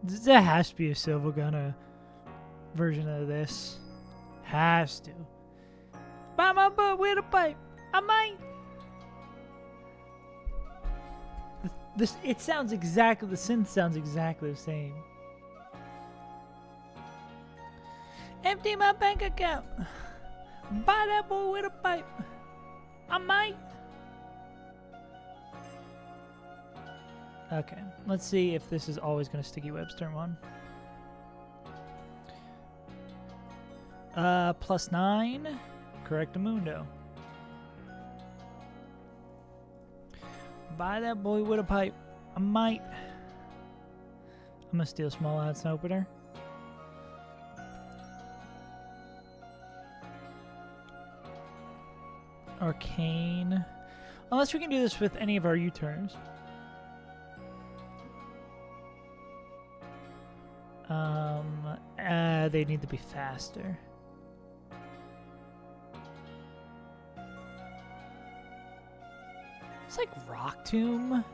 There has to be a Silvergunner version of this. Has to. Buy my butt with a pipe. I might. It sounds exactly, the synth sounds exactly the same. Empty my bank account. Buy that boy with a pipe. I might. Okay, let's see if this is always going to sticky webs turn one. +9. Correctamundo. Buy that boy with a pipe. I might. I'm going to steal small odds opener. Arcane. Unless we can do this with any of our U-turners. They need to be faster. It's like Rock Tomb.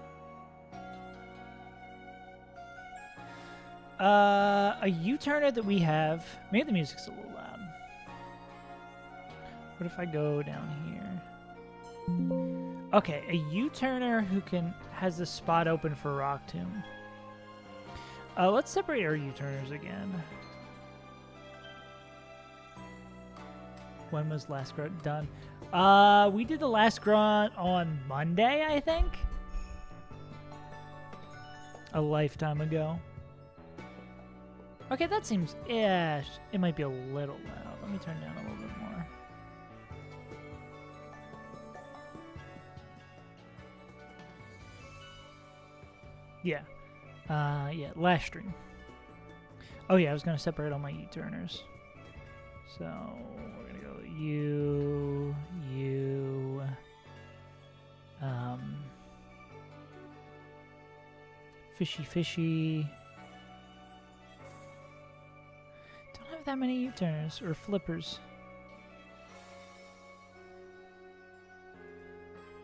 A U-turner that we have. Maybe the music's a little loud. What if I go down here? Okay, a U-turner who has the spot open for Rock Tomb. Let's separate our U-turners again. When was last grunt done? We did the last grunt on Monday, I think. A lifetime ago. Okay, that seems... Yeah, it might be a little loud. Let me turn down a little bit more. Yeah. Yeah, last stream. Oh yeah, I was gonna separate all my U-turners. So we're gonna go U, fishy. Don't have that many U-turners or flippers.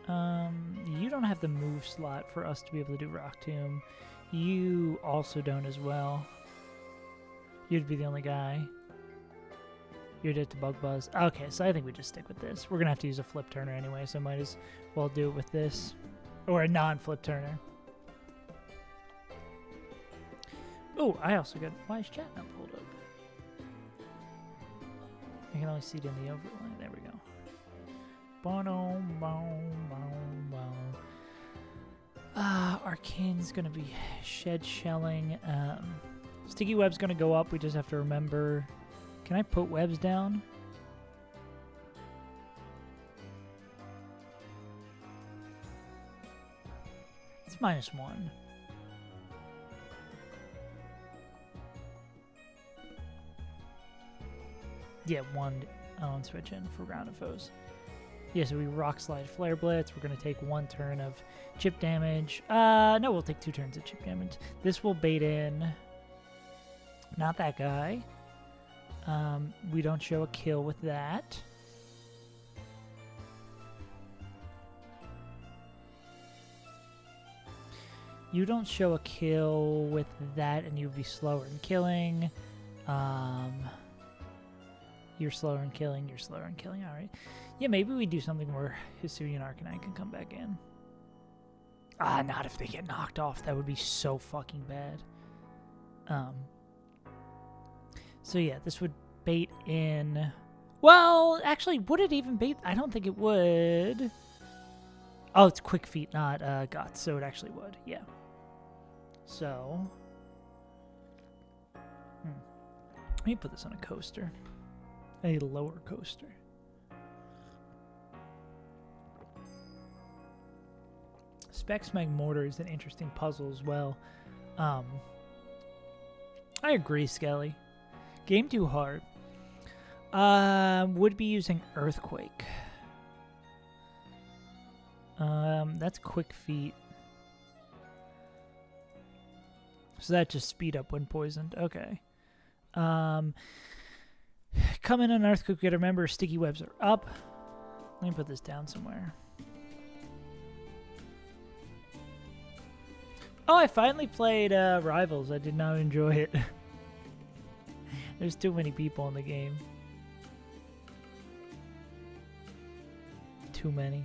You don't have the move slot for us to be able to do Rock Tomb. You also don't as well. You'd be the only guy. You're dead to Bug Buzz. Okay, so I think we just stick with this. We're going to have to use a flip turner anyway, so might as well do it with this. Or a non-flip turner. Oh, I also got... Why is chat not pulled up? I can only see it in the overlay. There we go. Arcane's going to be shed shelling. Sticky web's going to go up. We just have to remember... Can I put webs down? It's -1. Yeah, 1 on switch in for round of foes. Yeah, so we rock slide flare blitz. We're going to take 1 turn of chip damage. No, we'll take 2 turns of chip damage. This will bait in. Not that guy. We don't show a kill with that. You don't show a kill with that, and you'd be slower in killing. You're slower in killing. You're slower in killing. All right. Yeah, maybe we do something where Hisuian Arcanine can come back in. Not if they get knocked off. That would be so fucking bad. So yeah, this would bait in... Well, actually, would it even bait? I don't think it would. Oh, it's Quick Feet, not Guts, so it actually would, yeah. So... Let me put this on a coaster. A lower coaster. Specs Magmortar is an interesting puzzle as well. I agree, Skelly. Game too hard. Would be using Earthquake. That's Quick Feet. So that just speed up when poisoned. Okay. Come in on Earthquake. You gotta remember, sticky webs are up. Let me put this down somewhere. Oh, I finally played Rivals. I did not enjoy it. There's too many people in the game. Too many.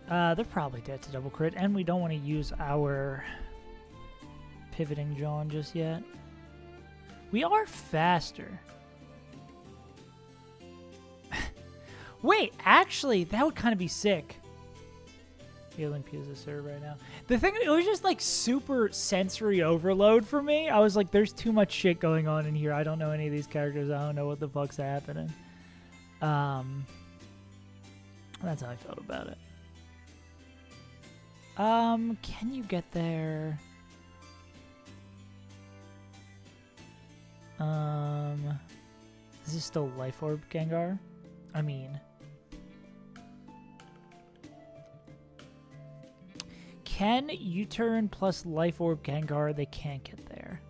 They're probably dead to double crit, and we don't want to use our pivoting John just yet. We are faster. Wait, actually, that would kind of be sick. The Olympia's a serve right now. The thing, it was just like super sensory overload for me. I was like, there's too much shit going on in here. I don't know any of these characters. I don't know what the fuck's happening. That's how I felt about it. Can you get there? Is this still Life Orb Gengar? I mean, can U-turn plus Life Orb Gengar? They can't get there.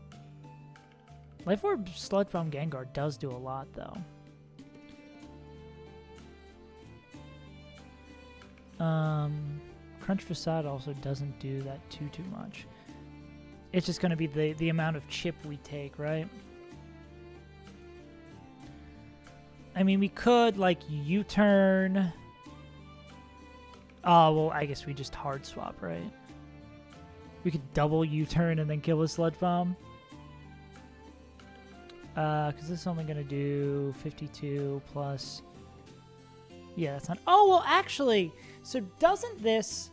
Life Orb Sludge Bomb Gengar does do a lot, though. Crunch Facade also doesn't do that too much. It's just going to be the amount of chip we take, right? I mean, we could, like, U-turn. Oh, well, I guess we just hard swap, right? We could double U-turn and then kill a Sludge Bomb. Because this is only going to do 52 plus... Yeah, that's not... Oh, well, actually, so doesn't this...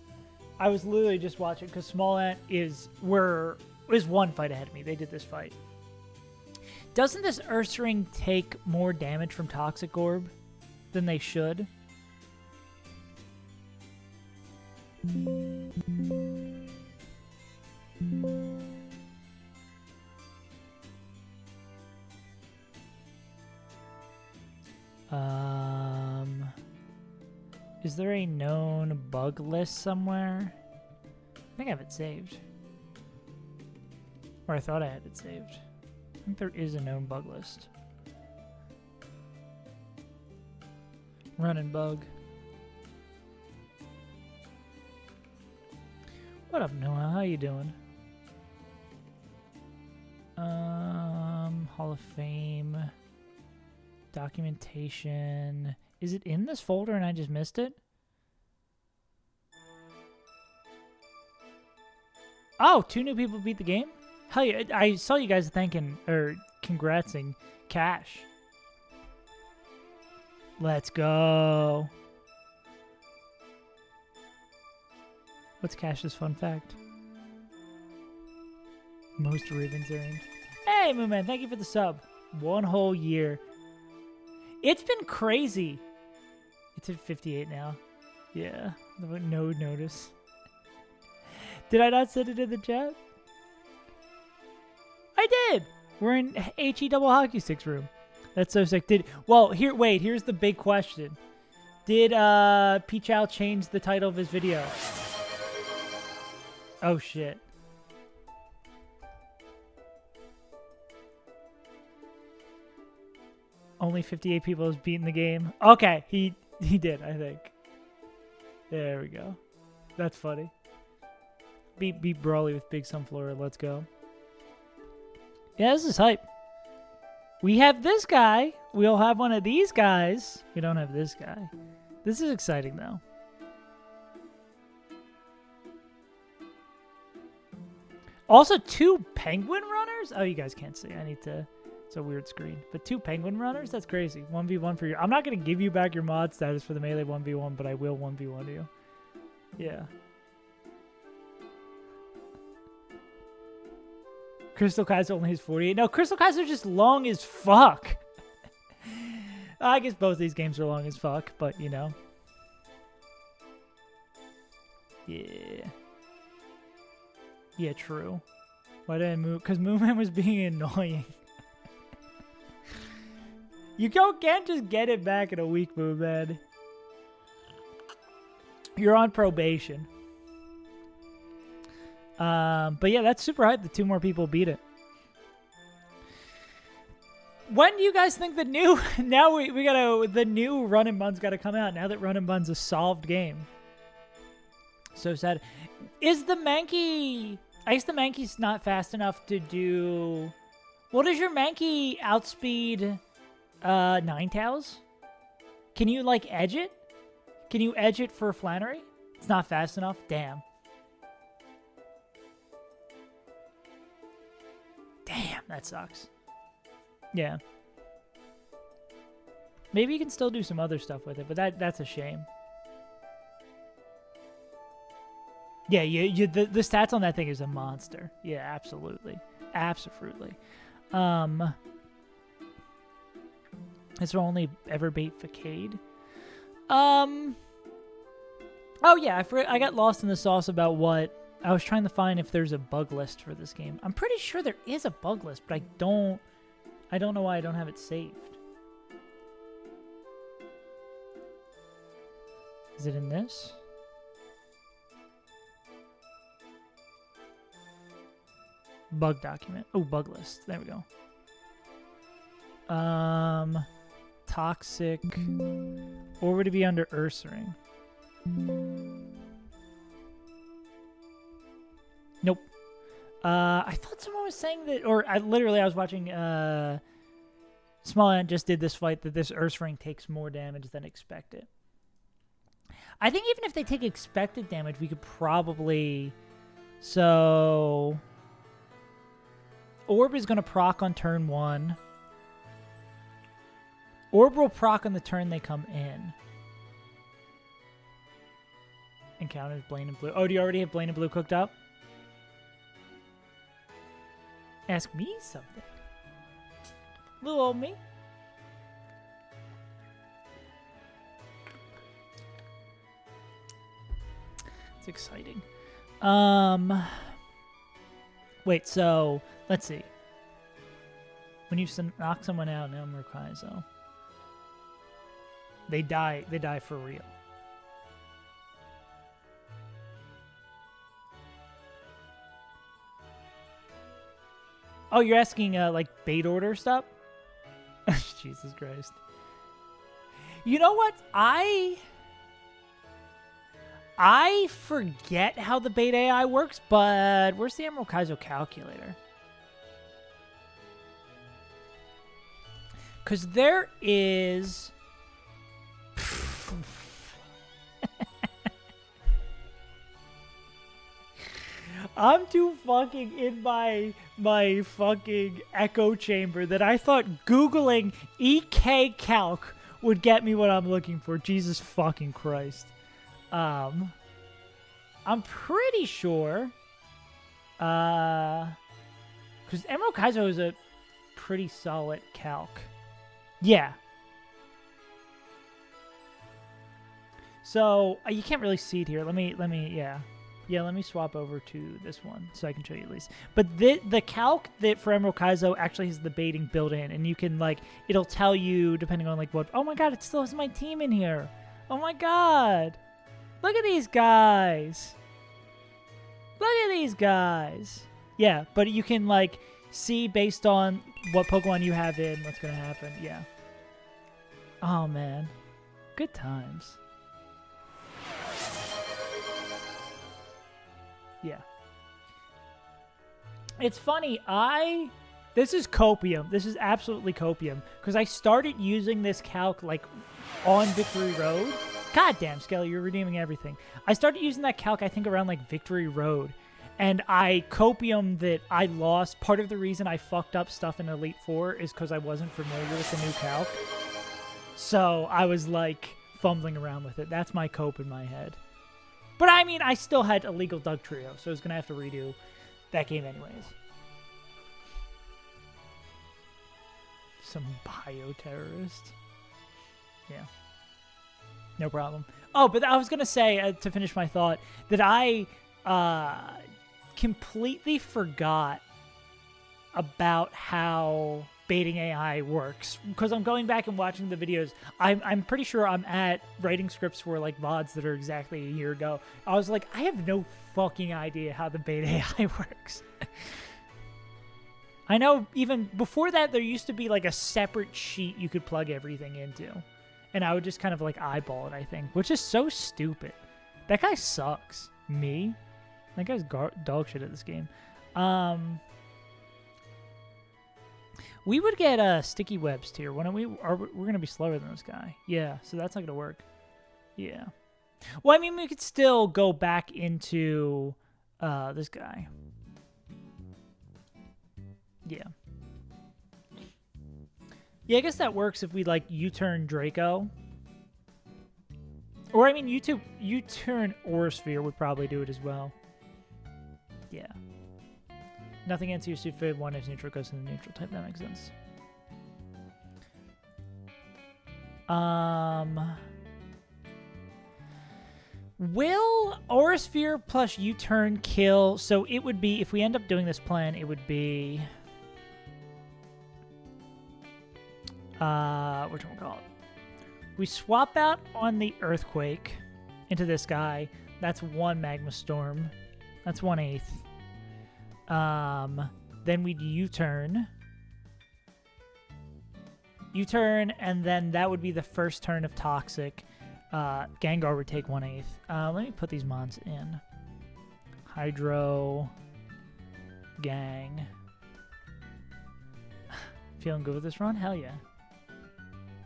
I was literally just watching, because Small Ant is one fight ahead of me. They did this fight. Doesn't this Ursaring take more damage from Toxic Orb than they should? Is there a known bug list somewhere? I think I have it saved. Or I thought I had it saved. I think there is a known bug list. Running bug. What up, Noah? How you doing? Hall of Fame. Documentation. Is it in this folder and I just missed it? Oh, 2 new people beat the game? Hell yeah, I saw you guys thanking, or congratsing Cash. Let's go. What's Cash's fun fact? Most ribbons earned. Hey, Moonman, thank you for the sub. 1 whole year. It's been crazy. It's at 58 now. Yeah, no notice. Did I not send it in the chat? I did. We're in HE double hockey sticks room. That's so sick. Here's the big question. Did Pichao change the title of his video? Oh shit. Only 58 people has beaten the game. Okay, he did, I think. There we go. That's funny. Beat Brawly with Big Sunflower. Let's go. Yeah, this is hype. We have this guy. We'll have one of these guys. We don't have this guy. This is exciting, though. Also, 2 penguin runners? Oh, you guys can't see. I need to... It's a weird screen. But 2 penguin runners? That's crazy. 1v1 for your... I'm not going to give you back your mod status for the melee 1v1, but I will 1v1 you. Yeah. Crystal Kaiser only has 48. No, Crystal Kaiser just long as fuck. I guess both these games are long as fuck, but you know. Yeah. Yeah, true. Why did I move? Because Moonman was being annoying. You can't just get it back in a week, Moonman. You're on probation. But yeah, that's super hype. The 2 more people beat it. When do you guys think the new now we gotta the new Run and Bun's gotta come out now that Run and Bun's a solved game? So sad. Is the Mankey I guess the Mankey's not fast enough to do well, does your Mankey outspeed Ninetales? Can you like edge it? Can you edge it for Flannery? It's not fast enough? Damn. Damn, that sucks. Yeah. Maybe you can still do some other stuff with it, but that's a shame. Yeah, the stats on that thing is a monster. Yeah, absolutely. Absolutely. Is there only ever bait Facade? Oh yeah, I got lost in the sauce about what I was trying to find if there's a bug list for this game. I'm pretty sure there is a bug list, but I don't know why I don't have it saved. Is it in this? Bug document. Oh, bug list. There we go. Toxic. Or would it be under Ursaring? Nope. I thought someone was saying that, or I was watching, Small Ant just did this fight that this Ursaring takes more damage than expected. I think even if they take expected damage, we could probably, so, Orb is going to proc on turn 1. Orb will proc on the turn they come in. Encounters Blaine and Blue. Oh, do you already have Blaine and Blue cooked up? Ask me something. Little old me. It's exciting. Wait, so let's see. When you knock someone out, now Murkaizo. They die for real. Oh, you're asking like bait order stuff? Jesus Christ. You know what? I forget how the bait AI works, but where's the Emerald Kaizo calculator? Because there is... I'm too fucking in my fucking echo chamber that I thought Googling EK calc would get me what I'm looking for. Jesus fucking Christ. I'm pretty sure, because Emerald Kaizo is a pretty solid calc. Yeah. So you can't really see it here. Let me, yeah. Yeah, let me swap over to this one so I can show you at least. But the calc that for Emerald Kaizo actually has the baiting built in, and you can like, it'll tell you depending on like what, oh my god, it still has my team in here. Oh my god. Look at these guys. Look at these guys. Yeah, but you can like see based on what Pokemon you have in, what's going to happen. Yeah. Oh man. Good times. Yeah. It's funny, this is copium. This is absolutely copium. Because I started using this calc, like, on Victory Road. God damn, Skelly, you're redeeming everything. I started using that calc, I think, around, like, Victory Road. And I copium that I lost. Part of the reason I fucked up stuff in Elite Four is because I wasn't familiar with the new calc. So I was, like, fumbling around with it. That's my cope in my head. But, I mean, I still had Illegal Doug Trio, so I was going to have to redo that game anyways. Some bioterrorist. Yeah. No problem. Oh, but I was going to say, to finish my thought, that I completely forgot about how baiting AI works, because I'm going back and watching the videos. I'm pretty sure I'm at writing scripts for like VODs that are exactly a year ago. I was like, I have no fucking idea how the bait AI works. I know even before that, there used to be like a separate sheet you could plug everything into. And I would just kind of like eyeball it, I think, which is so stupid. That guy sucks. Me? That guy's dog shit at this game. We would get sticky webs tier. We're going to be slower than this guy. Yeah, so that's not going to work. Yeah. Well, I mean, we could still go back into this guy. Yeah. Yeah, I guess that works if we, like, U-turn Draco. Or, I mean, U-turn Aurasphere would probably do it as well. Yeah. Nothing against your suit 1 if neutral goes to the neutral type. That makes sense. Will Aurasphere plus U-turn kill? So it would be, if we end up doing this plan, it would be... whatchamacallit? We swap out on the Earthquake into this guy. That's 1 Magma Storm. That's 1/8. Then we'd U-turn. U-turn, and then that would be the first turn of Toxic. Gengar would take 1/8. Let me put these mons in. Hydro. Gang. Feeling good with this run? Hell yeah.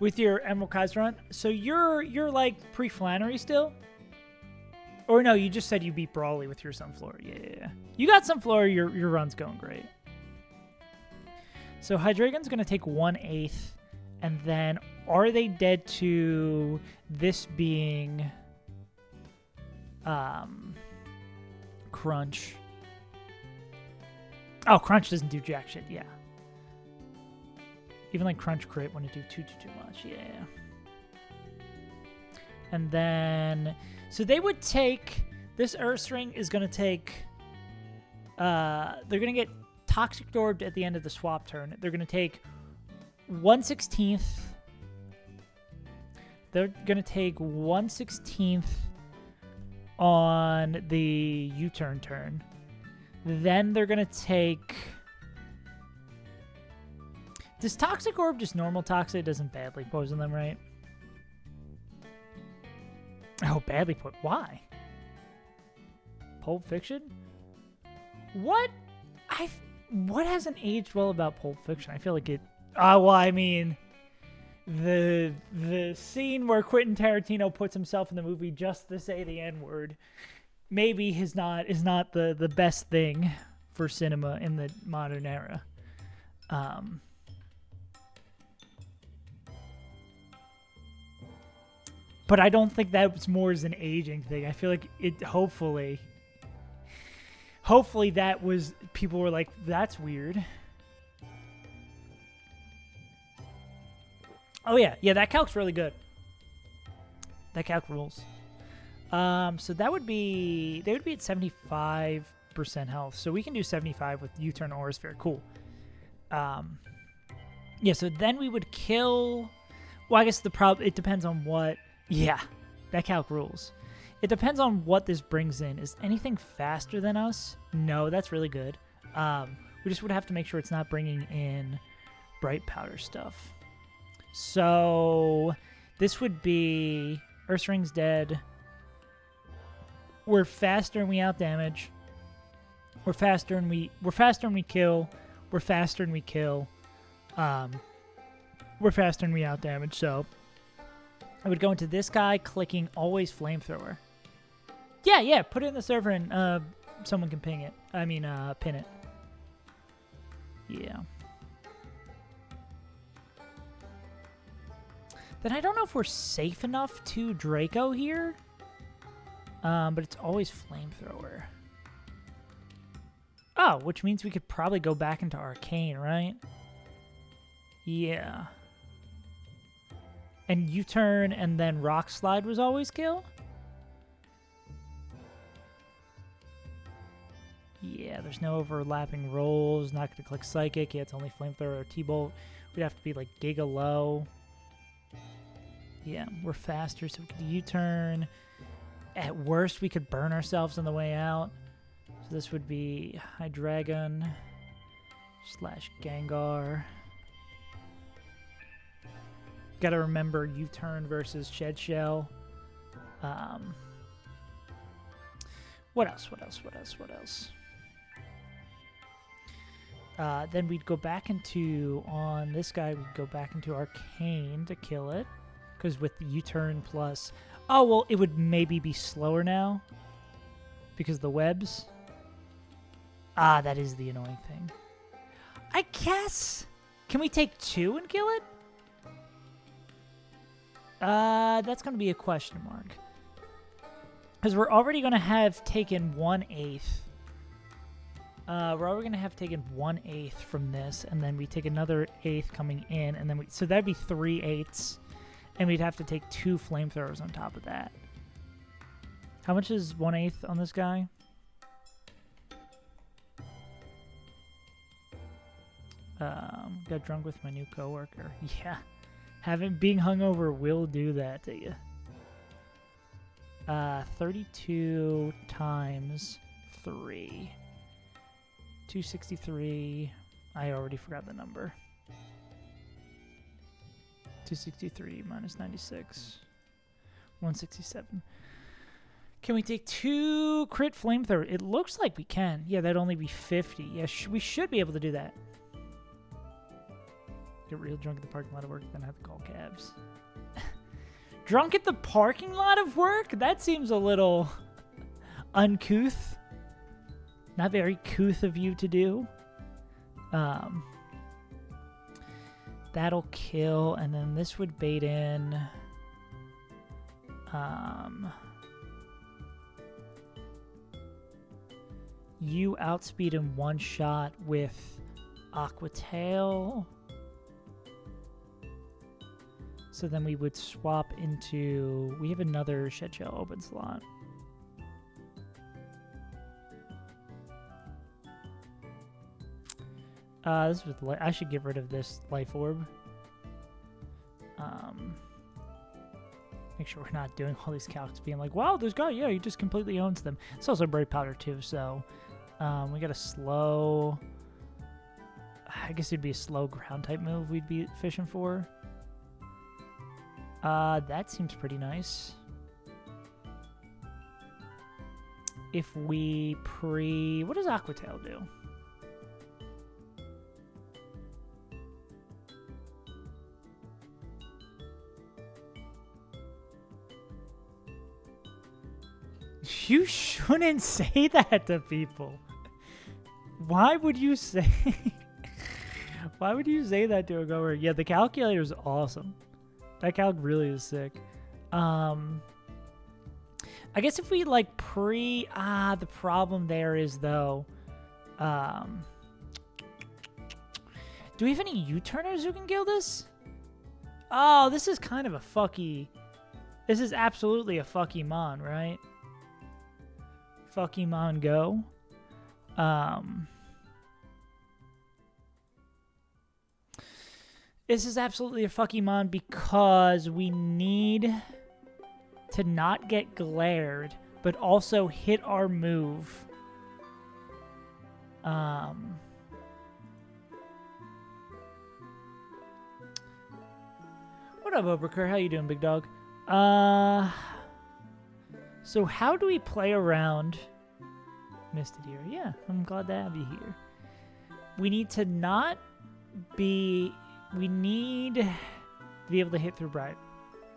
With your Emerald Kaiser run? So you're like pre-Flannery still? Or no, you just said you beat Brawly with your Sunflower. Yeah. You got Sunflower, your run's going great. So Hydreigon's going to take 1/8. And then are they dead to this being Crunch? Oh, Crunch doesn't do jack shit, yeah. Even like Crunch Crit wouldn't do too much, yeah. And then, so they would take, this Earthring is going to take, they're going to get Toxic Orbed at the end of the swap turn. They're going to take 1/16. They're going to take 1/16 on the U-turn turn. Then they're going to take... Does Toxic Orb just normal Toxic? It doesn't badly poison them, right? Oh, badly put. Why? Pulp Fiction? What hasn't aged well about Pulp Fiction? I feel like it... well, I mean... The scene where Quentin Tarantino puts himself in the movie just to say the N-word maybe is not the best thing for cinema in the modern era. But I don't think that was more as an aging thing. I feel like it hopefully that was, people were like, that's weird. Oh yeah, that calc's really good. That calc rules. So they would be at 75% health. So we can do 75 with U-turn Aurasphere. Cool. Yeah, so then we would kill... Well, I guess it depends on what... Yeah, that calc rules. It depends on what this brings in. Is anything faster than us? No, that's really good. We just would have to make sure it's not bringing in Bright Powder stuff. So this would be Earthring's dead. We're faster and we out damage. We're faster and we kill. We're faster and we kill. We're faster and we out damage. So I would go into this guy, clicking always Flamethrower. Yeah, put it in the server and someone can ping it. Pin it. Yeah. Then I don't know if we're safe enough to Draco here. But it's always Flamethrower. Oh, which means we could probably go back into Arcane, right? Yeah. And U-turn and then Rock Slide was always kill? Yeah, there's no overlapping rolls. Not going to click Psychic. Yeah, it's only Flamethrower or T-Bolt. We'd have to be like Giga Low. Yeah, we're faster, so we could U-turn. At worst, we could burn ourselves on the way out. So this would be Hydreigon. slash Gengar. Gotta remember U-turn versus Shed Shell. What else? Then we'd go back into, on this guy, we'd go back into Arcane to kill it. Because with the U-turn plus... Oh, well, it would maybe be slower now. Because the webs. Ah, that is the annoying thing. I guess... Can we take 2 and kill it? That's going to be a question mark. Because we're already going to have taken 1/8. We're already going to have taken 1/8 from this, and then we take another 1/8 coming in, and then we... So that'd be 3/8. And we'd have to take 2 flamethrowers on top of that. How much is 1/8 on this guy? Got drunk with my new coworker. Yeah. Being hungover will do that to you. 32 times 3. 263. I already forgot the number. 263 minus 96. 167. Can we take 2 crit flamethrower? It looks like we can. Yeah, that'd only be 50. Yeah, we should be able to do that. Get real drunk at the parking lot of work, then have to call cabs. Drunk at the parking lot of work? That seems a little uncouth. Not very couth of you to do. That'll kill, and then this would bait in. You outspeed him one shot with Aqua Tail. So then we would swap into... We have another Shed Shell open slot. This was I should get rid of this Life Orb. Make sure we're not doing all these calcs being like, wow, this guy, yeah, he just completely owns them. It's also Bright Powder too, so we got a slow... I guess it'd be a slow ground type move we'd be fishing for. That seems pretty nice. If we what does Aqua Tail do? You shouldn't say that to people. Why would you say... Why would you say that to a goer? Yeah, the calculator is awesome. That calc really is sick. I guess if we like the problem there is though, do we have any U-turners who can kill this? Oh, this is kind of a fucky... This is absolutely a fucky mon, right? Fucky mon go. This is absolutely a fucky mon because we need to not get glared, but also hit our move. What up, Oberker? How you doing, big dog? So how do we play around Misted here? Yeah, I'm glad to have you here. We need to not be... We need to be able to hit through bright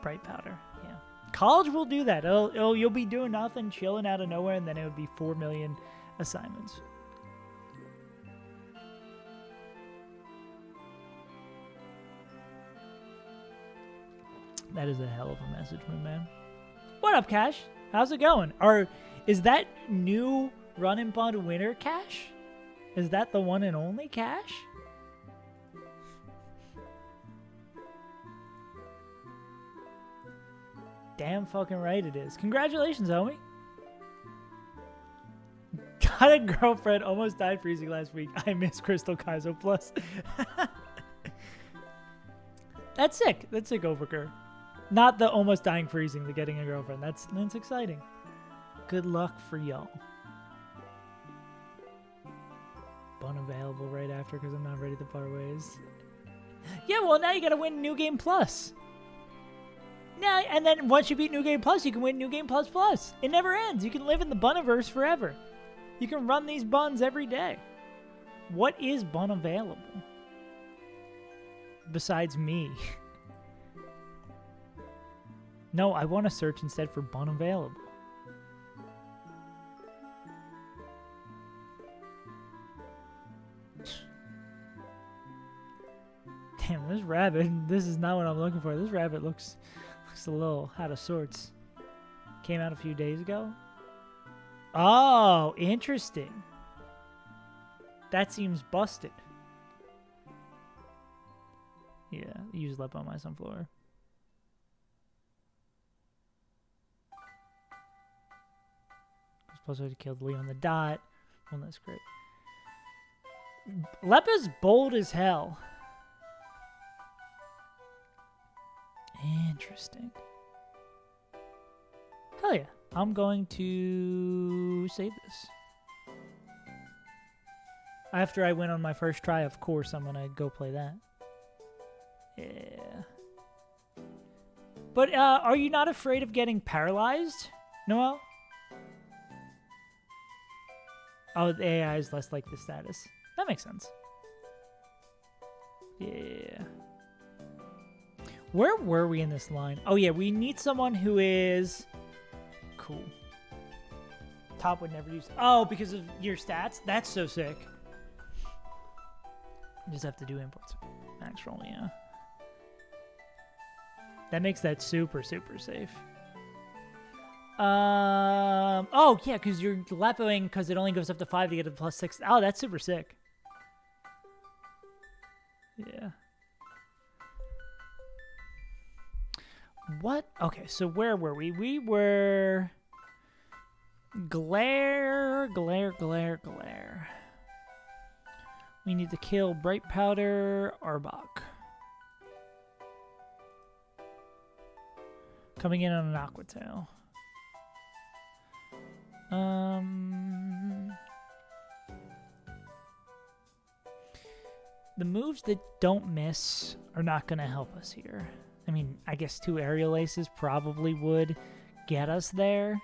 powder. Yeah, college will do that. You'll be doing nothing, chilling out of nowhere, and then it would be 4 million assignments. That is a hell of a message, my man. What up, Cash? How's it going? Is that new Run and Bond winner, Cash? Is that the one and only Cash? Damn fucking right it is. Congratulations, homie. Got a girlfriend. Almost died freezing last week. I miss Crystal Kaizo Plus. That's sick. That's sick, Overker. Not the almost dying freezing, the getting a girlfriend. That's exciting. Good luck for y'all. bun available right after because I'm not ready to part ways. Yeah, well, now you gotta win New Game Plus. Now, and then once you beat New Game Plus, you can win New Game Plus Plus. It never ends. You can live in the Buniverse forever. You can run these buns every day. What is bun available? Besides me. No, I want to search instead for bun available. Damn, this rabbit, this is not what I'm looking for. This rabbit looks a little out of sorts. Came out a few days ago. Oh, interesting. That seems busted. Yeah, use lip on my sunflower. I was supposed to have killed Leo on the dot. Well, that's great. Leppa's bold as hell. Interesting. Hell yeah. I'm going to save this. After I win on my first try, of course, I'm going to go play that. Yeah. But are you not afraid of getting paralyzed, Noel? Oh, the AI is less like the status. That makes sense. Yeah. Where were we in this line? Oh, yeah, we need someone who is... Cool. Top would never use... Oh, because of your stats? That's so sick. You just have to do imports. Max roll, yeah. That makes that super, super safe. Oh, yeah, because you're lepoing because it only goes up to 5 to get a +6. Oh, that's super sick. Yeah. What? Okay, so where were we? We were... Glare. We need to kill Bright Powder, Arbok. Coming in on an Aqua Tail. The moves that don't miss are not going to help us here. I mean, I guess 2 Aerial Aces probably would get us there.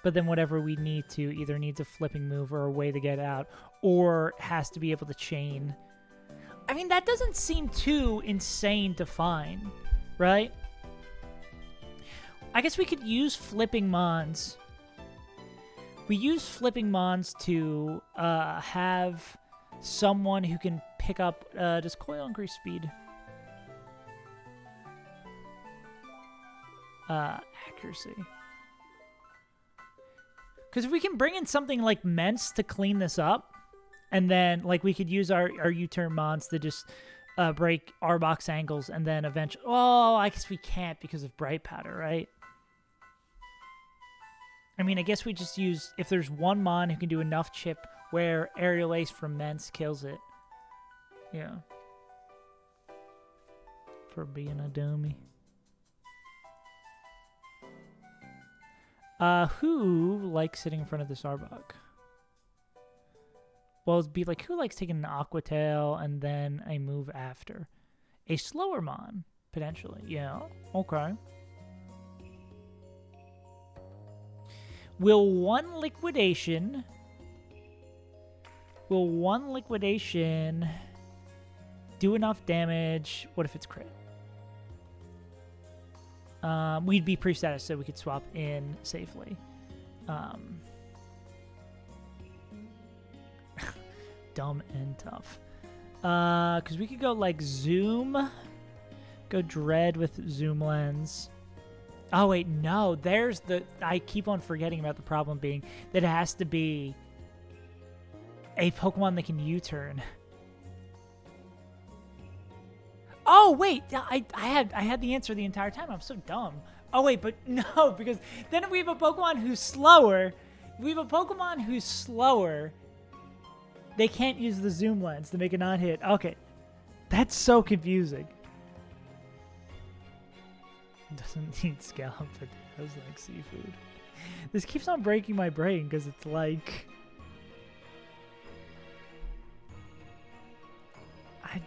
But then whatever we need to either needs a flipping move or a way to get out, or has to be able to chain. I mean, that doesn't seem too insane to find, right? I guess we could use flipping Mons. We use flipping Mons to have someone who can pick up... does Coil increase speed? Accuracy. Because if we can bring in something like Mence to clean this up, and then like we could use our U-turn Mons to just break Arbok's angles, and then eventually... Oh, I guess we can't because of Bright Powder, right? I mean, I guess we just use... If there's one Mon who can do enough chip where Aerial Ace from Mence kills it. Yeah. For being a dummy. Who likes sitting in front of this Arbok? Well, it'd be like, who likes taking an Aqua Tail and then a move after? A slower Mon, potentially. Yeah, okay. Will one liquidation do enough damage? What if it's crit? We'd be pre-status, so we could swap in safely. Dumb and tough. Because we could go like Zoom. Go Dread with Zoom Lens. Oh, wait, no. There's the... I keep on forgetting about the problem being that it has to be a Pokemon that can U-turn. Oh, wait. I had the answer the entire time. I'm so dumb. Oh, wait, but no, because then if we have a Pokemon who's slower, they can't use the Zoom Lens to make a non-hit. Okay. That's so confusing. Doesn't need scallop potatoes like seafood. This keeps on breaking my brain because it's like...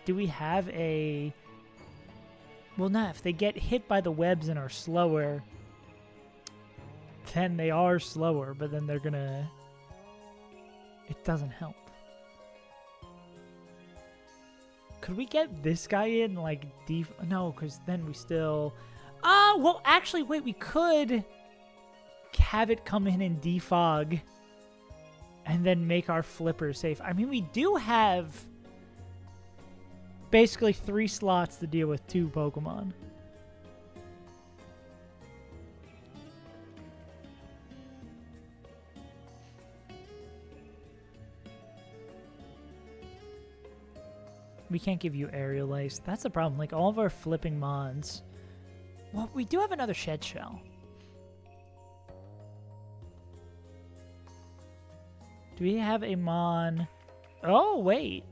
Do we have a... Well, no, if they get hit by the webs and are slower, then they are slower, but then they're gonna... It doesn't help. Could we get this guy in, like, no, because then we still... well, actually, wait, we could have it come in and defog and then make our flipper safe. I mean, we do have basically 3 slots to deal with 2 Pokemon. We can't give you Aerial Ace. That's the problem. Like, all of our flipping Mons. Well, we do have another Shed Shell. Do we have a Mon? Oh, wait.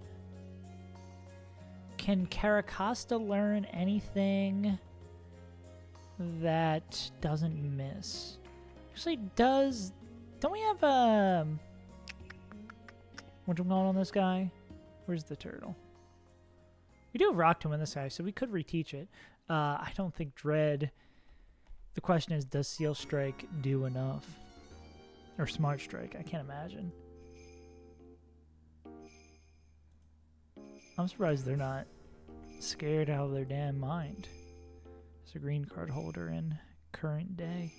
Can Caracosta learn anything that doesn't miss? Actually, does... Don't we have a... What's going on this guy? Where's the turtle? We do have Rock Tomb in this guy, so we could reteach it. I don't think Dread... The question is, does Seal Strike do enough? Or Smart Strike? I can't imagine. I'm surprised they're not scared out of their damn mind. There's a green card holder in current day.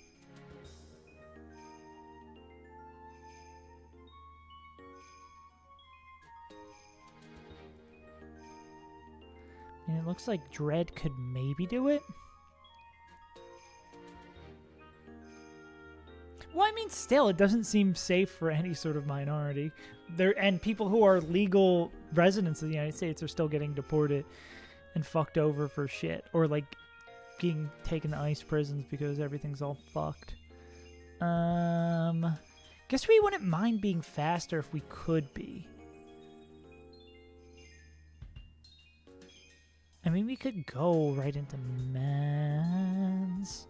And it looks like Dread could maybe do it. Well, I mean, still, it doesn't seem safe for any sort of minority. And people who are legal residents of the United States are still getting deported and fucked over for shit. Or, like, getting taken to ICE prisons because everything's all fucked. Guess we wouldn't mind being faster if we could be. I mean, we could go right into Mans.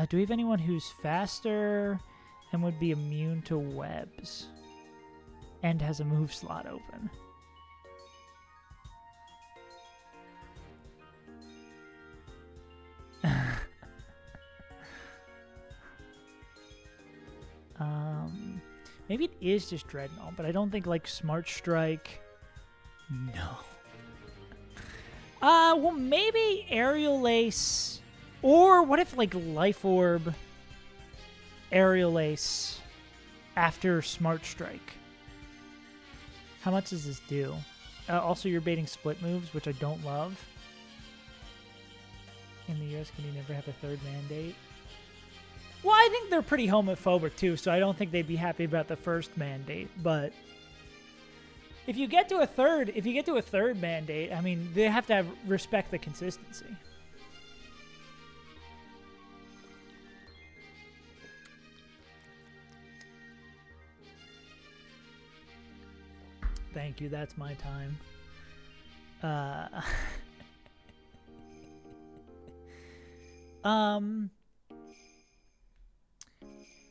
Do we have anyone who's faster and would be immune to webs and has a move slot open? Maybe it is just Dreadnought, but I don't think, like, Smart Strike... No. Well, maybe Aerial Ace... Or what if, like, Life Orb, Aerial Ace after Smart Strike? How much does this do? Also, you're baiting split moves, which I don't love. In the US, can you never have a 3rd mandate? Well, I think they're pretty homophobic, too, so I don't think they'd be happy about the 1st mandate, but... If you get to a third mandate, I mean, they have to respect the consistency. Thank you, that's my time.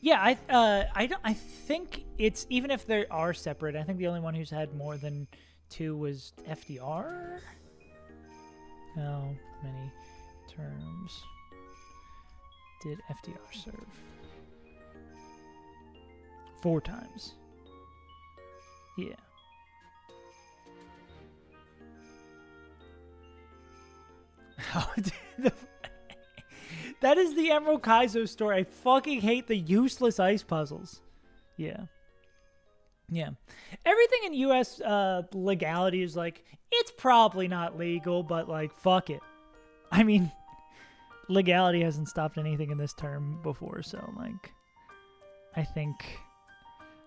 Yeah, I think it's, even if they are separate, I think the only one who's had more than 2 was FDR. How many terms did FDR serve? 4 times. Yeah. That is the Emerald Kaizo story. I fucking hate the useless ice puzzles. Yeah. Yeah. Everything in U.S. Legality is like, it's probably not legal, but, like, fuck it. I mean, legality hasn't stopped anything in this term before, so, like, I think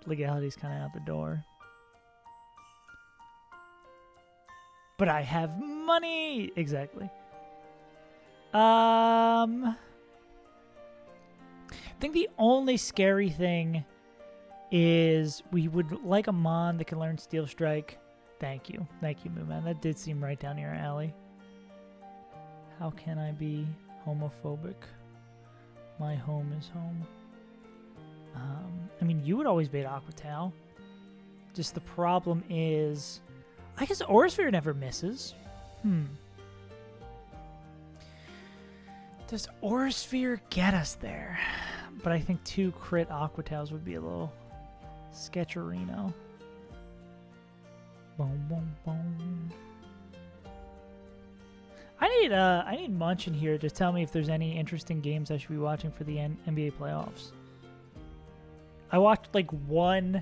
legality's kind of out the door. But I have money! Exactly. I think the only scary thing is we would like a Mon that can learn Steel Strike. Thank you. Thank you, Mooman. That did seem right down your alley. How can I be homophobic? My home is home. I mean, you would always bait Aqua Tail. Just the problem is I guess Aurasphere never misses. Does Aurasphere get us there? But I think 2 crit Aquatails would be a little sketcherino. Boom, boom, boom. I need Munch in here to tell me if there's any interesting games I should be watching for the NBA playoffs. I watched like one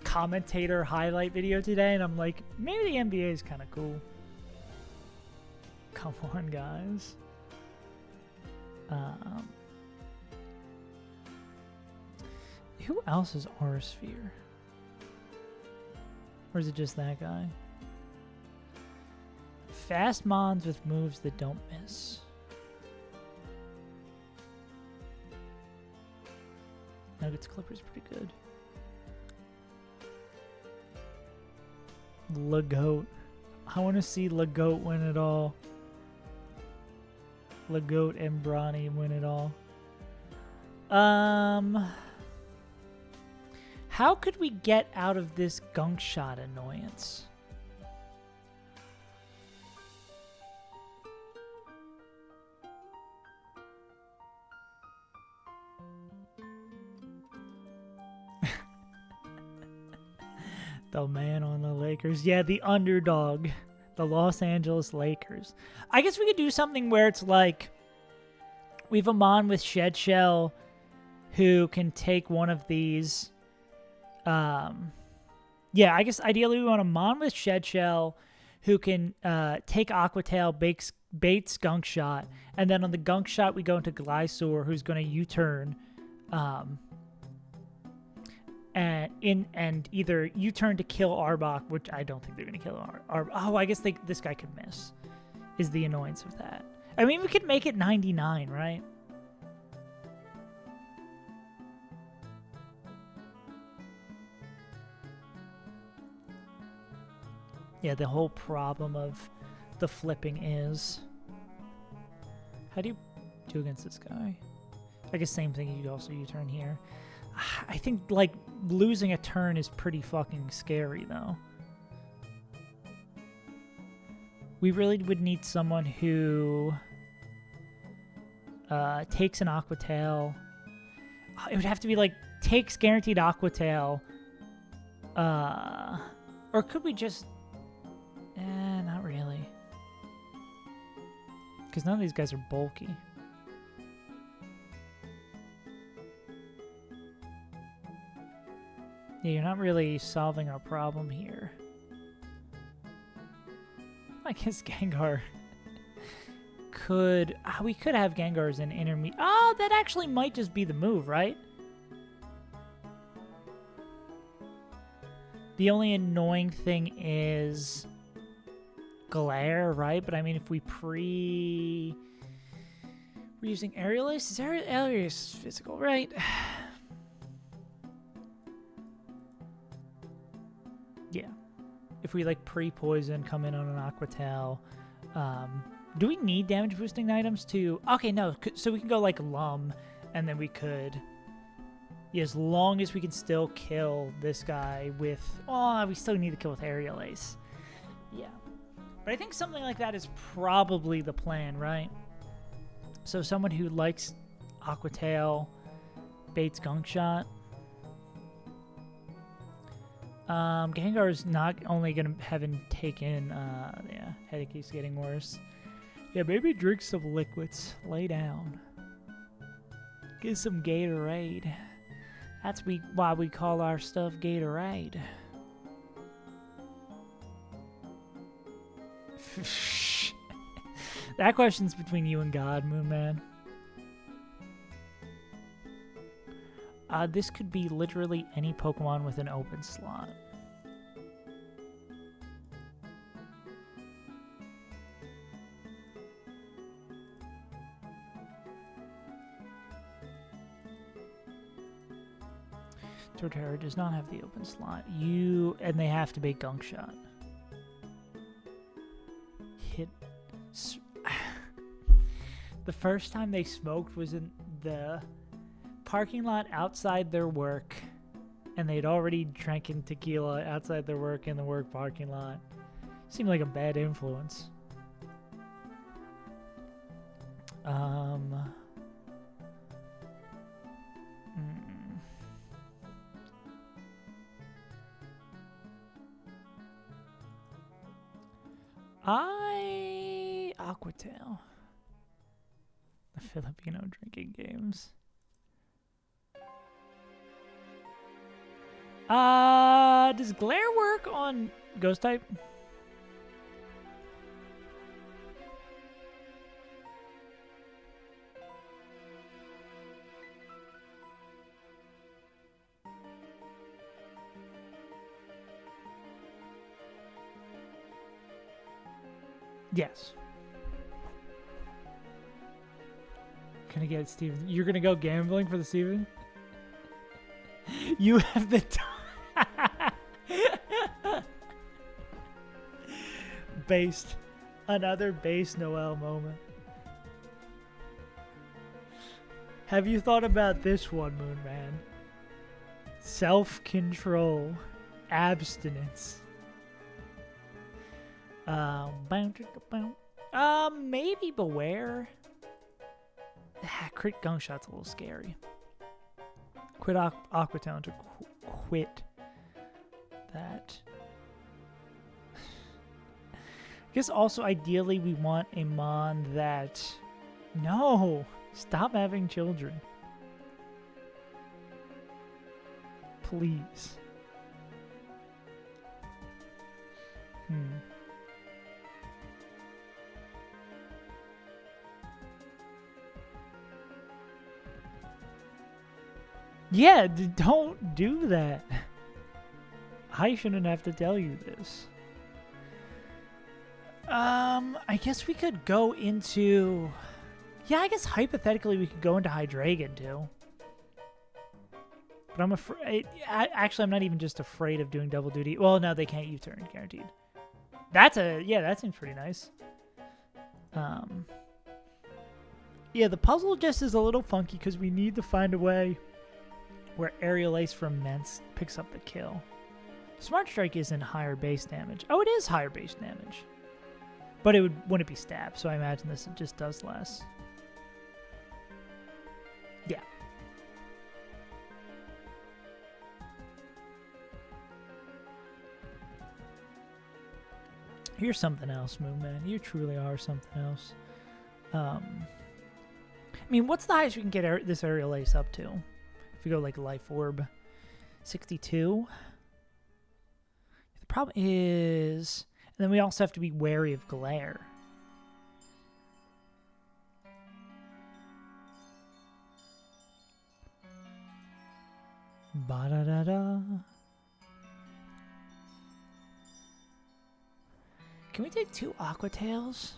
commentator highlight video today, and I'm like, maybe the NBA is kind of cool. Come on, guys. Who else is Aurasphere? Or is it just that guy? Fast mons with moves that don't miss. Nuggets Clippers pretty good. LeGoat. I want to see LeGoat win it all. LeGoat and Bronny win it all. How could we get out of this gunk shot annoyance? The man on the Lakers. Yeah, the underdog. The Los Angeles Lakers. I guess we could do something where it's like we have a Mon with Shed Shell who can take one of these. Yeah, I guess ideally we want a Mon with Shed Shell who can take Aquatail, baits Gunk Shot, and then on the Gunk Shot we go into Glysaur, who's going to U-turn. And either U-turn to kill Arbok, which I don't think they're going to kill Arbok. Oh, I guess this guy could miss, is the annoyance of that. I mean, we could make it 99, right? Yeah, the whole problem of the flipping is... How do you do against this guy? I guess same thing, you could also U-turn here. I think, like, losing a turn is pretty fucking scary, though. We really would need someone who takes an Aquatail. It would have to be, like, takes guaranteed Aquatail. Or could we just... not really. Because none of these guys are bulky. Yeah, you're not really solving our problem here. I guess Gengar could... we could have Gengar as an intermediate... Oh, that actually might just be the move, right? The only annoying thing is... Glare, right? But I mean, if we We're using Aerial Ace? Is Aerial Ace physical, right? Yeah. If we like pre-poison, come in on an Aquatail. Do we need damage boosting items to... Okay, no. So we can go like Lum, and then we could... Yeah, as long as we can still kill this guy with... Oh, we still need to kill with Aerial Ace. Yeah. But I think something like that is probably the plan, right? So someone who likes Aquatail, baits Gunk Shot. Gengar is not only going to have him taken, yeah, headache keeps getting worse. Yeah, maybe drink some liquids. Lay down. Get some Gatorade. That's why we call our stuff Gatorade. That question's between you and God, Moon Man. This could be literally any Pokemon with an open slot. Torterra does not have the open slot. And they have to be Gunk Shot. The first time they smoked was in the parking lot outside their work, and they'd already drank in tequila outside their work in the work parking lot. Seemed like a bad influence. Aquatail. The Filipino drinking games. Does glare work on ghost type? Yes. Gonna get Steven. You're gonna go gambling for the Steven? You have the time. Based. Another base Noel moment. Have you thought about this one, Moon Man? Self-control. Abstinence. Maybe Beware. Crit Gunk Shot's a little scary. Quit Aquatown to quit that. I guess also ideally we want a mon that... No! Stop having children. Please. Yeah, don't do that. I shouldn't have to tell you this. I guess we could go into... Yeah, I guess hypothetically we could go into Hydreigon too. But I'm afraid... Actually, I'm not even just afraid of doing double duty. Well, no, they can't U-turn, guaranteed. That's a... Yeah, that seems pretty nice. Yeah, the puzzle just is a little funky because we need to find a way where Aerial Ace from Mence picks up the kill. Smart Strike isn't higher base damage. Oh, it is higher base damage. But it wouldn't be stab, so I imagine this just does less. Yeah. You're something else, Moon Man. You truly are something else. I mean, what's the highest we can get this Aerial Ace up to? If we go like Life Orb, 62. The problem is, and then we also have to be wary of glare. Ba-da-da-da. Can we take 2 Aquatails?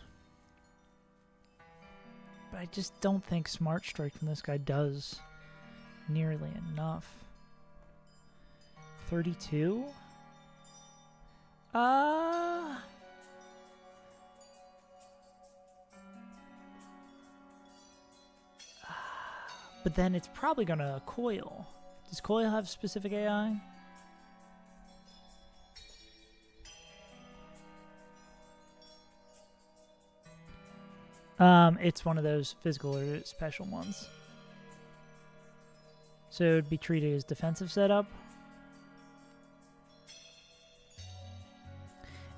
But I just don't think Smart Strike from this guy does nearly enough. 32? But then it's probably gonna coil. Does coil have specific AI? It's one of those physical or special ones. So it would be treated as defensive setup.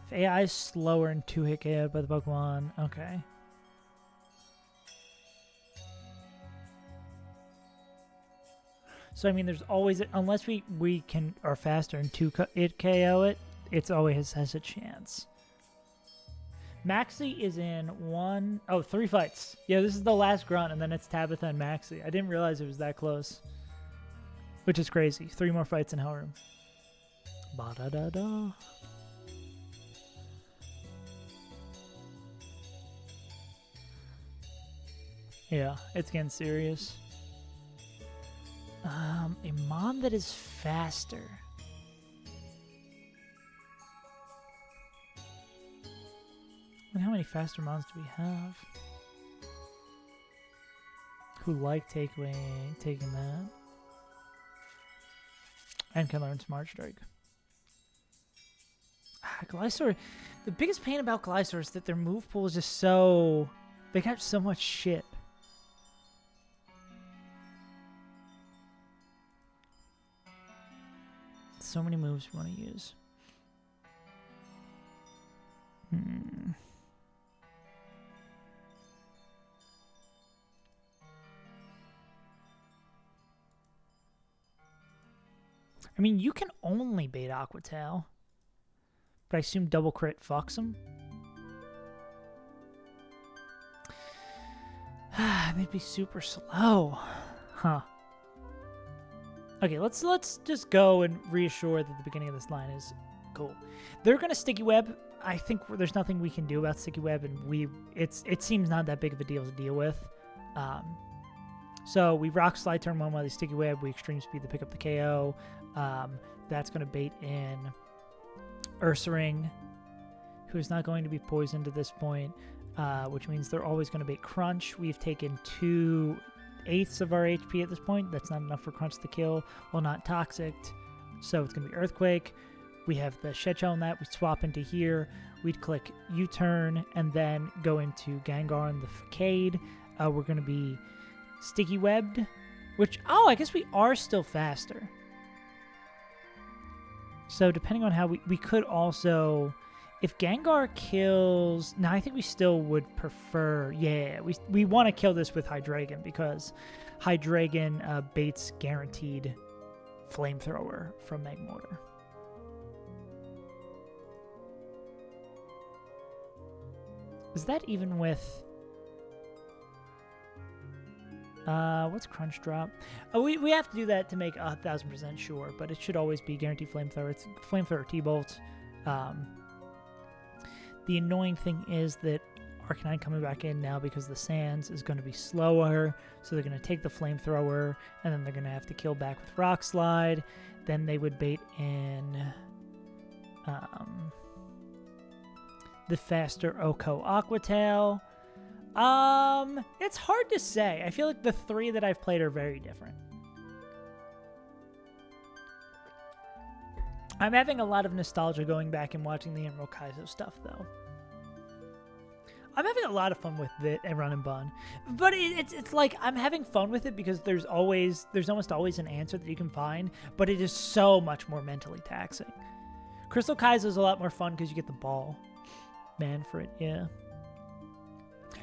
If AI is slower and 2-hit KO'd by the Pokemon, okay. So I mean, there's always, unless we are faster and 2-hit KO it, it's always has a chance. Maxie is in 3 fights. Yeah, this is the last grunt, and then it's Tabitha and Maxie. I didn't realize it was that close. Which is crazy. 3 more fights in Hellroom. Ba-da-da-da. Yeah, it's getting serious. A mon that is faster. And how many faster mons do we have? Who like taking that? And can learn Smart Strike. Glysaur, the biggest pain about Glysaur is that their move pool is just so... They got so much shit. So many moves we want to use. I mean, you can only bait Aqua Tail. But I assume double crit fucks him. They'd be super slow. Huh. Okay, let's just go and reassure that the beginning of this line is cool. They're gonna Sticky Web. I think there's nothing we can do about Sticky Web, and it seems not that big of a deal to deal with. So we Rock Slide turn 1 while they Sticky Web. We Extreme Speed to pick up the KO. That's gonna bait in Ursaring, who is not going to be poisoned at this point, which means they're always going to bait Crunch. We've taken 2/8 of our HP at this point. That's not enough for Crunch to kill. Well, not Toxic, so it's going to be Earthquake. We have the Shed Shell on that. We swap into here. We'd click U-turn and then go into Gengar and the Facade. We're going to be Sticky Webbed, which, I guess we are still faster. So depending on how we could also, if Gengar kills, I think we still would prefer, we want to kill this with Hydreigon because Hydreigon baits guaranteed Flamethrower from Magmortar. Is that even with, what's Crunch Drop? We have to do that to make 1,000% sure, but it should always be guaranteed Flamethrower. It's Flamethrower T-Bolt. The annoying thing is that Arcanine coming back in now because the Sands is going to be slower, so they're going to take the Flamethrower, and then they're going to have to kill back with Rock Slide. Then they would bait in the faster Oko Aqua Tail. It's hard to say. I feel like the three that I've played are very different. I'm having a lot of nostalgia going back and watching the Emerald Kaizo stuff, though. I'm having a lot of fun with it and Run and Bun. But it's like I'm having fun with it because there's almost always an answer that you can find, but it is so much more mentally taxing. Crystal Kaizo is a lot more fun because you get the ball. Manfred, yeah.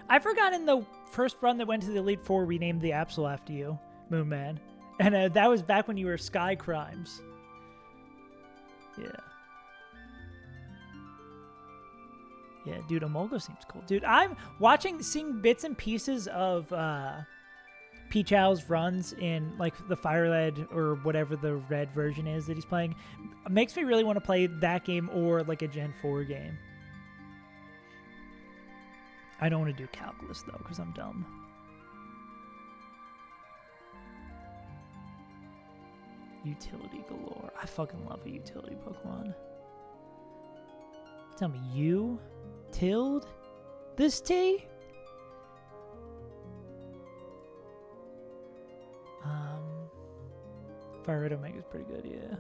I forgot in the first run that went to the Elite Four, we named the Absol after you, Moonman. And that was back when you were Sky Crimes. Yeah. Yeah, dude, Emolga seems cool. Dude, I'm seeing bits and pieces of Pichow's runs in, like, the Fire Red or whatever the red version is that he's playing. It makes me really want to play that game or, like, a Gen 4 game. I don't want to do Calculus, though, because I'm dumb. Utility galore. I fucking love a utility Pokemon. Tell me, you tilled this tea? Fire Red Omega is pretty good, yeah.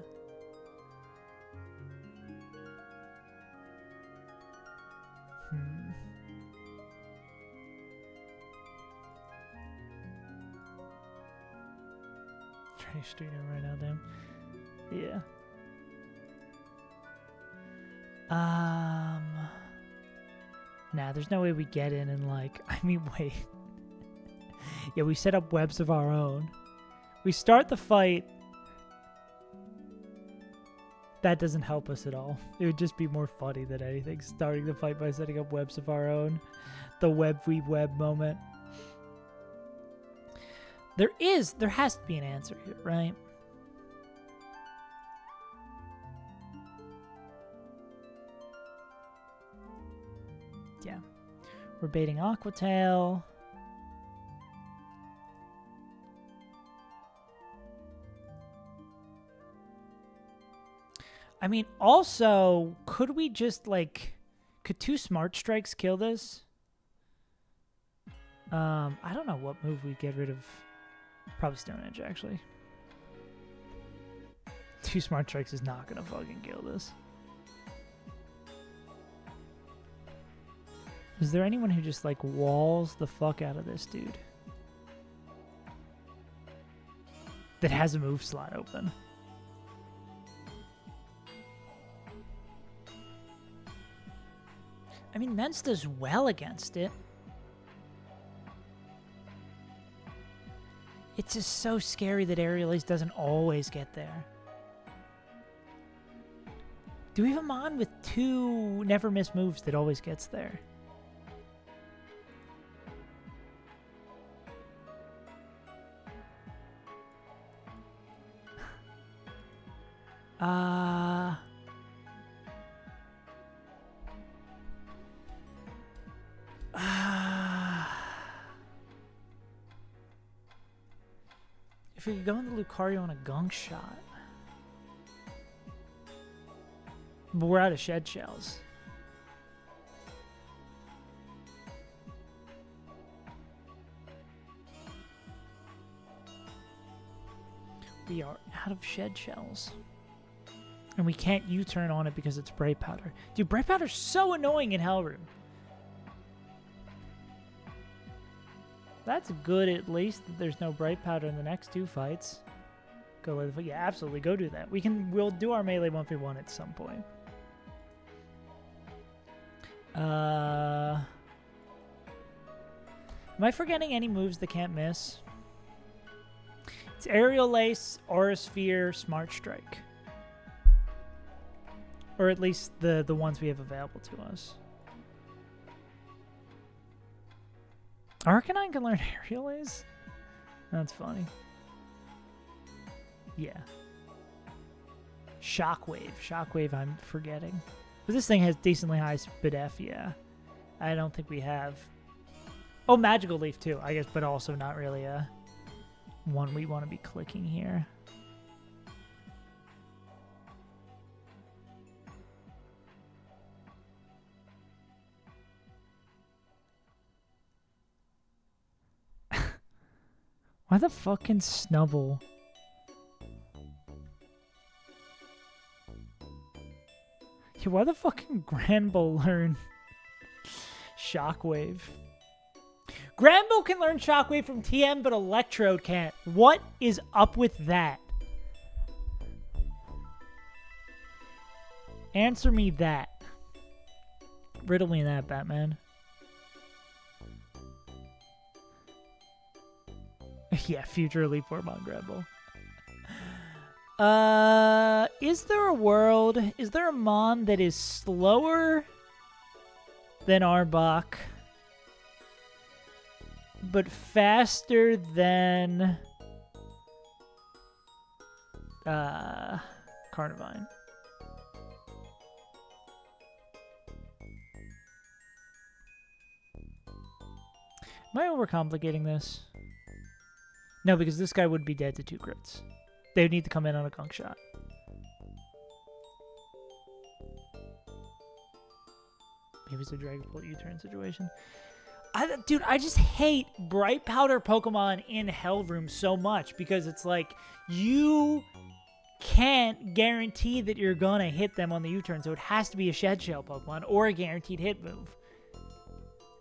Studio right now, damn. Yeah. Nah, there's no way we get in and, like, I mean, wait. Yeah, we set up webs of our own. We start the fight. That doesn't help us at all. It would just be more funny than anything, starting the fight by setting up webs of our own. The web we web moment. There has to be an answer here, right? Yeah. We're baiting Aqua Tail. I mean, also, could we just, like, could 2 Smart Strikes kill this? I don't know what move we'd get rid of. Probably Stone Edge, actually. 2 Smart Strikes is not gonna fucking kill this. Is there anyone who just, like, walls the fuck out of this dude? That has a move slot open. I mean, Mence does well against it. It's just so scary that Aerial Ace doesn't always get there. Do we have a Mon with 2 never miss moves that always gets there? If we could go into Lucario on a gunk shot. But we're out of shed shells. We are out of shed shells. And we can't U-turn on it because it's Bright Powder. Dude, Bright Powder's so annoying in Hellroom. That's good, at least, that there's no Bright Powder in the next 2 fights. Go, yeah, absolutely, go do that. We'll do our melee 1v1 at some point. Am I forgetting any moves that can't miss? It's Aerial Ace, Aura Sphere, Smart Strike. Or at least the ones we have available to us. Arcanine can learn Aerial Ace? That's funny. Yeah. Shockwave. Shockwave I'm forgetting. But this thing has decently high SpDef, yeah. I don't think we have... Oh, Magical Leaf too, I guess, but also not really a one we want to be clicking here. Why the fucking Snubble? Yeah, why the fucking Granbull learn Shockwave? Granbull can learn Shockwave from TM, but Electrode can't. What is up with that? Answer me that. Riddle me that, Batman. Yeah, future Elite Four Mon Granbull. Is there a world? Is there a Mon that is slower than Arbok, but faster than Carnivine? Am I overcomplicating this? No, because this guy would be dead to 2 crits. They would need to come in on a gunk shot. Maybe it's a Dragon Bolt U-turn situation. Dude, I just hate Bright Powder Pokemon in Hellroom so much because it's like you can't guarantee that you're gonna hit them on the U-turn, so it has to be a Shed Shell Pokemon or a guaranteed hit move.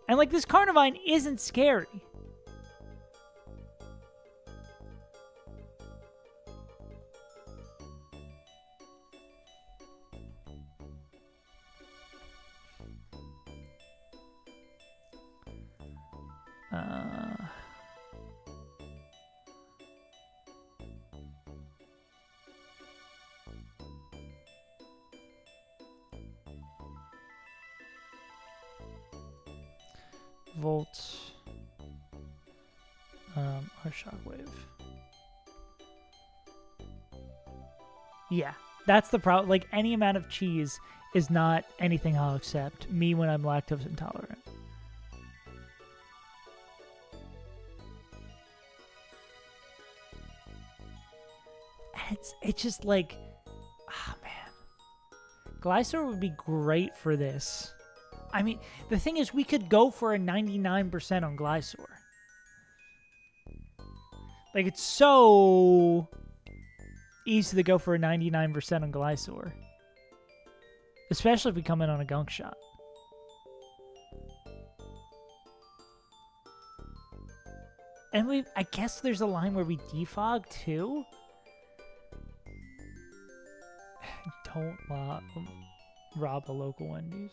And like this Carnivine isn't scary. Volt, or Shockwave. Yeah, that's the problem. Like, any amount of cheese is not anything I'll accept. Me when I'm lactose intolerant. It's just like, ah, man. Glysaur would be great for this. I mean, the thing is, we could go for a 99% on Glysaur. Like, it's so easy to go for a 99% on Glysaur. Especially if we come in on a gunk shot. And I guess there's a line where we defog too? Don't rob a local Wendy's.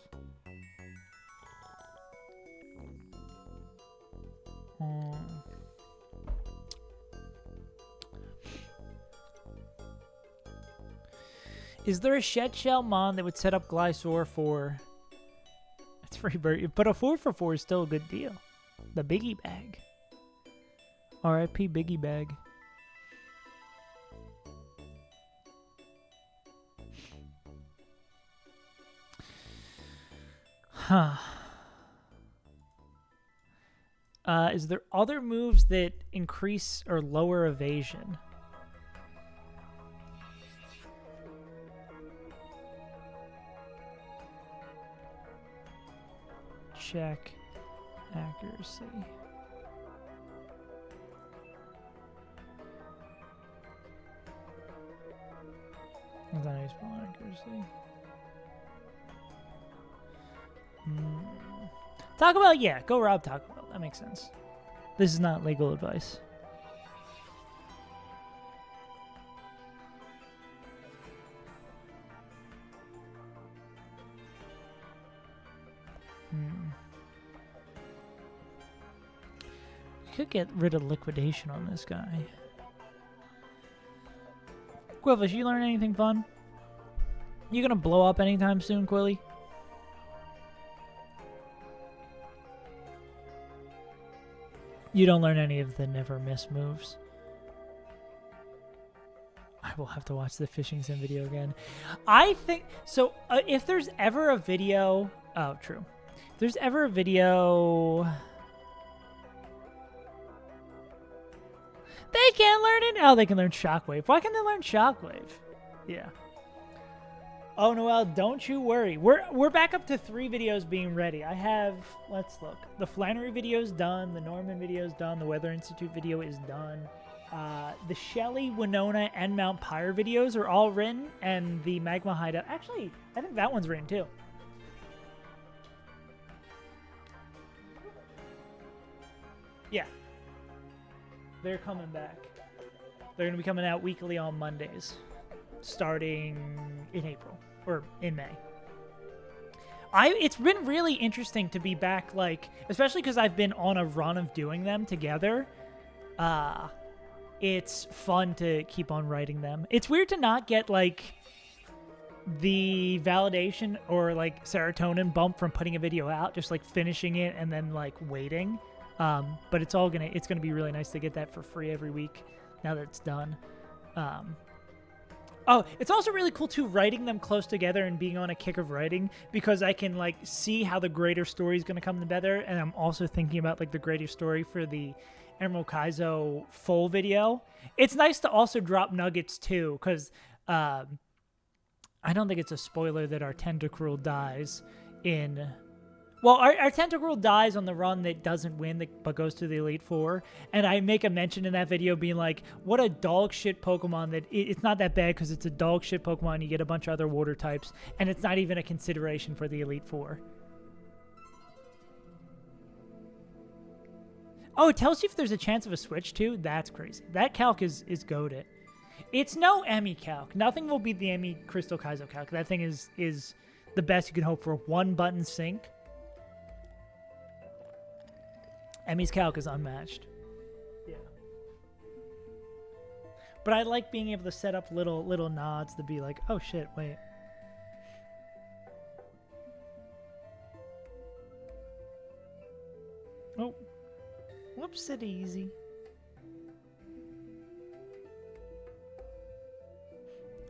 Is there a shed shell mon that would set up Glysaur for... It's free bird, but a 4 for 4 is still a good deal. The Biggie Bag. R.I.P. Biggie Bag. Huh. Is there other moves that increase or lower evasion? Check accuracy. Is that useful accuracy? Taco Bell, yeah. Go rob Taco Bell. That makes sense. This is not legal advice. Could get rid of liquidation on this guy. Quillish, you learn anything fun? You gonna blow up anytime soon, Quilly? You don't learn any of the never miss moves. I will have to watch the fishing sim video again. I think so. If there's ever a video, oh, true. If there's ever a video, they can't learn it. Oh, they can learn Shockwave. Why can't they learn Shockwave? Yeah. Oh, Noel, don't you worry. We're back up to 3 videos being ready. I have, let's look. The Flannery video is done. The Norman video is done. The Weather Institute video is done. The Shelley, Winona, and Mount Pyre videos are all written. And the Magma Hideout. Actually, I think that one's written too. Yeah. They're coming back. They're going to be coming out weekly on Mondays. Starting in April. Or in May. It's been really interesting to be back, like, especially because I've been on a run of doing them together. It's fun to keep on writing them. It's weird to not get, like, the validation or, like, serotonin bump from putting a video out, just, like, finishing it and then, like, waiting. But it's gonna be really nice to get that for free every week now that it's done. Oh, it's also really cool, too, writing them close together and being on a kick of writing because I can, like, see how the greater story is going to come together. And I'm also thinking about, like, the greater story for the Emerald Kaizo full video. It's nice to also drop nuggets, too, because I don't think it's a spoiler that our Tentacruel dies in... Well, our Tentacruel dies on the run that doesn't win, but goes to the Elite Four. And I make a mention in that video being like, what a dog shit Pokemon that it's not that bad because it's a dog shit Pokemon. You get a bunch of other water types, and it's not even a consideration for the Elite Four. Oh, it tells you if there's a chance of a switch too? That's crazy. That calc is goated. It's no Emmy calc. Nothing will beat the Emmy Crystal Kaizo calc. That thing is the best you can hope for. One button sync. Emmy's calc is unmatched. Yeah. But I like being able to set up little nods to be like, oh shit, wait. Oh. Whoopsie-daisy.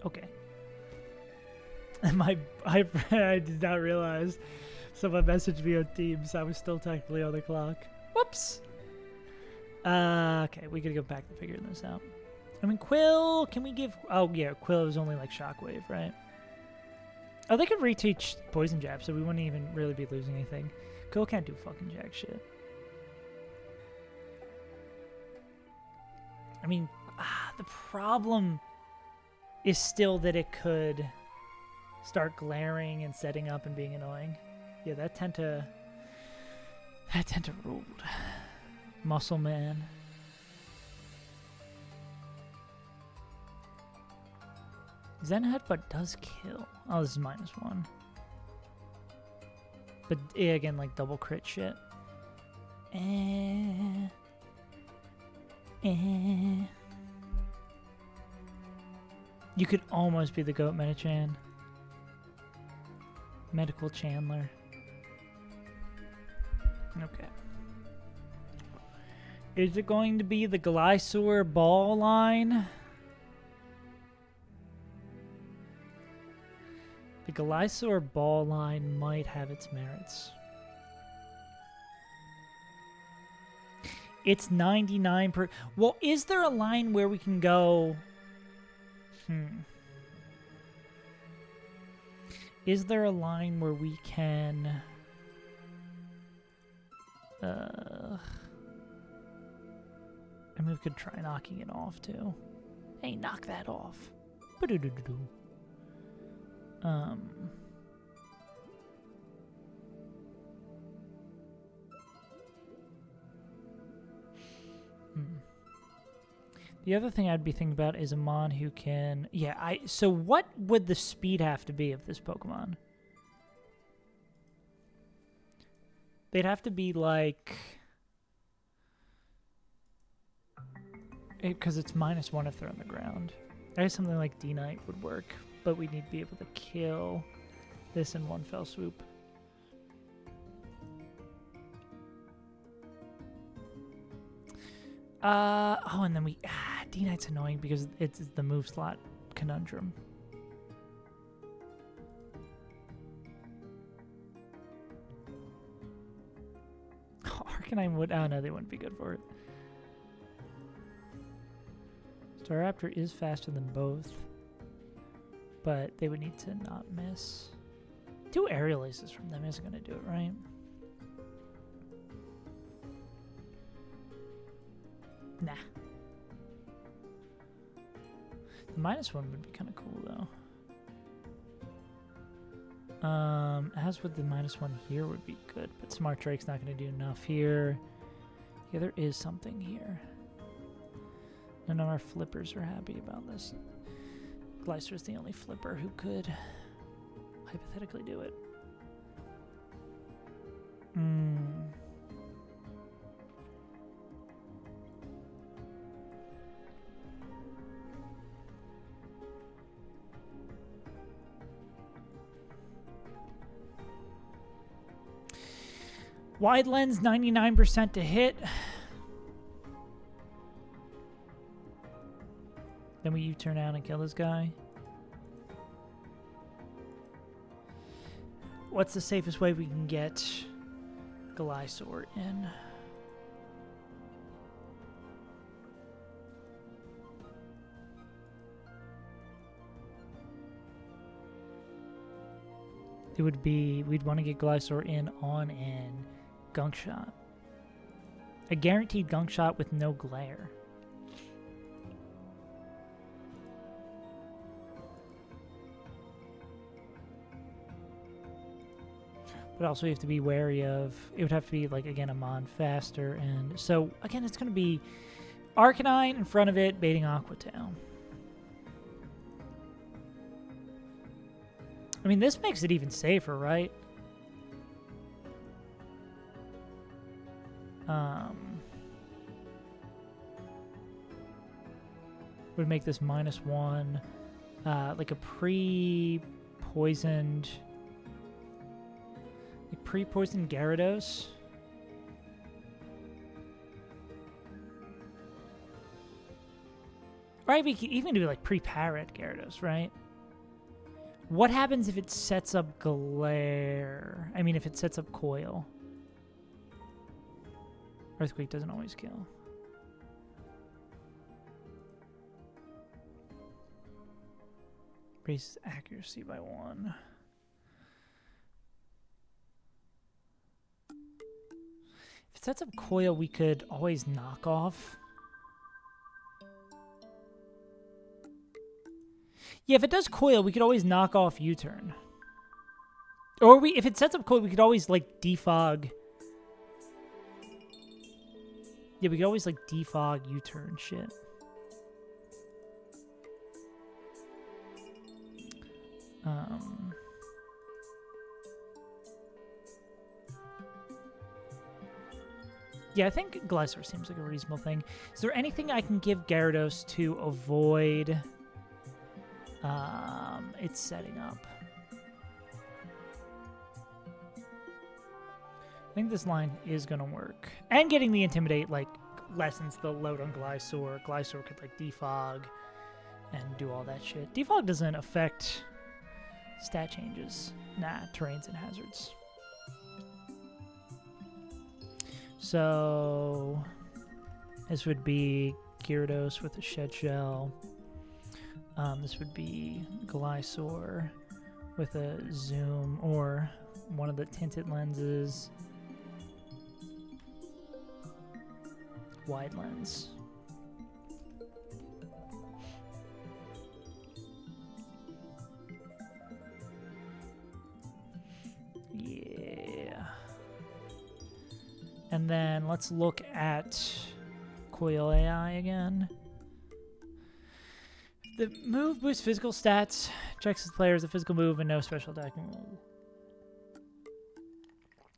Okay. And I did not realize. Someone messaged me on Teams. I was still technically on the clock. Whoops. Okay, we gotta go back to figuring this out. I mean, Quill, can we give... Oh, yeah, Quill is only like Shockwave, right? Oh, they could reteach Poison Jab, so we wouldn't even really be losing anything. Quill can't do fucking jack shit. I mean, the problem is still that it could start glaring and setting up and being annoying. Yeah, that Tenta ruled. Muscle Man. Zen Headbutt does kill. Oh, this is -1. But yeah, again, like double crit shit. You could almost be the GOAT Metachan. Medical Chandler. Okay. Is it going to be the Glysaur ball line? The Glysaur ball line might have its merits. It's 99 per... Well, is there a line where we can go... Is there a line where we can... I mean, we could try knocking it off, too. Hey, knock that off. Ba-do-do-do-do. The other thing I'd be thinking about is a Mon who can... Yeah, so what would the speed have to be of this Pokemon? They'd have to be like... Because it's -1 if they're on the ground. I guess something like D-Knight would work, but we need to be able to kill this in one fell swoop. Oh, and then we... D-Knight's annoying because it's the move slot conundrum. Arcanine would... Oh, no, they wouldn't be good for it. Staraptor is faster than both, but they would need to not miss. 2 Aerial Aces from them isn't going to do it, right? Nah. The -1 would be kind of cool, though. As with the -1 here would be good, but Smart Drake's not going to do enough here. Yeah, there is something here. None of our flippers are happy about this. Glycer's the only flipper who could hypothetically do it. Wide lens, 99% to hit. Then we U-turn out and kill this guy. What's the safest way we can get Glysaur in? It would be, we'd want to get Glysaur in on an Gunk Shot. A guaranteed Gunk Shot with no glare. But also you have to be wary of, it would have to be, like, again, a Mon faster. And so, again, it's going to be Arcanine in front of it, baiting Aqua Tail. I mean, this makes it even safer, right? Would make this -1, like a pre-poisoned Gyarados. Right, we could even do like pre-Parrot Gyarados, right? What happens if it sets up Glare? I mean, if it sets up Coil. Earthquake doesn't always kill. Raises accuracy by 1. If it sets up Coil, we could always knock off. Yeah, if it does Coil, we could always knock off U-turn. Or if it sets up Coil, we could always, like, defog. Yeah, we could always, like, defog U-turn shit. Yeah, I think Glysaur seems like a reasonable thing. Is there anything I can give Gyarados to avoid its setting up? I think this line is going to work. And getting the Intimidate, like, lessens the load on Glysaur. Glysaur could, like, defog and do all that shit. Defog doesn't affect stat changes. Nah, terrains and hazards. So this would be Gyarados with a Shed Shell. This would be Glysaur with a Zoom or one of the tinted lenses. Wide lens. Yeah. And then let's look at Coil AI again. The move boosts physical stats, checks the player as a physical move and no special attacking move.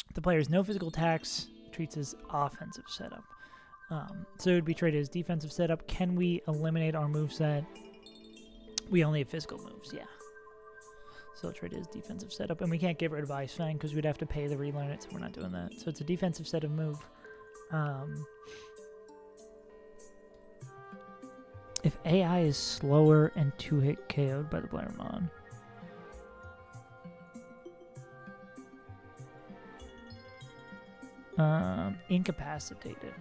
If the player has no physical attacks, treats as offensive setup. So it would be treated as defensive setup. Can we eliminate our moveset? We only have physical moves, yeah. So trade is defensive setup, and we can't get rid of Ice Fang because we'd have to pay to relearn it, so we're not doing that. So it's a defensive set of move. If AI is slower and 2-hit KO'd by the player mod. Incapacitated.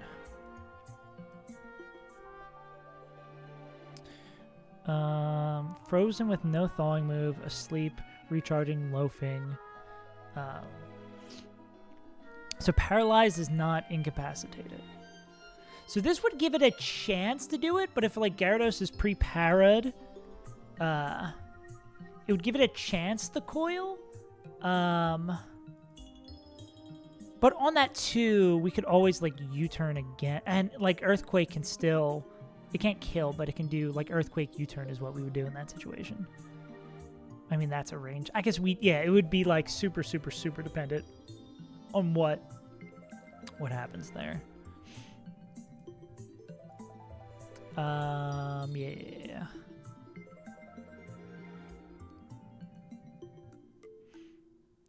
Frozen with no thawing move, asleep, recharging, loafing. So paralyzed is not incapacitated. So this would give it a chance to do it, but if like Gyarados is pre-parad, it would give it a chance to coil. But on that too, we could always like U-turn again, and like Earthquake can still. It can't kill, but it can do, like, Earthquake U-turn is what we would do in that situation. I mean, that's a range. I guess it would be, like, super, super, super dependent on what happens there. Yeah.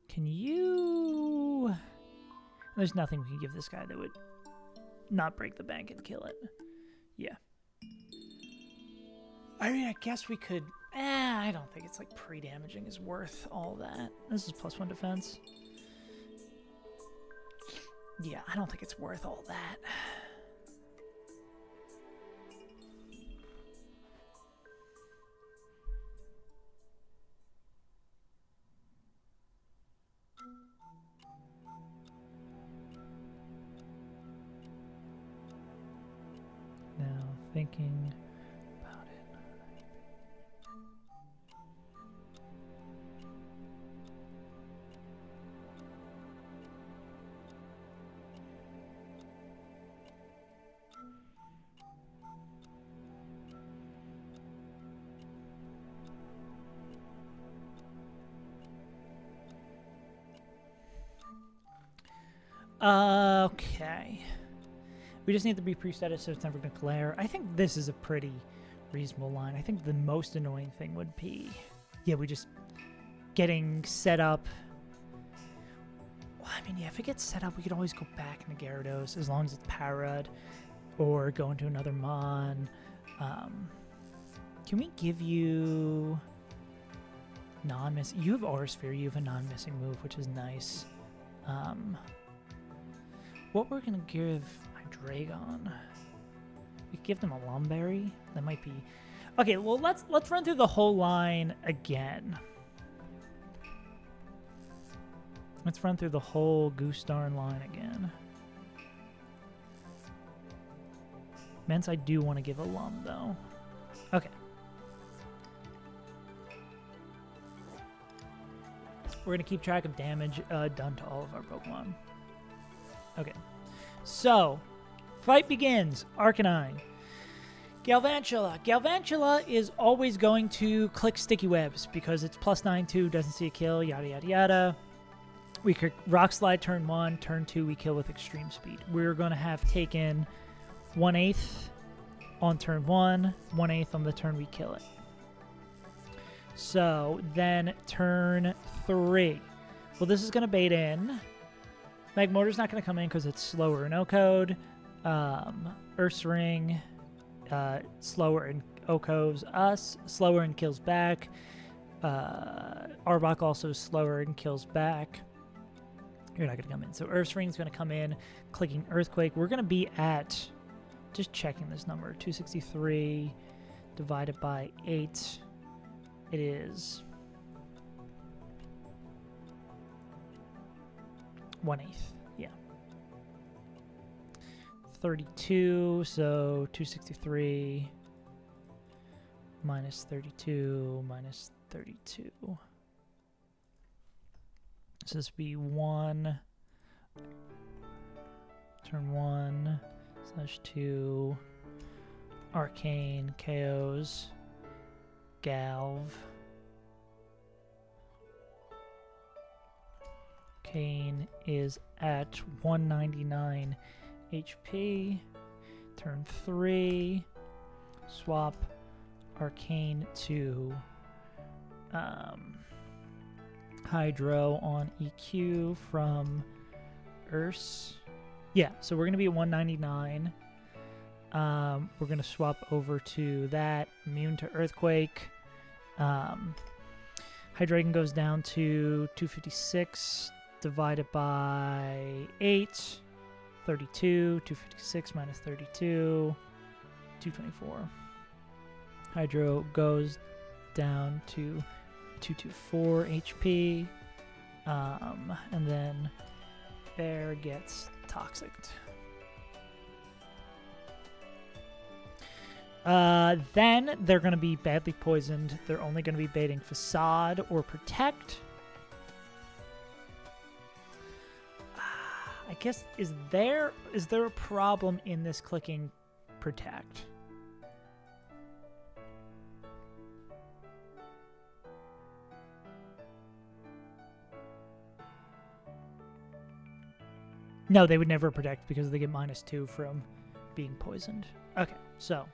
Can you... There's nothing we can give this guy that would not break the bank and kill it. Yeah. I mean, I guess we could... I don't think it's like pre-damaging is worth all that. This is +1 defense. Yeah, I don't think it's worth all that. Now, thinking... Okay. We just need to be preset it so it's never going to glare. I think this is a pretty reasonable line. I think the most annoying thing would be... Yeah, we just... Getting set up... Well, I mean, yeah, if it gets set up, we could always go back into Gyarados as long as it's parad. Or go into another Mon. Can we give you... Non-missing... You have Aura Sphere, you have a non-missing move, which is nice. What we're gonna give Hydreigon? We could give them a Lumberry. That might be okay. Well, let's run through the whole line again. Let's run through the whole goose darn line again. Meant I do want to give a Lum though. Okay. We're gonna keep track of damage done to all of our Pokemon. Okay, so fight begins. Arcanine. Galvantula. Galvantula is always going to click sticky webs because it's +9/2, doesn't see a kill, yada yada yada. We could rock slide turn 1, turn 2 we kill with extreme speed. We're going to have taken 1/8 on turn 1, 1/8 on the turn we kill it. So then turn 3. Well, this is going to bait in. Magmotor's not going to come in because it's slower in O-Code. Earth's Ring, slower in O-Codes us, slower and kills back. Arbok also slower and kills back. You're not going to come in. So Earth's Ring's going to come in, clicking Earthquake. We're going to be at, just checking this number, 263 divided by 8. It is 1/8. Yeah. 32, so 263 minus 32 minus 32. So this would be 1, turn 1, /2, Arcane, KOs, Galv, Arcane is at 199 HP, turn 3, swap Arcane to Hydro on EQ from Urs. Yeah, so we're going to be at 199. We're going to swap over to that. Immune to Earthquake. Hydreigon goes down to 256 divided by 8. 32. 256 minus 32. 224. Hydro goes down to 224 HP. And then Bear gets Toxicked. Then they're going to be badly poisoned. They're only going to be baiting Facade or Protect. I guess, is there a problem in this clicking Protect? No, they would never protect because they get -2 from being poisoned. Okay, so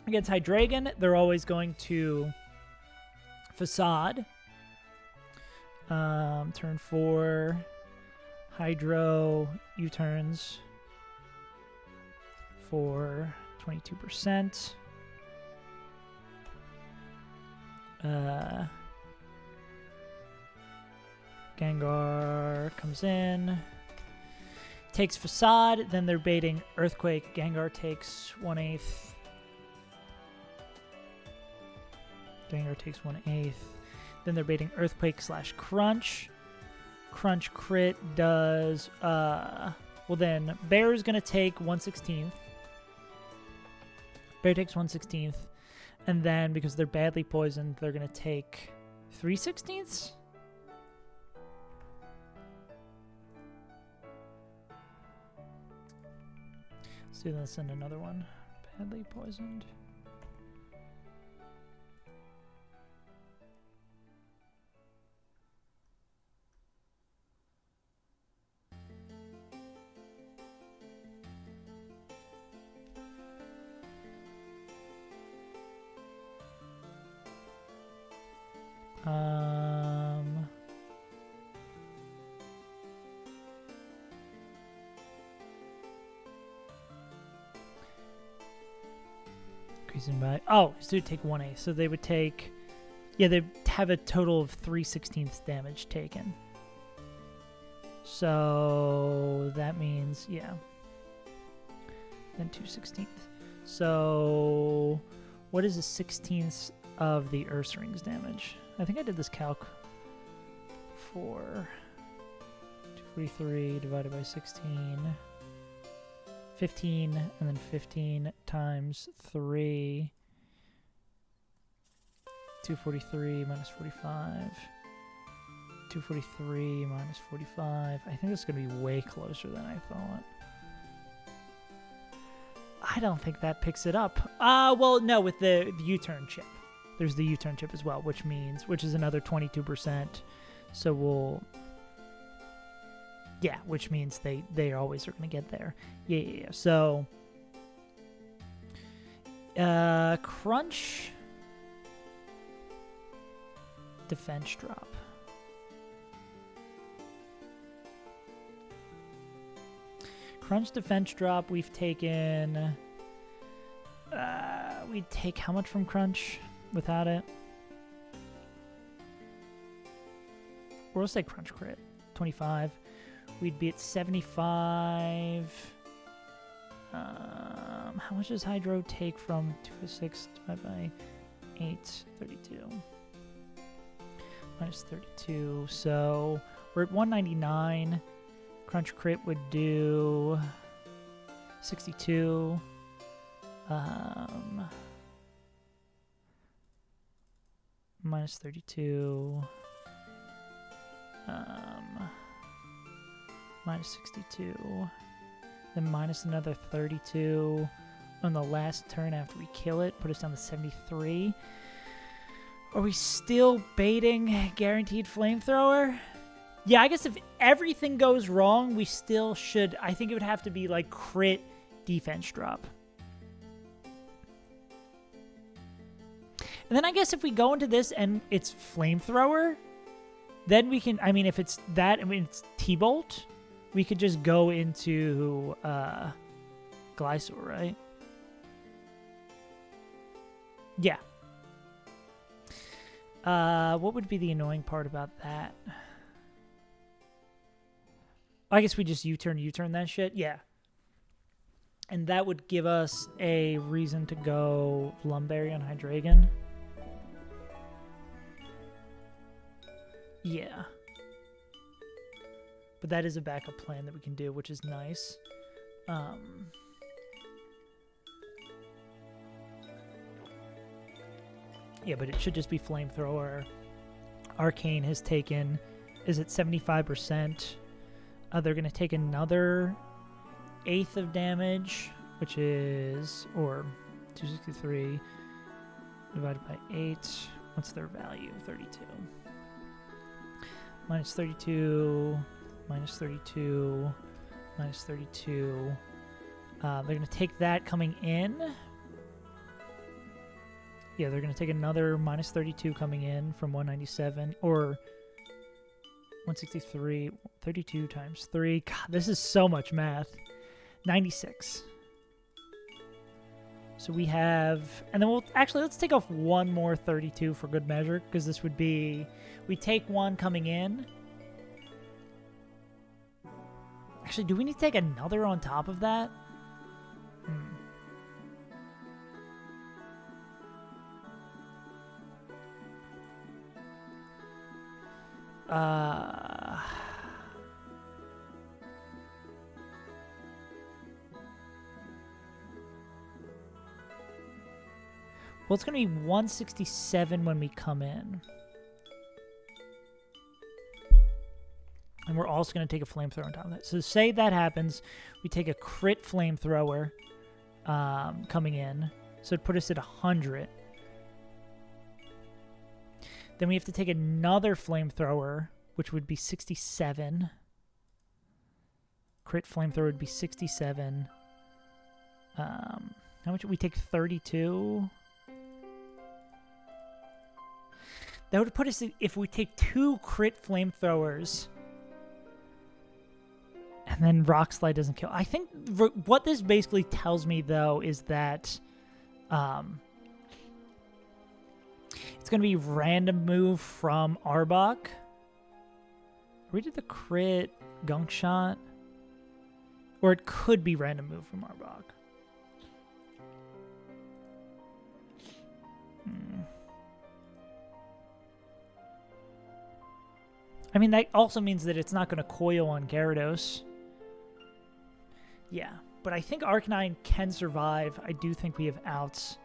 against Hydreigon, they're always going to Facade. Turn 4, Hydro U-turns for 22%. Gengar comes in, takes Facade, then they're baiting Earthquake. Gengar takes 1/8. Gengar takes 1/8. Then they're baiting Earthquake / Crunch. Crunch crit does, well then, Bear's going to take 1/16. Bear takes 1/16. And then, because they're badly poisoned, they're going to take 3/16. So let's send another one. Badly poisoned. Increasing by, oh, so they'd take 1/8. So they would take, yeah, they'd have a total of 3/16 damage taken. So that means, yeah. Then 2/16. So what is a 16th of the Earth Ring's damage? I think I did this calc before. 243 divided by 16. 15, and then 15 times 3. 243 minus 45. 243 minus 45. I think it's going to be way closer than I thought. I don't think that picks it up. Well, no, with the U-turn chip. There's the U-turn chip as well, which is another 22%. So we'll... Yeah, which means they always are going to get there. Yeah. So, crunch, defense drop. Crunch, defense drop. We've taken. We'd take how much from crunch without it? Or we'll say crunch crit, 25. We'd be at 75. How much does Hydro take from 2 to 6 divided by 8? 32. Minus 32. So we're at 199. Crunch crit would do 62. Minus 32. Minus 62, then minus another 32 on the last turn after we kill it, put us down to 73. Are we still baiting guaranteed flamethrower? Yeah, I guess if everything goes wrong, we still should. I think it would have to be like crit defense drop. And then I guess if we go into this and it's flamethrower, then we can, I mean, if it's that, I mean, it's T-Bolt, we could just go into Glysaur, right? Yeah. What would be the annoying part about that? I guess we just U-turn that shit? Yeah. And that would give us a reason to go Lumberry on Hydreigon. Yeah. But that is a backup plan that we can do, which is nice. Yeah, but it should just be Flamethrower. Arcane has taken... is at 75%. They're going to take another 1/8 of damage, which is... or 263 divided by 8. What's their value? 32. Minus 32... minus 32, minus 32. They're going to take that coming in. Yeah, they're going to take another minus 32 coming in from 197, or 163, 32 times 3. God, this is so much math. 96. So we have, and then we'll, actually, let's take off one more 32 for good measure, because this would be, we take one coming in. Actually, do we need to take another on top of that? Well, it's going to be 167 when we come in. And we're also going to take a flamethrower on top of that. So say that happens, we take a crit flamethrower coming in. So it'd put us at 100. Then we have to take another flamethrower, which would be 67. Crit flamethrower would be 67. How much? We take 32. That would put us, if we take 2 crit flamethrowers, and then Rock Slide doesn't kill. I think what this basically tells me, though, is that it's going to be random move from Arbok. We did the crit Gunk Shot. Or it could be random move from Arbok. I mean, that also means that it's not going to coil on Gyarados. Yeah, but I think Arcanine can survive. I do think we have outs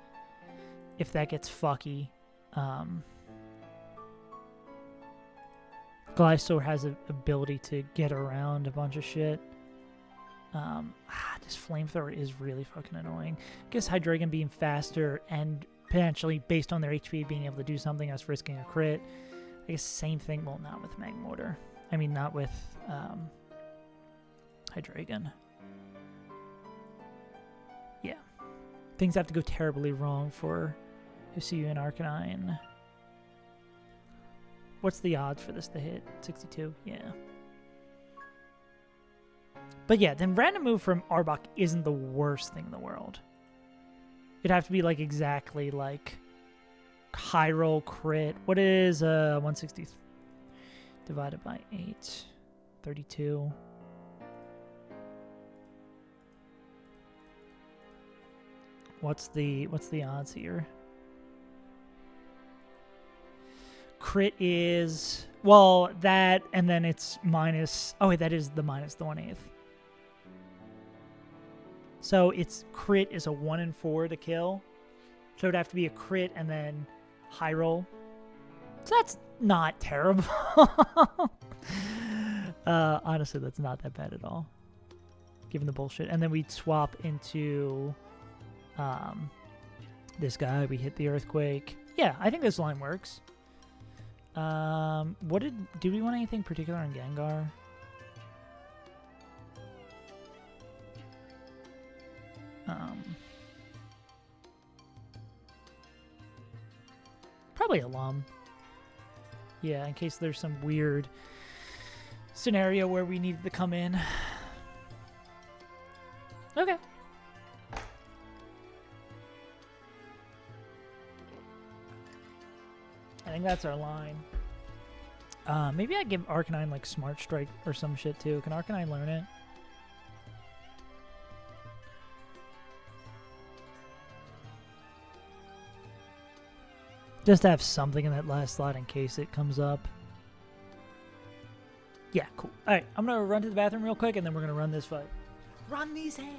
if that gets fucky. Glysaur has an ability to get around a bunch of shit. This flamethrower is really fucking annoying. I guess Hydreigon being faster and potentially based on their HP being able to do something, us risking a crit. I guess same thing. Well, not with Magmortar. I mean, not with Hydreigon. Yeah. Things have to go terribly wrong for Hisuian Arcanine. What's the odds for this to hit? 62? Yeah. But yeah, then random move from Arbok isn't the worst thing in the world. It'd have to be like exactly like high roll crit. What is 160 divided by 8? 32. What's the odds here? Crit is, well, that, and then it's minus, oh wait, that is the minus the 1/8. So its crit is a 1 in 4 to kill. So it'd have to be a crit and then high roll. So that's not terrible. Honestly, that's not that bad at all, given the bullshit. And then we'd swap into this guy. We hit the earthquake. Yeah, I think this line works. Did we want anything particular on Gengar? Probably Alum. Yeah, in case there's some weird scenario where we needed to come in. Okay. I think that's our line. Maybe I give Arcanine like Smart Strike or some shit too. Can Arcanine learn it? Just to have something in that last slot in case it comes up. Yeah, cool. Alright, I'm going to run to the bathroom real quick and then we're going to run this fight. Run these hands!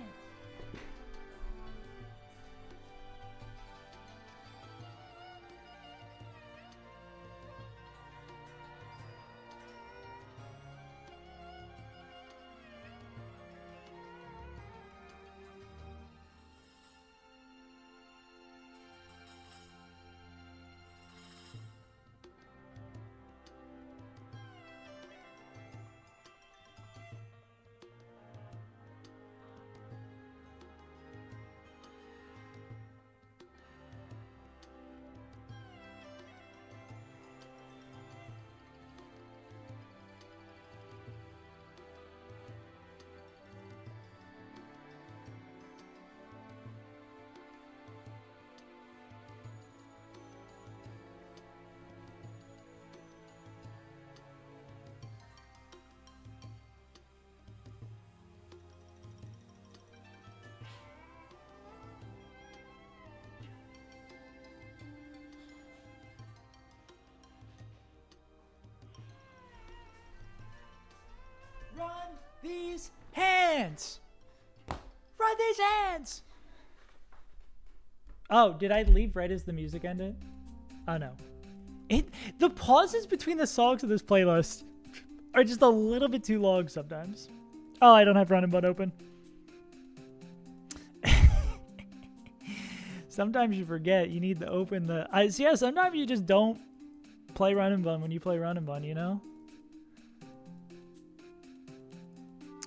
Run these hands! Run these hands! Oh, did I leave right as the music ended? Oh no. The pauses between the songs of this playlist are just a little bit too long sometimes. Oh, I don't have Run and Bun open. Sometimes you forget you need to open the... yeah, sometimes you just don't play Run and Bun when you play Run and Bun, you know?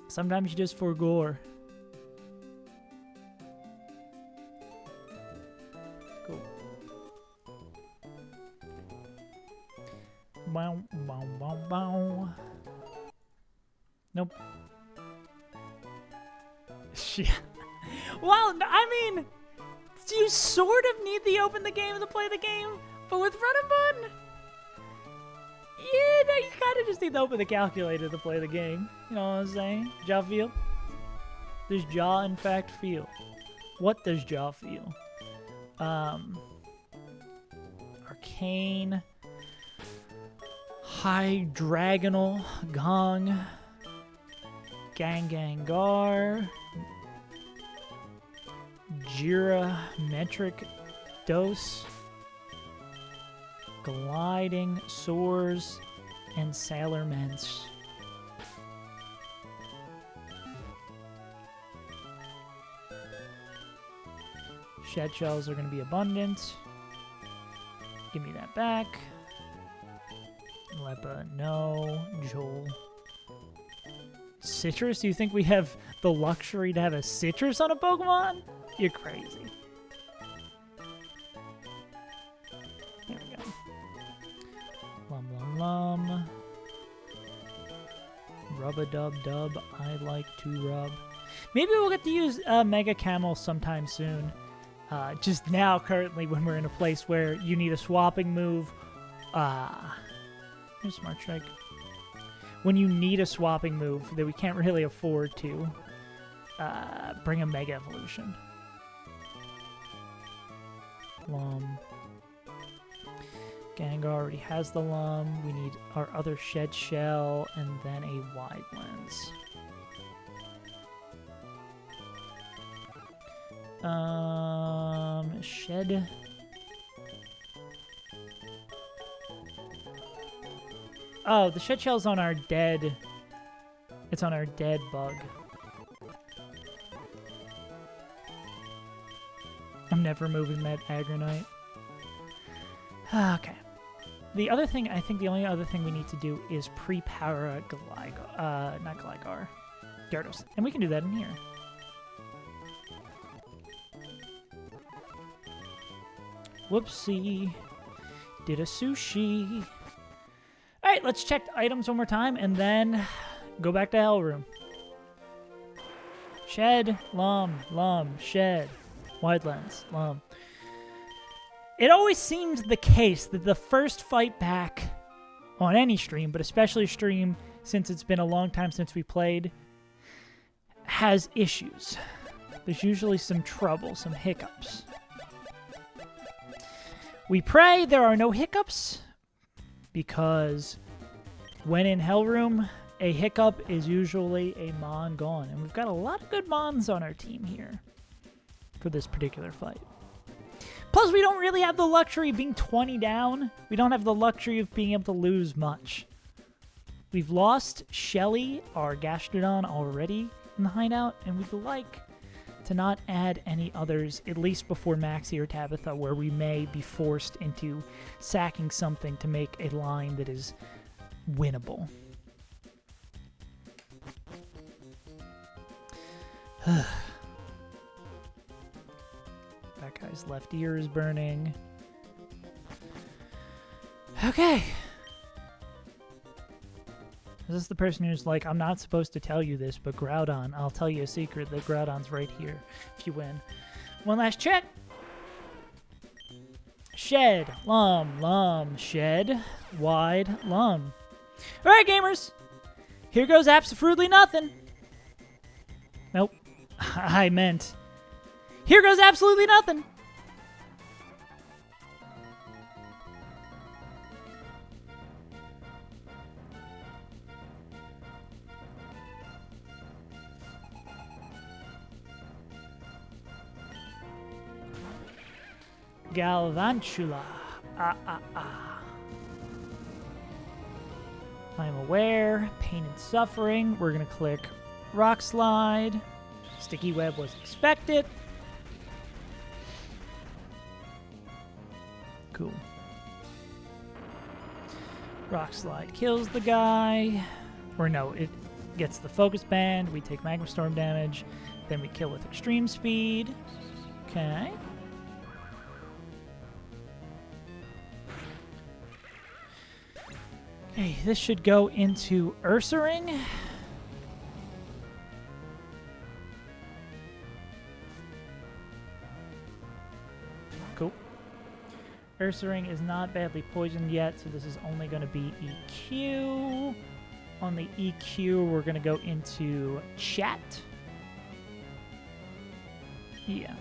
Sometimes you just forgore. Cool. Bow, bow, bow, bow. Nope. Shit. Well, I mean, you sort of need the open the game to play the game, but with Run and Bun, yeah, no, you kind of just need to open the calculator to play the game. You know what I'm saying? Jaw feel? Does Jaw in fact feel? What does Jaw feel? Arcane. Hydreigonal. Gong. Gangangar. Jira. Metric. Dose. Gliding, Soars, and Sailorments. Shed shells are going to be abundant. Give me that back. Lepa, no. Joel. Citrus? Do you think we have the luxury to have a citrus on a Pokemon? You're crazy. Here we go. Lum. Rub-a-dub-dub. I like to rub. Maybe we'll get to use Mega Camel sometime soon. Just now, currently, when we're in a place where you need a swapping move. Here's Smart Strike. When you need a swapping move that we can't really afford to, bring a Mega Evolution. Lum. Gengar already has the Lum. We need our other Shed Shell and then a Wide Lens. Shed. Oh, the Shed Shell's on our dead. It's on our dead bug. I'm never moving that Aggronite. Okay. The other thing, I think the only other thing we need to do is pre-power not Gligar. Gyarados. And we can do that in here. Whoopsie. Did a sushi. Alright, let's check the items one more time and then go back to Hell Room. Shed, Lum, Shed. Wide Lens, Lum. It always seems the case that the first fight back on any stream, but especially stream since it's been a long time since we played, has issues. There's usually some trouble, some hiccups. We pray there are no hiccups, because when in Hell Room, a hiccup is usually a Mon gone. And we've got a lot of good Mons on our team here for this particular fight. Plus, we don't really have the luxury of being 20 down. We don't have the luxury of being able to lose much. We've lost Shelly, our Gastrodon, already in the hideout, and we'd like to not add any others, at least before Maxie or Tabitha, where we may be forced into sacking something to make a line that is winnable. That guy's left ear is burning. Okay. Is this the person who's like, I'm not supposed to tell you this, but Groudon, I'll tell you a secret that Groudon's right here if you win. One last check. Shed, Lum, Shed, Wide, Lum. All right, gamers. Here goes absolutely nothing. Nope. I meant, here goes absolutely nothing. Galvantula. I'm aware. Pain and suffering. We're going to click Rock Slide. Sticky Web was expected. Cool. Rock Slide kills the guy. Or no, it gets the Focus Band. We take Magma Storm damage. Then we kill with Extreme Speed. Okay. Okay, this should go into Ursaring. Cool. Ursaring is not badly poisoned yet, so this is only going to be EQ. On the EQ, we're going to go into Chat. Yeah.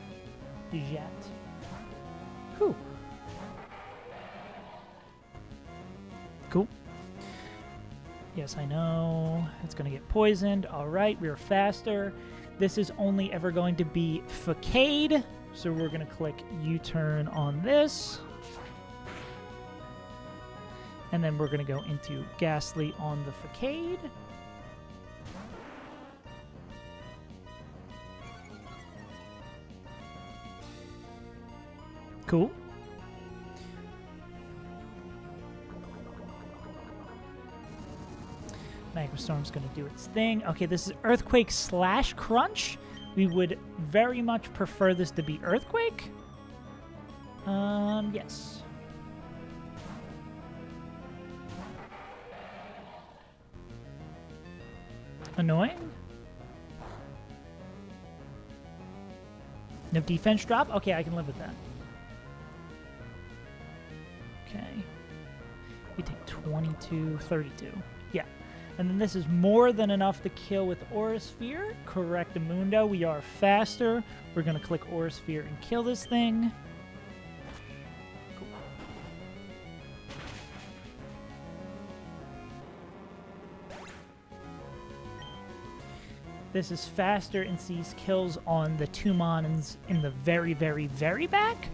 Jet. Whew. Cool. Yes, I know. It's going to get poisoned. All right, we're faster. This is only ever going to be Facade. So we're going to click U-turn on this. And then we're going to go into Ghastly on the Facade. Cool. Magma Storm's going to do its thing. Okay, this is Earthquake / Crunch. We would very much prefer this to be Earthquake. Yes. Annoying. No defense drop? Okay, I can live with that. Okay. We take 22, 32. Yeah. And then this is more than enough to kill with Aura Sphere. Correctamundo. We are faster. We're going to click Aura Sphere and kill this thing. Cool. This is faster and sees kills on the 2 Monons in the very, very, very back.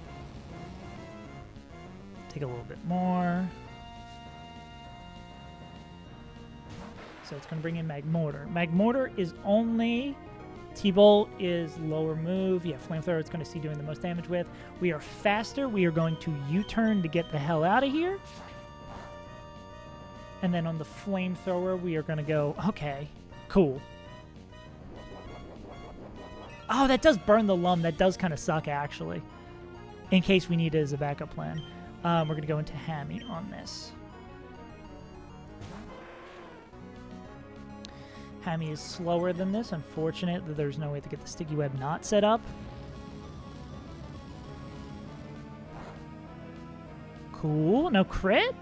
Take a little bit more. So it's going to bring in Magmortar. Magmortar is only... T-Bolt is lower move. Yeah, Flamethrower it's going to see doing the most damage with. We are faster. We are going to U-turn to get the hell out of here. And then on the Flamethrower, we are going to go... Okay, cool. Oh, that does burn the Lum. That does kind of suck, actually. In case we need it as a backup plan. We're going to go into Hammy on this. Hammy is slower than this. Unfortunate that there's no way to get the Sticky Web not set up. Cool. No crit.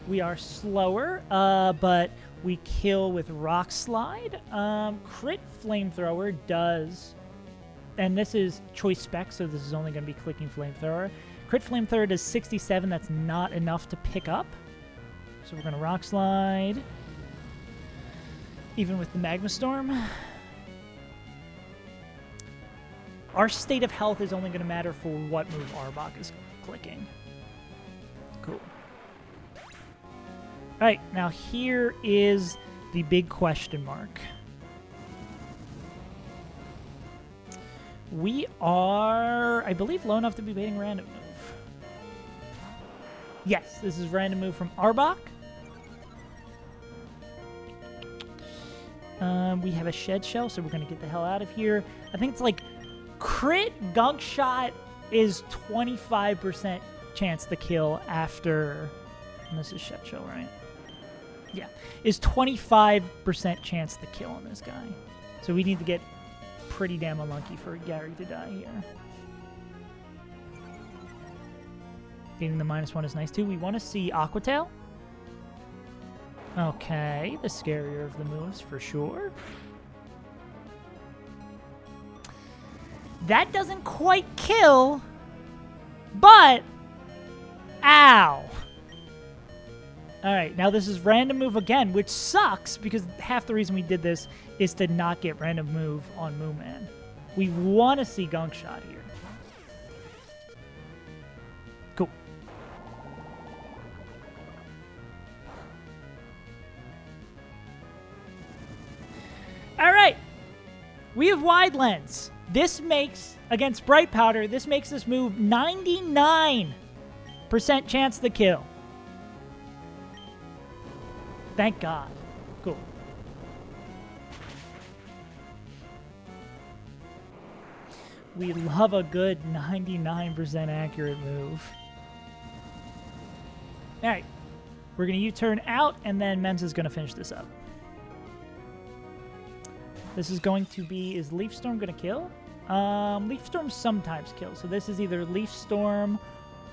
We are slower, but we kill with Rock Slide. Crit Flamethrower does... And this is choice spec, so this is only going to be clicking Flamethrower. Crit Flamethrower does 67. That's not enough to pick up. So we're going to Rock Slide. Even with the Magma Storm. Our state of health is only going to matter for what move Arbok is clicking. Cool. Alright, now here is the big question mark. We are, I believe, low enough to be baiting random move. Yes, this is random move from Arbok. We have a Shed Shell, so we're going to get the hell out of here. I think it's like crit Gunk Shot is 25% chance to kill after... And this is Shed Shell, right? Yeah. Is 25% chance to kill on this guy. So we need to get pretty damn unlucky for Gary to die here. Getting the -1 is nice, too. We want to see Aqua Tail. Okay, the scarier of the moves for sure. That doesn't quite kill, but ow. Alright, now this is random move again, which sucks because half the reason we did this is to not get random move on Mooman. We want to see Gunk Shot here. Cool. Alright, we have Wide Lens. This makes, against Bright Powder, this makes this move 99% chance to kill. Thank God. Cool. We love a good 99% accurate move. Alright, we're going to U-turn out, and then Mensa's going to finish this up. This is going to be, is Leaf Storm going to kill? Leaf Storm sometimes kills. So this is either Leaf Storm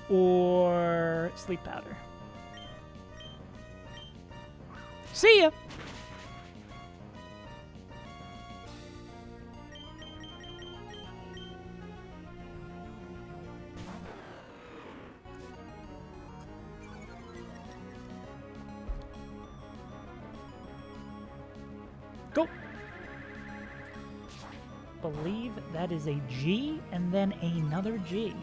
or Sleep Powder. See ya! Go! Believe that is a G and then another G.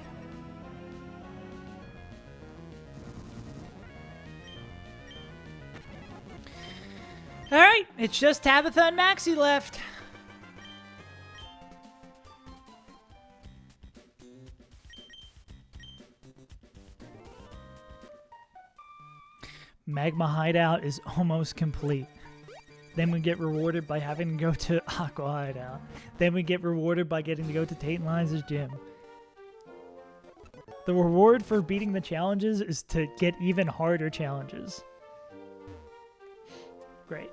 Alright, it's just Tabitha and Maxie left. Magma Hideout is almost complete. Then we get rewarded by having to go to Aqua Hideout. Then we get rewarded by getting to go to Tate and Liza's gym. The reward for beating the challenges is to get even harder challenges. Great.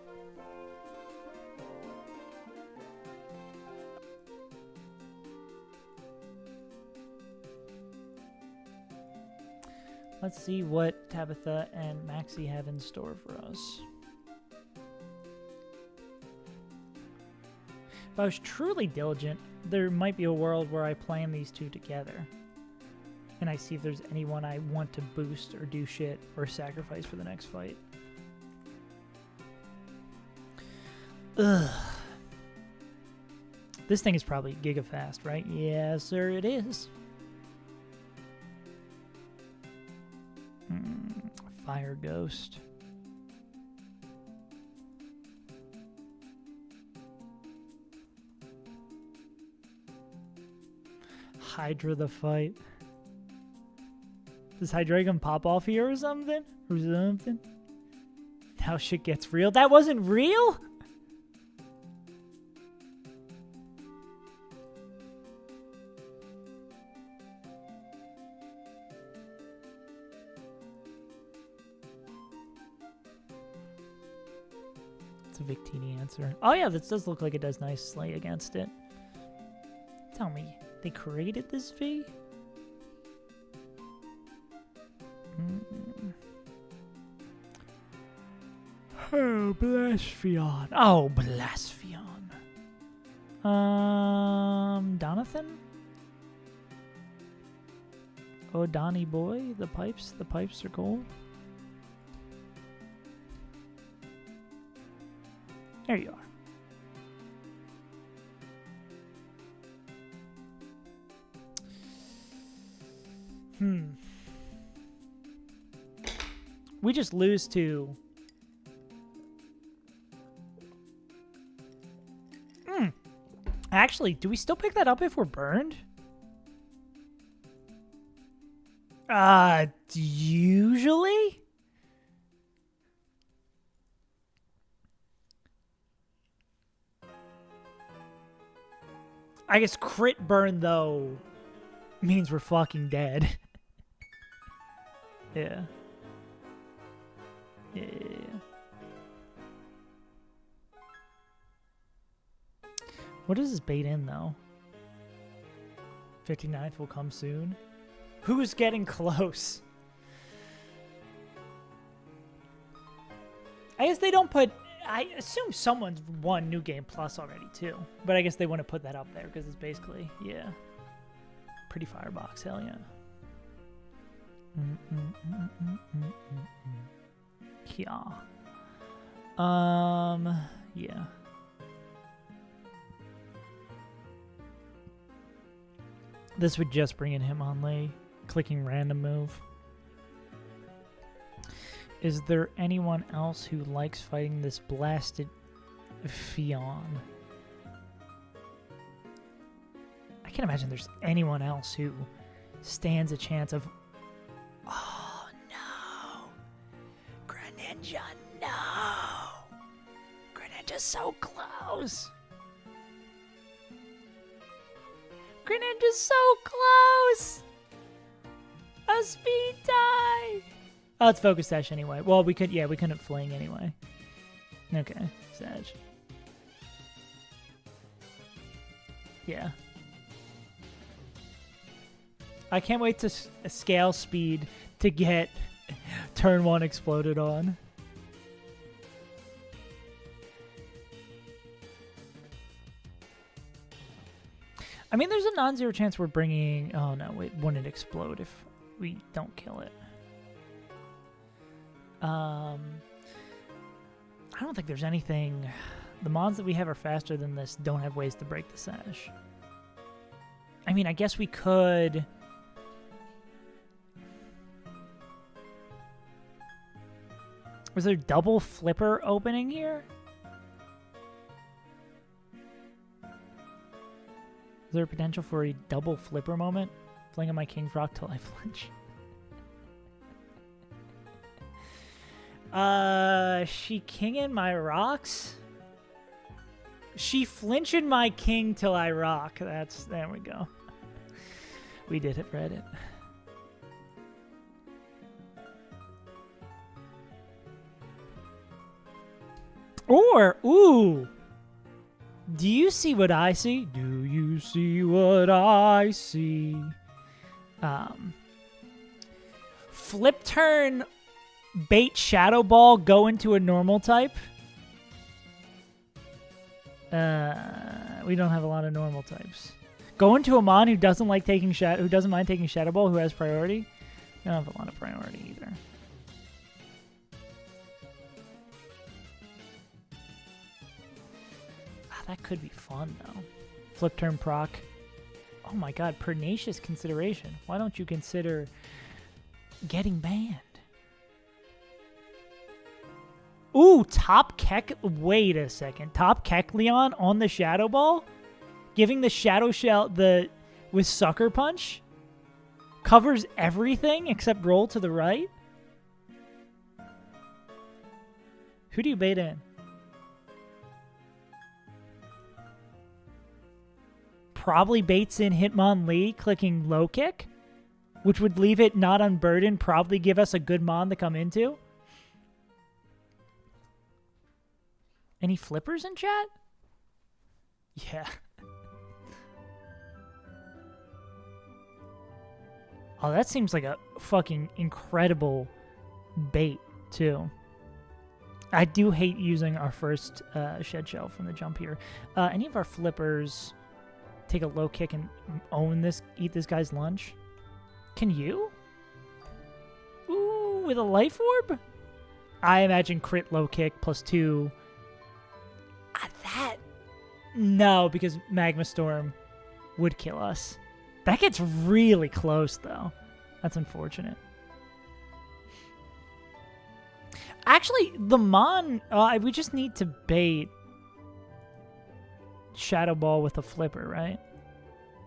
Let's see what Tabitha and Maxie have in store for us. If I was truly diligent, there might be a world where I plan these two together. And I see if there's anyone I want to boost or do shit or sacrifice for the next fight. Ugh. This thing is probably gigafast, right? Yes, sir, it is. Fire Ghost. Hydra the fight. Does Hydreigon pop off here or something? Or something? How shit gets real? That wasn't real? It's a Victini answer. Oh yeah, this does look like it does nicely against it. Tell me, they created this V? Oh, Blaspheon. Oh, Blaspheon. Donathan? Oh, Donnie boy. The pipes are gold. There you are. We just lose to... Actually, do we still pick that up if we're burned? Usually? I guess crit burn, though, means we're fucking dead. Yeah. Yeah. What does this bait in, though? 59th will come soon. Who's getting close? I guess they don't put... I assume someone's won New Game Plus already, too. But I guess they want to put that up there, because it's basically... Yeah. Pretty firebox, hell yeah. Yeah. Yeah. This would just bring in Hitmonlee. Clicking random move. Is there anyone else who likes fighting this blasted Fion? I can't imagine there's anyone else who stands a chance of... Oh, no. Greninja, no. Greninja's so close. Greninja's so close. A speed tie. Oh, it's Focus Sash anyway. Well, we couldn't fling anyway. Okay, Sash. Yeah. I can't wait to scale speed to get turn 1 exploded on. I mean, there's a non-zero chance we're bringing... Oh, no, wait, wouldn't it explode if we don't kill it? I don't think there's anything... The mons that we have are faster than this don't have ways to break the Sash. I mean, I guess we could... Was there double flipper opening here? Is there a potential for a double flipper moment? Fling on my King Frog till I flinch. She kinging my rocks? She flinching my king till I rock. There we go. We did it, Reddit. Or, ooh. Do you see what I see? Do you see what I see? Flip turn, bait shadow ball, go into a normal type. We don't have a lot of normal types. Go into a mon who doesn't like taking who doesn't mind taking shadow ball, who has priority. We don't have a lot of priority either. That could be fun, though. Flip turn proc. Oh my god, pernicious consideration. Why don't you consider getting banned? Ooh, top Kek. Wait a second. Top Kecleon on the Shadow Ball? Giving the Shadow Shell with Sucker Punch? Covers everything except roll to the right? Who do you bait in? Probably baits in Hitmonlee clicking low kick, which would leave it not unburdened, probably give us a good mon to come into. Any flippers in chat? Yeah. Oh, that seems like a fucking incredible bait, too. I do hate using our first shed shell from the jump here. Any of our flippers take a low kick and eat this guy's lunch? Can you? Ooh, with a life orb? I imagine crit low kick +2. No, because Magma Storm would kill us. That gets really close, though. That's unfortunate. Actually, the Mon, we just need to bait Shadow Ball with a flipper, right?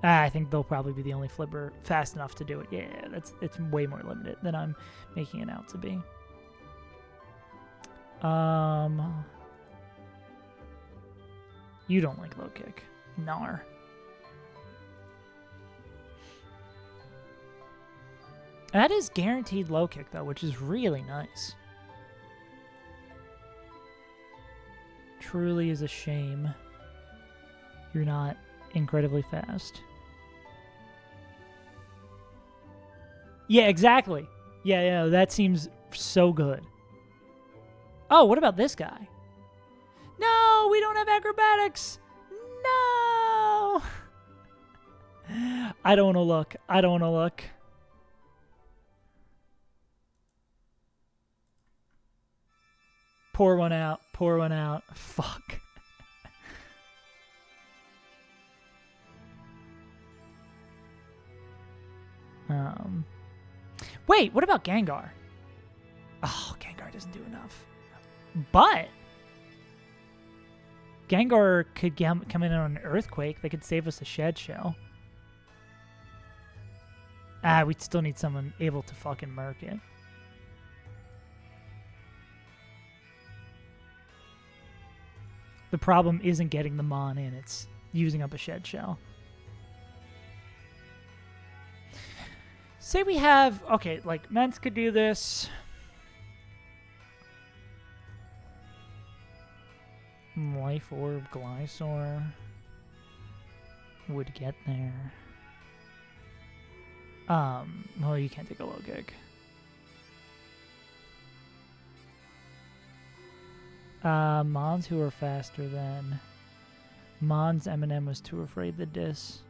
I think they'll probably be the only flipper fast enough to do it. Yeah, it's way more limited than I'm making it out to be. You don't like low kick. Nar. That is guaranteed low kick, though, which is really nice. Truly is a shame you're not incredibly fast. Yeah, exactly. Yeah, that seems so good. Oh, what about this guy? No, we don't have acrobatics. No. I don't want to look. I don't want to look. Pour one out. Pour one out. Fuck. Wait, what about Gengar? Oh, Gengar doesn't do enough. But Gengar could come in on an Earthquake. They could save us a Shed Shell. We'd still need someone able to fucking murk it. The problem isn't getting the Mon in, it's using up a Shed Shell. Say we have... Okay, like, Ments could do this. Life Orb Glysaur would get there. Well, you can't take a low kick. Mons who are faster than... Mons Eminem was too afraid to diss.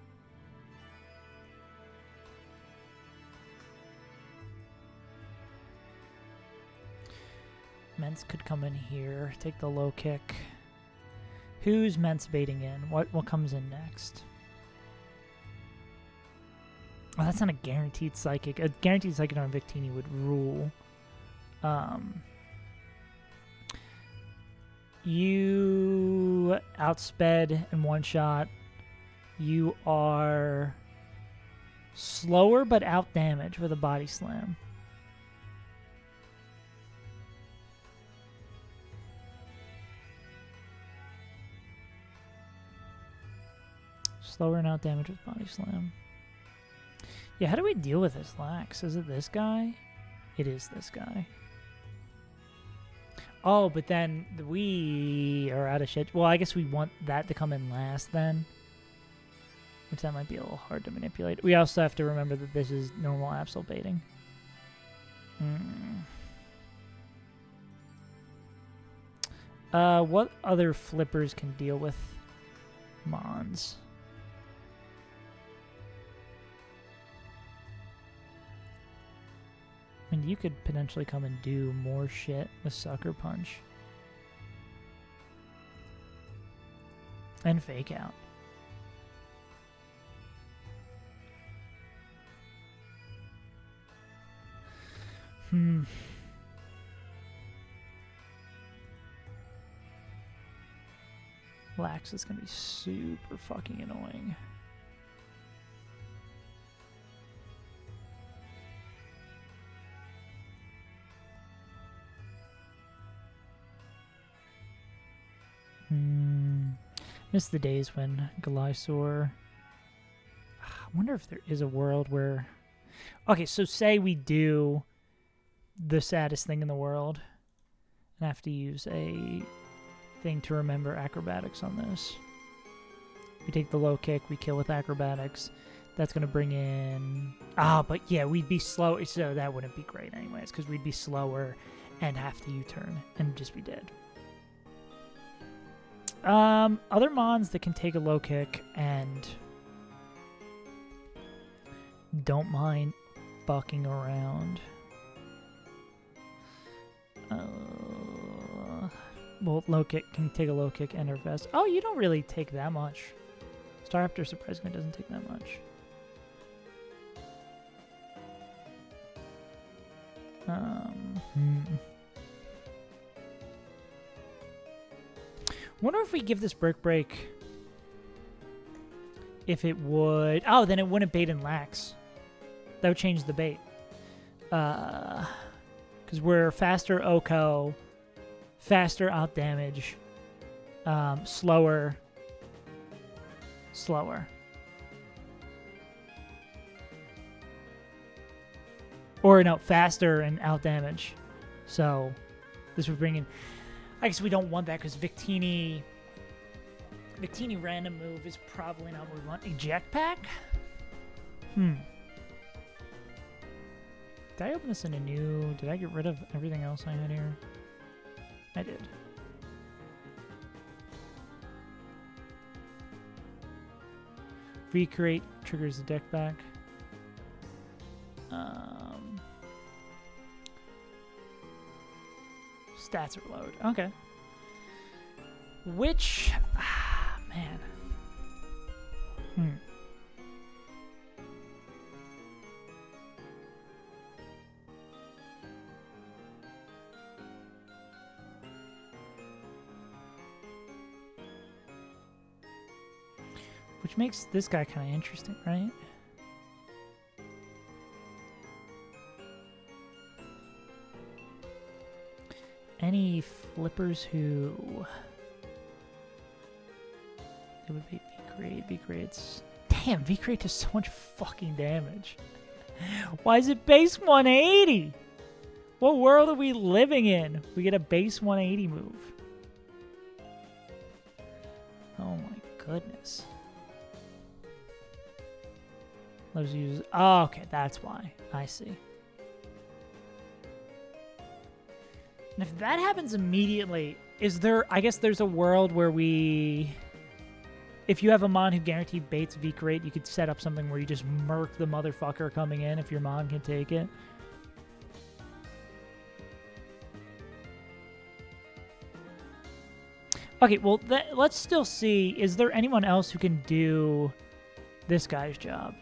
Ments could come in here, take the low kick. Who's Ments baiting in? What comes in next? Oh, that's not a guaranteed psychic. A guaranteed psychic on Victini would rule. You outsped in one shot. You are slower but out damage with a body slam. Slower and out damage with body slam. Yeah, how do we deal with this lax? Is it this guy? It is this guy. Oh, but then we are out of shit. Well, I guess we want that to come in last then. Which that might be a little hard to manipulate. We also have to remember that this is normal absol baiting. What other flippers can deal with Mons? I mean, you could potentially come and do more shit with Sucker Punch. And Fake Out. Lax is going to be super fucking annoying. Miss the days when Glysaur... I wonder if there is a world where... Okay, so say we do the saddest thing in the world and have to use a thing to remember acrobatics on this. We take the low kick, we kill with acrobatics. That's going to bring in... but yeah, we'd be slow, so that wouldn't be great anyways, because we'd be slower and have to U-turn and just be dead. Other mons that can take a low kick and don't mind bucking around. Well, low kick can take a low kick and vest. Oh, you don't really take that much. Staraptor surprisingly doesn't take that much. Wonder if we give this Brick Break, if it would... Oh, then it wouldn't bait in Lax. That would change the bait. Because we're faster Oko, faster out damage, slower. Or no, faster and out damage. So this would bring in... I guess we don't want that because Victini random move is probably not what we want. Eject Pack? Did I open this in a new... Did I get rid of everything else I had here? I did. Recreate triggers the deck back. Stats are lowered. Okay. Which... man. Which makes this guy kind of interesting, right? Any flippers who... It would be V-Grade. V-Grade's... Damn, V-Grade does so much fucking damage. Why is it base 180? What world are we living in? We get a base 180 move. Oh my goodness. Let's use... Oh, okay, that's why. I see. And if that happens immediately, is there... I guess there's a world where we... If you have a mon who guaranteed baits V-Crate, you could set up something where you just murk the motherfucker coming in if your mon can take it. Okay, well, let's still see. Is there anyone else who can do this guy's job?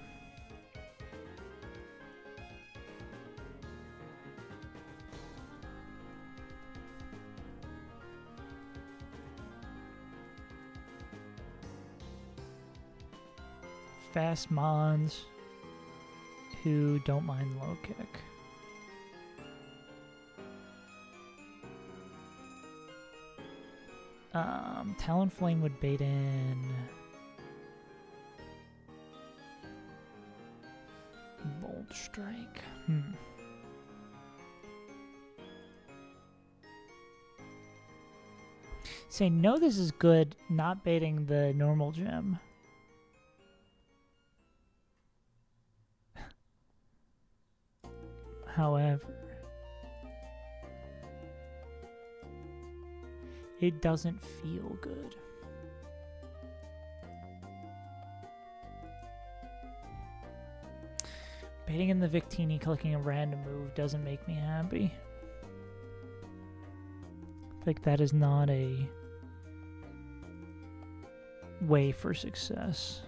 Fast mons who don't mind low kick. Talonflame would bait in strike. Say no, this is good, not baiting the normal gem. However, it doesn't feel good. Baiting in the Victini, clicking a random move doesn't make me happy. Like, that is not a way for success.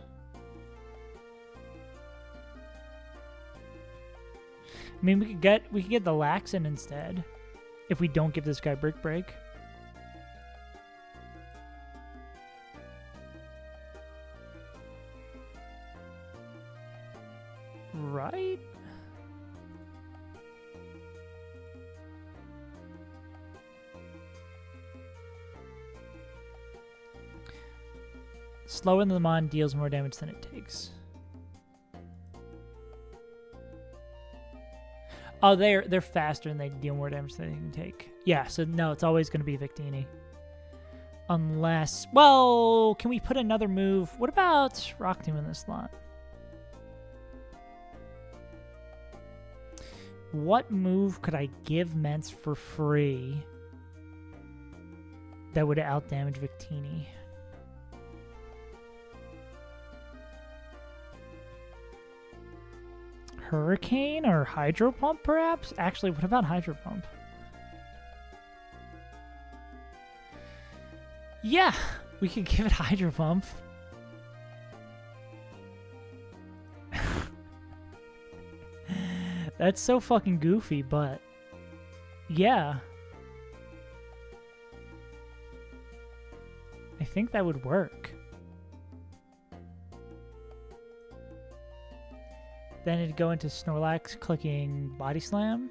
I mean, we could get the Laxin instead if we don't give this guy Brick Break. Right? Slower than the Mon deals more damage than it takes. Oh, they're faster and they deal more damage than they can take. Yeah, so no, it's always going to be Victini. Unless, well, can we put another move? What about Rock Tomb in this slot? What move could I give Mence for free that would outdamage Victini? Hurricane or Hydro Pump, perhaps? Actually, what about Hydro Pump? Yeah, we could give it Hydro Pump. That's so fucking goofy, but yeah. I think that would work. Then it'd go into Snorlax clicking Body Slam.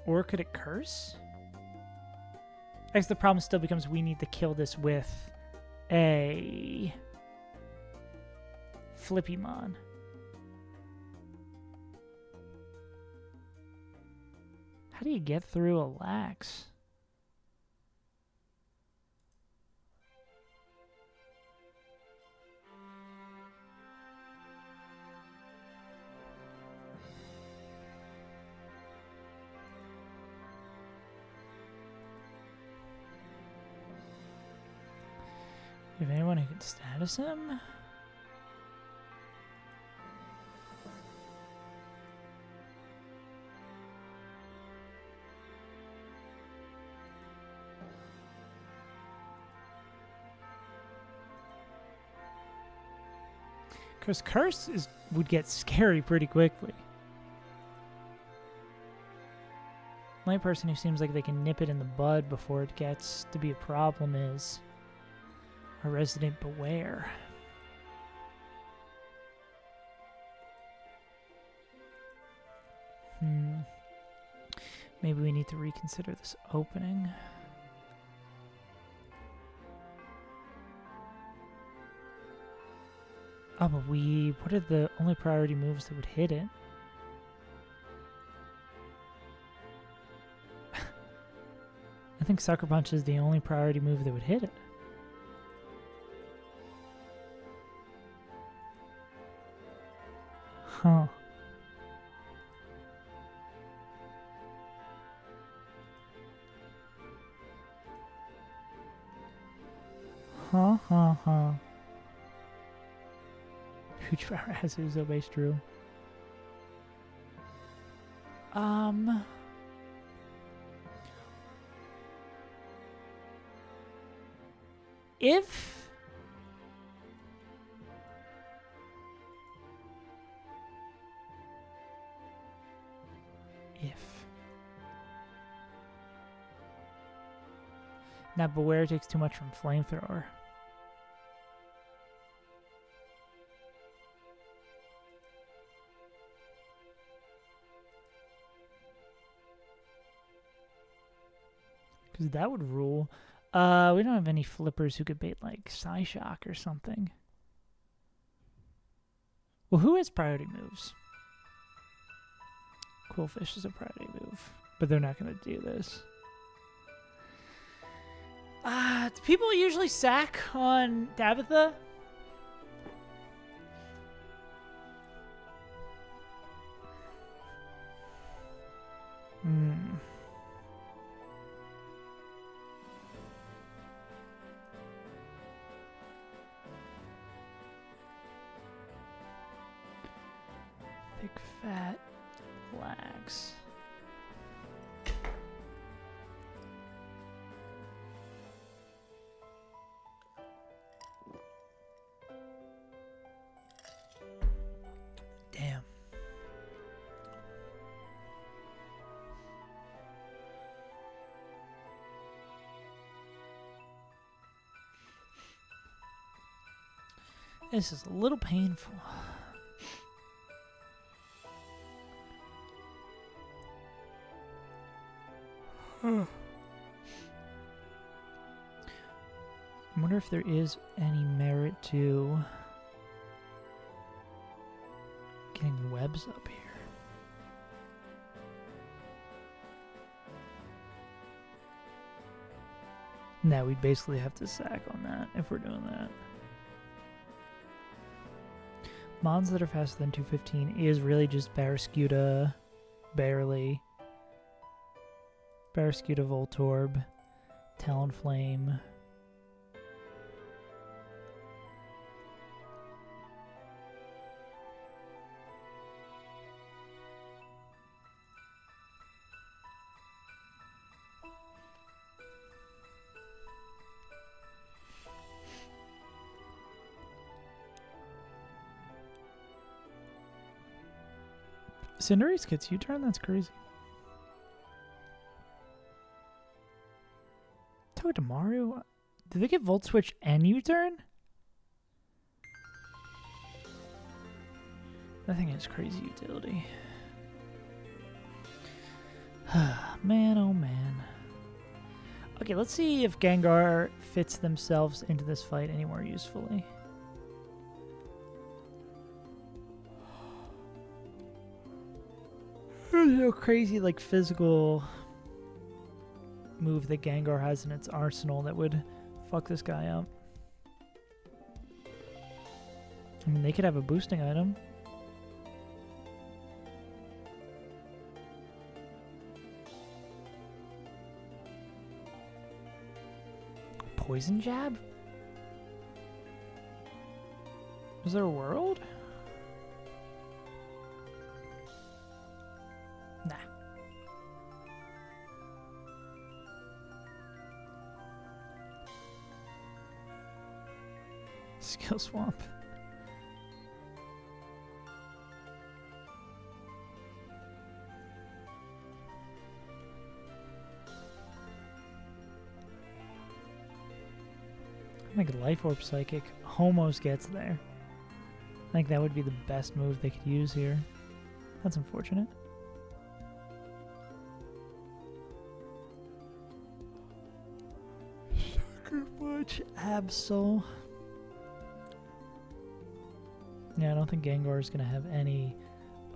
Or could it curse? I guess the problem still becomes we need to kill this with a Flippymon. How do you get through a Lax? Do you have anyone who can status him? Because Curse would get scary pretty quickly. The only person who seems like they can nip it in the bud before it gets to be a problem is a Resident Beware. Maybe we need to reconsider this opening. Oh, but what are the only priority moves that would hit it? I think Sucker Punch is the only priority move that would hit it. Huh. Huh. Huge power has Uzo base true. If now Beware takes too much from Flamethrower. Because that would rule. We don't have any flippers who could bait like Psyshock or something. Well, who has priority moves? Quillfish is a priority move, but they're not going to do this. Do people usually sack on Tabitha? Thick, fat, lax. Damn. This is a little painful. I wonder if there is any merit to getting webs up here. No, we'd basically have to sack on that if we're doing that. Mons that are faster than 215 is really just Barraskewda, barely. Barraskewda, Voltorb, Talonflame. Cinderace gets U-turn? That's crazy. Togedemaru? Did they get Volt Switch and U-turn? That thing has crazy utility. Man, oh man. Okay, let's see if Gengar fits themselves into this fight any more usefully. There's no crazy, like, physical move that Gengar has in its arsenal that would fuck this guy up. I mean, they could have a boosting item. Poison Jab? Is there a world? Nah. Skill Swamp. I think Life Orb Psychic almost gets there. I think that would be the best move they could use here. That's unfortunate. Sucker Punch Absol. Yeah, I don't think Gengar is going to have any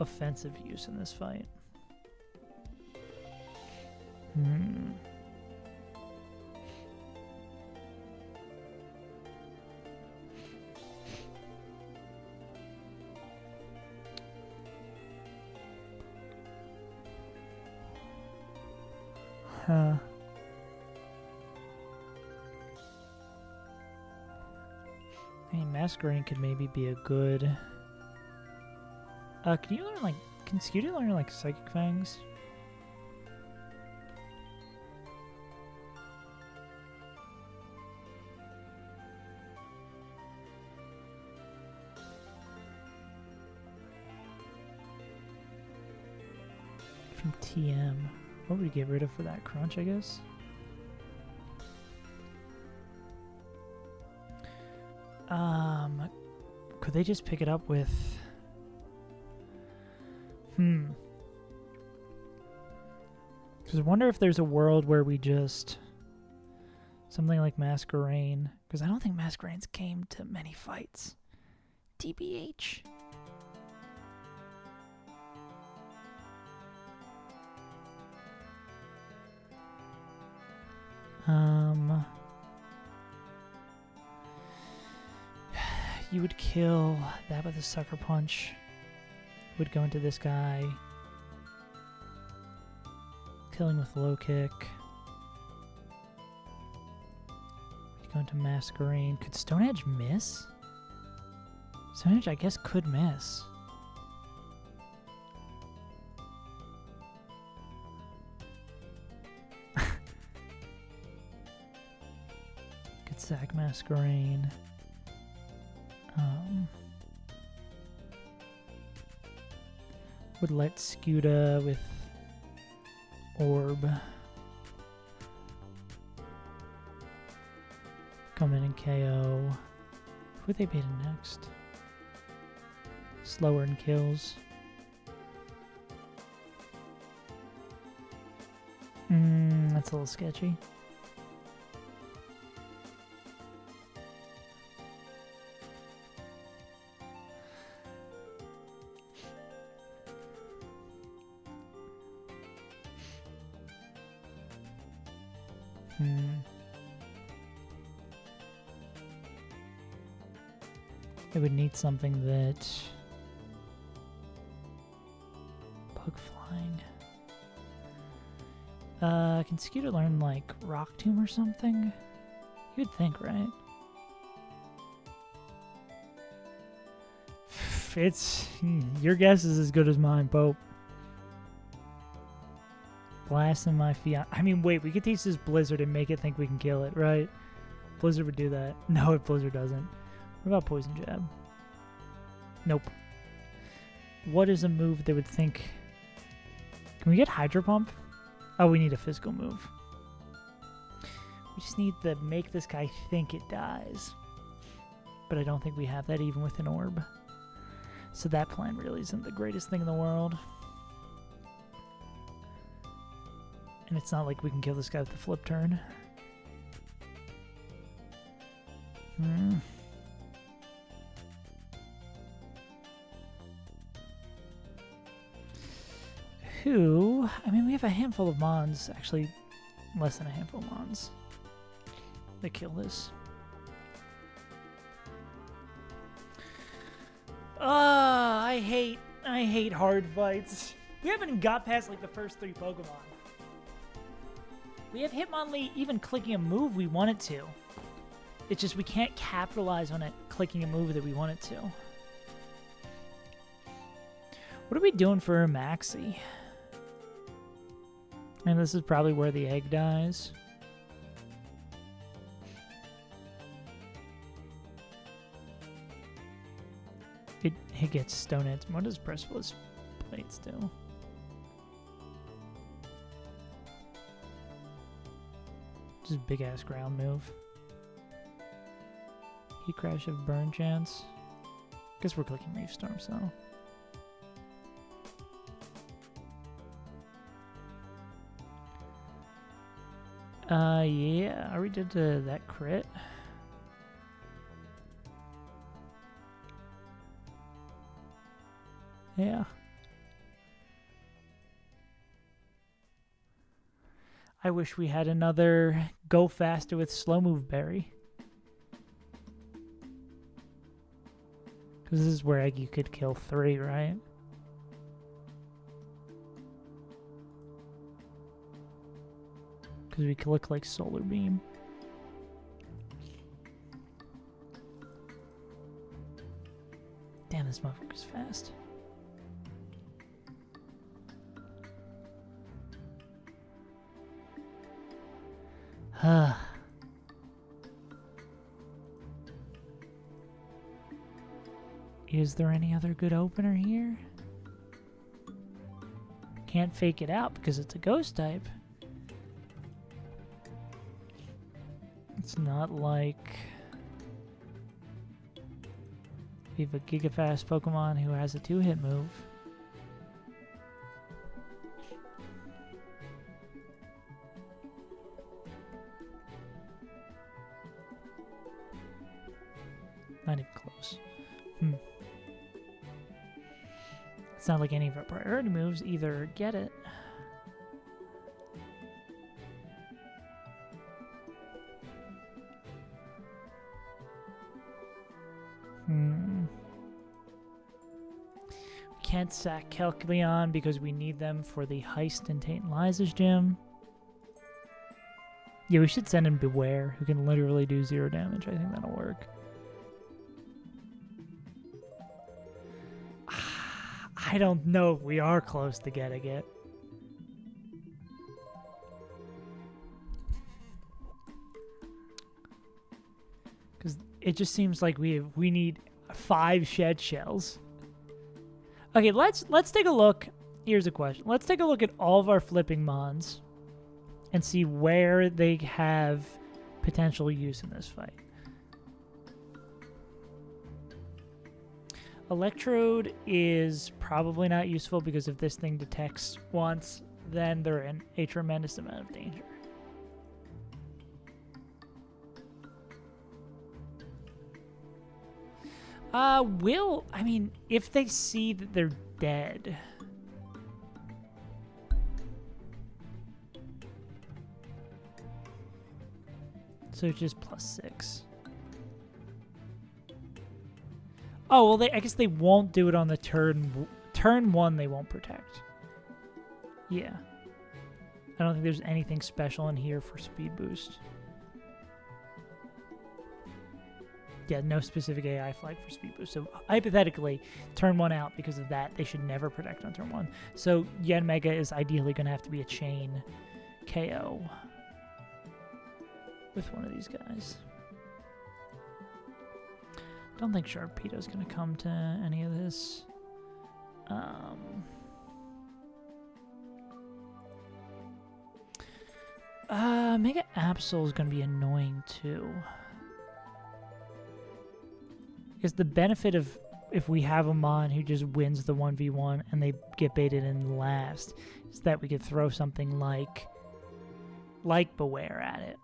offensive use in this fight. I mean, Masquerain could maybe be a good... can you learn, like... Can Scooty learn, like, Psychic Fangs? From TM. What would we get rid of for that? Crunch, I guess? Could they just pick it up with... Because I wonder if there's a world where we just... Something like Masquerain. Because I don't think Masquerains came to many fights. TBH. You would kill that with a sucker punch. Would go into this guy. Killing with low kick. Would go into Masquerade. Could Stone Edge miss? Stone Edge, I guess, could miss. Could sack Masquerade. Would let Scuda with Orb come in and KO. Who would they bait in next? Slower and kills. That's a little sketchy. It would need something that... Bug flying. Can Scooter learn, like, Rock Tomb or something? You'd think, right? It's... Your guess is as good as mine, Pope. Blasting my fiat. I mean, wait, we could teach this Blizzard and make it think we can kill it, right? Blizzard would do that. No, Blizzard doesn't. What about Poison Jab? Nope. What is a move they would think... Can we get Hydro Pump? Oh, we need a physical move. We just need to make this guy think it dies. But I don't think we have that even with an orb. So that plan really isn't the greatest thing in the world. And it's not like we can kill this guy with the flip turn. Who? I mean, we have a handful of Mons. Actually, less than a handful of Mons. They kill this. I hate hard fights. We haven't got past like the first 3 Pokemon. We have Hitmonlee even clicking a move we want it to. It's just we can't capitalize on it clicking a move that we want it to. What are we doing for a Maxi? And this is probably where the egg dies. It gets Stone Edge. What does Precipice Plates do? Just big ass ground move. Heat Crash of Burn Chance. Guess we're clicking Reef Storm, so. Yeah. Are we did that crit? Yeah. I wish we had another go faster with slow move berry. Because this is where you could kill 3, right? Because we could look like Solar Beam. Damn, this motherfucker's fast. Is there any other good opener here? Can't fake it out because it's a ghost type. It's not like we have a Gigafast Pokemon who has a 2-hit move. Not even close. It's not like any of our priority moves either get it. can't sack Kelkleon because we need them for the heist in Tate and Liza's gym. Yeah, we should send in Beware, who can literally do 0 damage. I think that'll work. I don't know if we are close to getting it. Because it just seems like we need 5 shed shells. Okay, let's take a look. Here's a question. Let's take a look at all of our flipping mons and see where they have potential use in this fight. Electrode is probably not useful because if this thing detects once, then they're in a tremendous amount of danger. I mean, if they see that they're dead. So it's just +6. Oh, well, I guess they won't do it on the turn 1, they won't protect. Yeah. I don't think there's anything special in here for speed boost. Yeah, no specific AI flag for speed boost. So hypothetically, turn 1 out because of that. They should never protect on turn 1. So Yanmega is ideally going to have to be a chain KO with one of these guys. Don't think Sharpedo's going to come to any of this. Mega Absol is going to be annoying too. Because the benefit of if we have a Mon who just wins the 1v1 and they get baited in last is that we could throw something like Beware at it.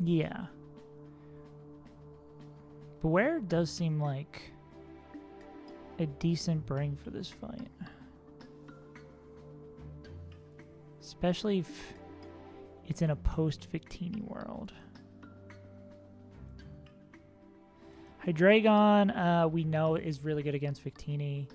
Yeah. Beware does seem like a decent bring for this fight. Especially if it's in a post-Victini world. Hydreigon, we know is really good against Victini.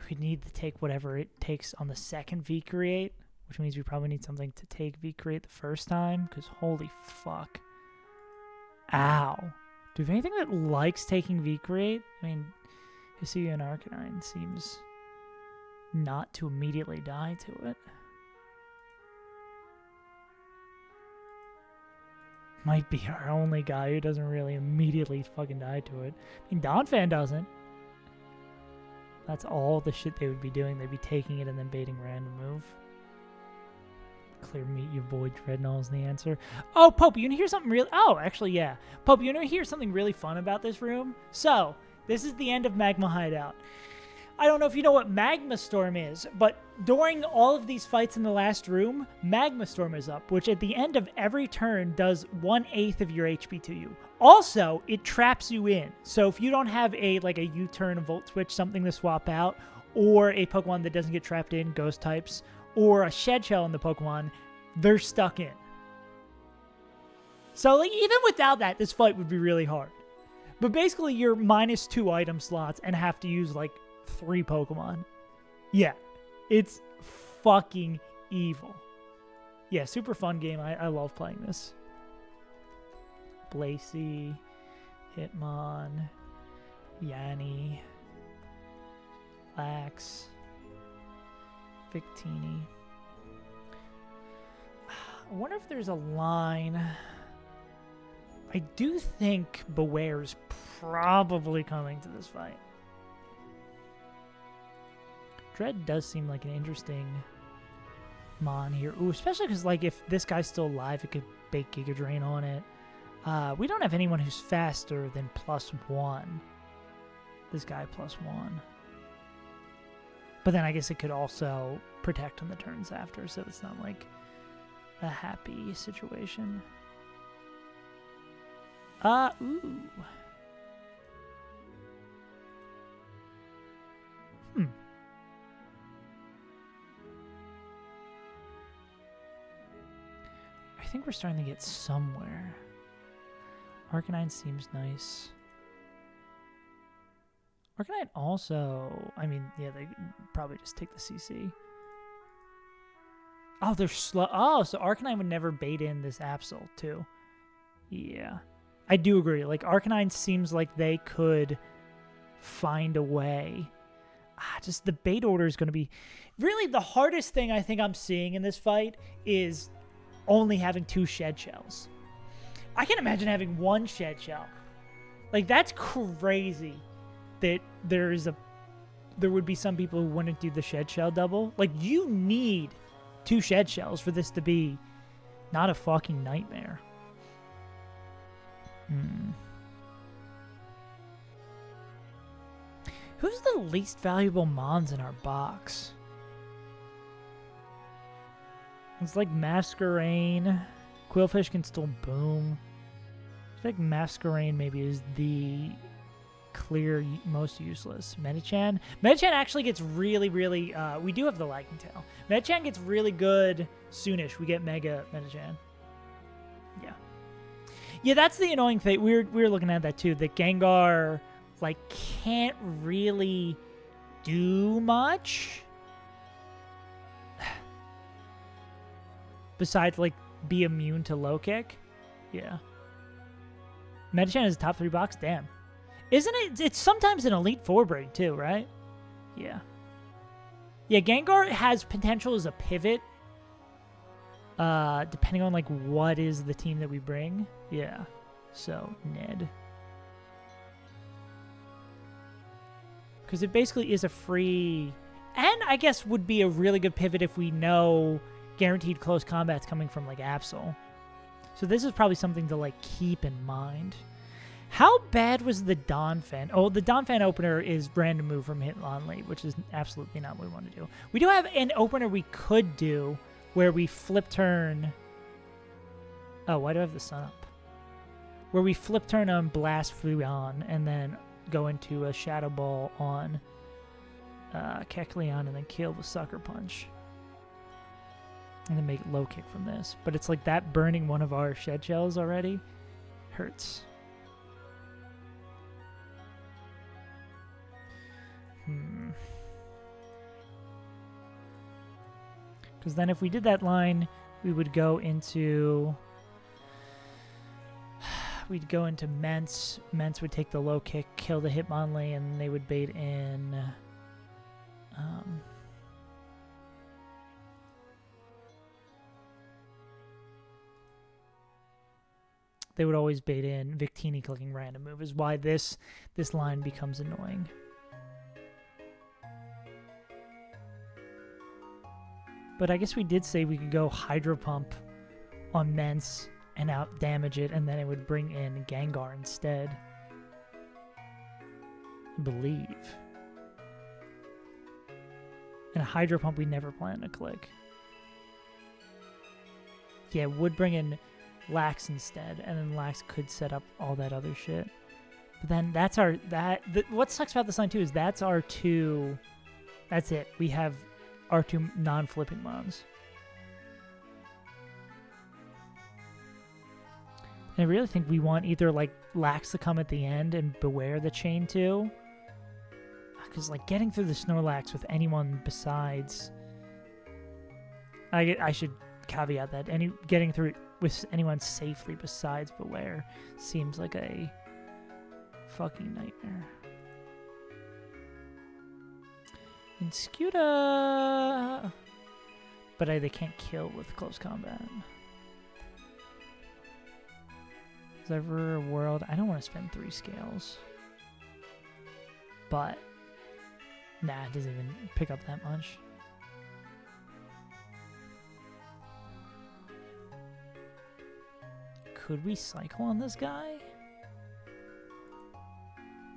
We need to take whatever it takes on the second V-Create, which means we probably need something to take V-Create the first time, because holy fuck. Ow. Do we have anything that likes taking V-Create? I mean, Hisuian Arcanine seems not to immediately die to it. Might be our only guy who doesn't really immediately fucking die to it. I mean, Donphan doesn't. That's all the shit they would be doing. They'd be taking it and then baiting random move. Clear meat, your boy Dreadnought is the answer. Oh, Pope, you want to hear something real? Oh, actually, yeah. Pope, you want to hear something really fun about this room? So, this is the end of Magma Hideout. I don't know if you know what Magma Storm is, but during all of these fights in the last room, Magma Storm is up, which at the end of every turn does 1/8 of your HP to you. Also, it traps you in. So if you don't have a U-turn, a Volt Switch, something to swap out, or a Pokemon that doesn't get trapped in, Ghost types, or a Shed Shell in the Pokemon, they're stuck in. So even without that, this fight would be really hard. But basically, you're -2 item slots and have to use 3 Pokemon. Yeah, it's fucking evil. Yeah, super fun game. I love playing this. Blacy, Hitmon, Yanni, Lax, Victini. I wonder if there's a line. I do think Beware's probably coming to this fight. Dread does seem like an interesting Mon here. Ooh, especially because, if this guy's still alive, it could bake Giga Drain on it. We don't have anyone who's faster than +1. This guy +1. But then I guess it could also protect on the turns after, so it's not a happy situation. Ooh. think we're starting to get somewhere. Arcanine seems nice. Arcanine also, I mean, yeah, they probably just take the CC. Oh, they're slow. Oh, so Arcanine would never bait in this Absol, too. Yeah. I do agree. Like, Arcanine seems like they could find a way. Just the bait order is going to be... Really, the hardest thing I think I'm seeing in this fight is only having 2 shed shells. I can imagine having 1 shed shell. Like, that's crazy that there would be some people who wouldn't do the shed shell double. Like, you need 2 shed shells for this to be not a fucking nightmare. Who's the least valuable mons in our box? It's like Masquerain. Quillfish can still boom. I think Masquerain maybe is the clear most useless. Medicham? Medicham actually gets really, really... we do have the Lagging Tail. Medicham gets really good soonish. We get Mega Medicham. Yeah. Yeah, that's the annoying thing. We were looking at that too. That Gengar, like, can't really do much. Besides, like, be immune to low kick. Yeah. Medicham is a top 3 box? Damn. Isn't it? It's sometimes an Elite 4 break too, right? Yeah. Yeah, Gengar has potential as a pivot. Depending on, like, what is the team that we bring. Yeah. So, Ned. Because it basically is a free... And I guess would be a really good pivot if we know guaranteed close combat's coming from, like, Absol. So this is probably something to, like, keep in mind. How bad was the Donphan? Oh, the Donphan opener is random move from Hitmonlee, which is absolutely not what we want to do. We do have an opener we could do where we flip turn... Oh, why do I have the sun up? Where we flip turn on Blast Fluon and then go into a Shadow Ball on Kecleon and then kill the Sucker Punch. And then make it low kick from this. But it's like that burning one of our shed shells already hurts. Because then if we did that line, we would go into... We'd go into Mence. Mence would take the low kick, kill the Hitmonlee, and they would bait in... they would always bait in Victini clicking random move, is why this line becomes annoying. But I guess we did say we could go Hydro Pump on Mence and out damage it, and then it would bring in Gengar instead. I believe. And a Hydro Pump we never plan to click. Yeah, it would bring in Lax instead, and then Lax could set up all that other shit. But then that's our... what sucks about this line too is that's our 2... That's it. We have our 2 non-flipping mons. And I really think we want either, like, Lax to come at the end and Beware the chain too. Because, like, getting through the Snorlax with anyone besides... I should caveat that. Getting through it with anyone safely besides Beware seems like a fucking nightmare. And Scuda... But they can't kill with close combat. Is there ever a world... I don't want to spend 3 scales. But... Nah, it doesn't even pick up that much. Could we cycle on this guy?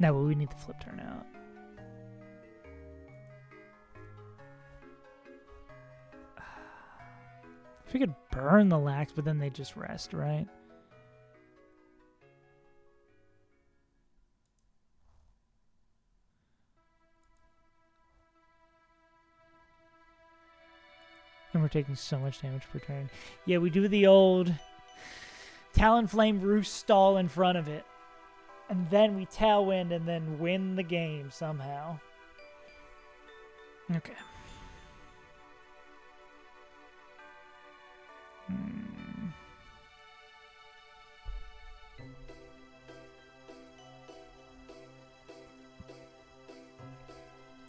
No, but we need the flip turn out. If we could burn the Lax, but then they just rest, right? And we're taking so much damage per turn. Yeah, we do the old Talonflame Roost stall in front of it. And then we Tailwind and then win the game somehow. Okay.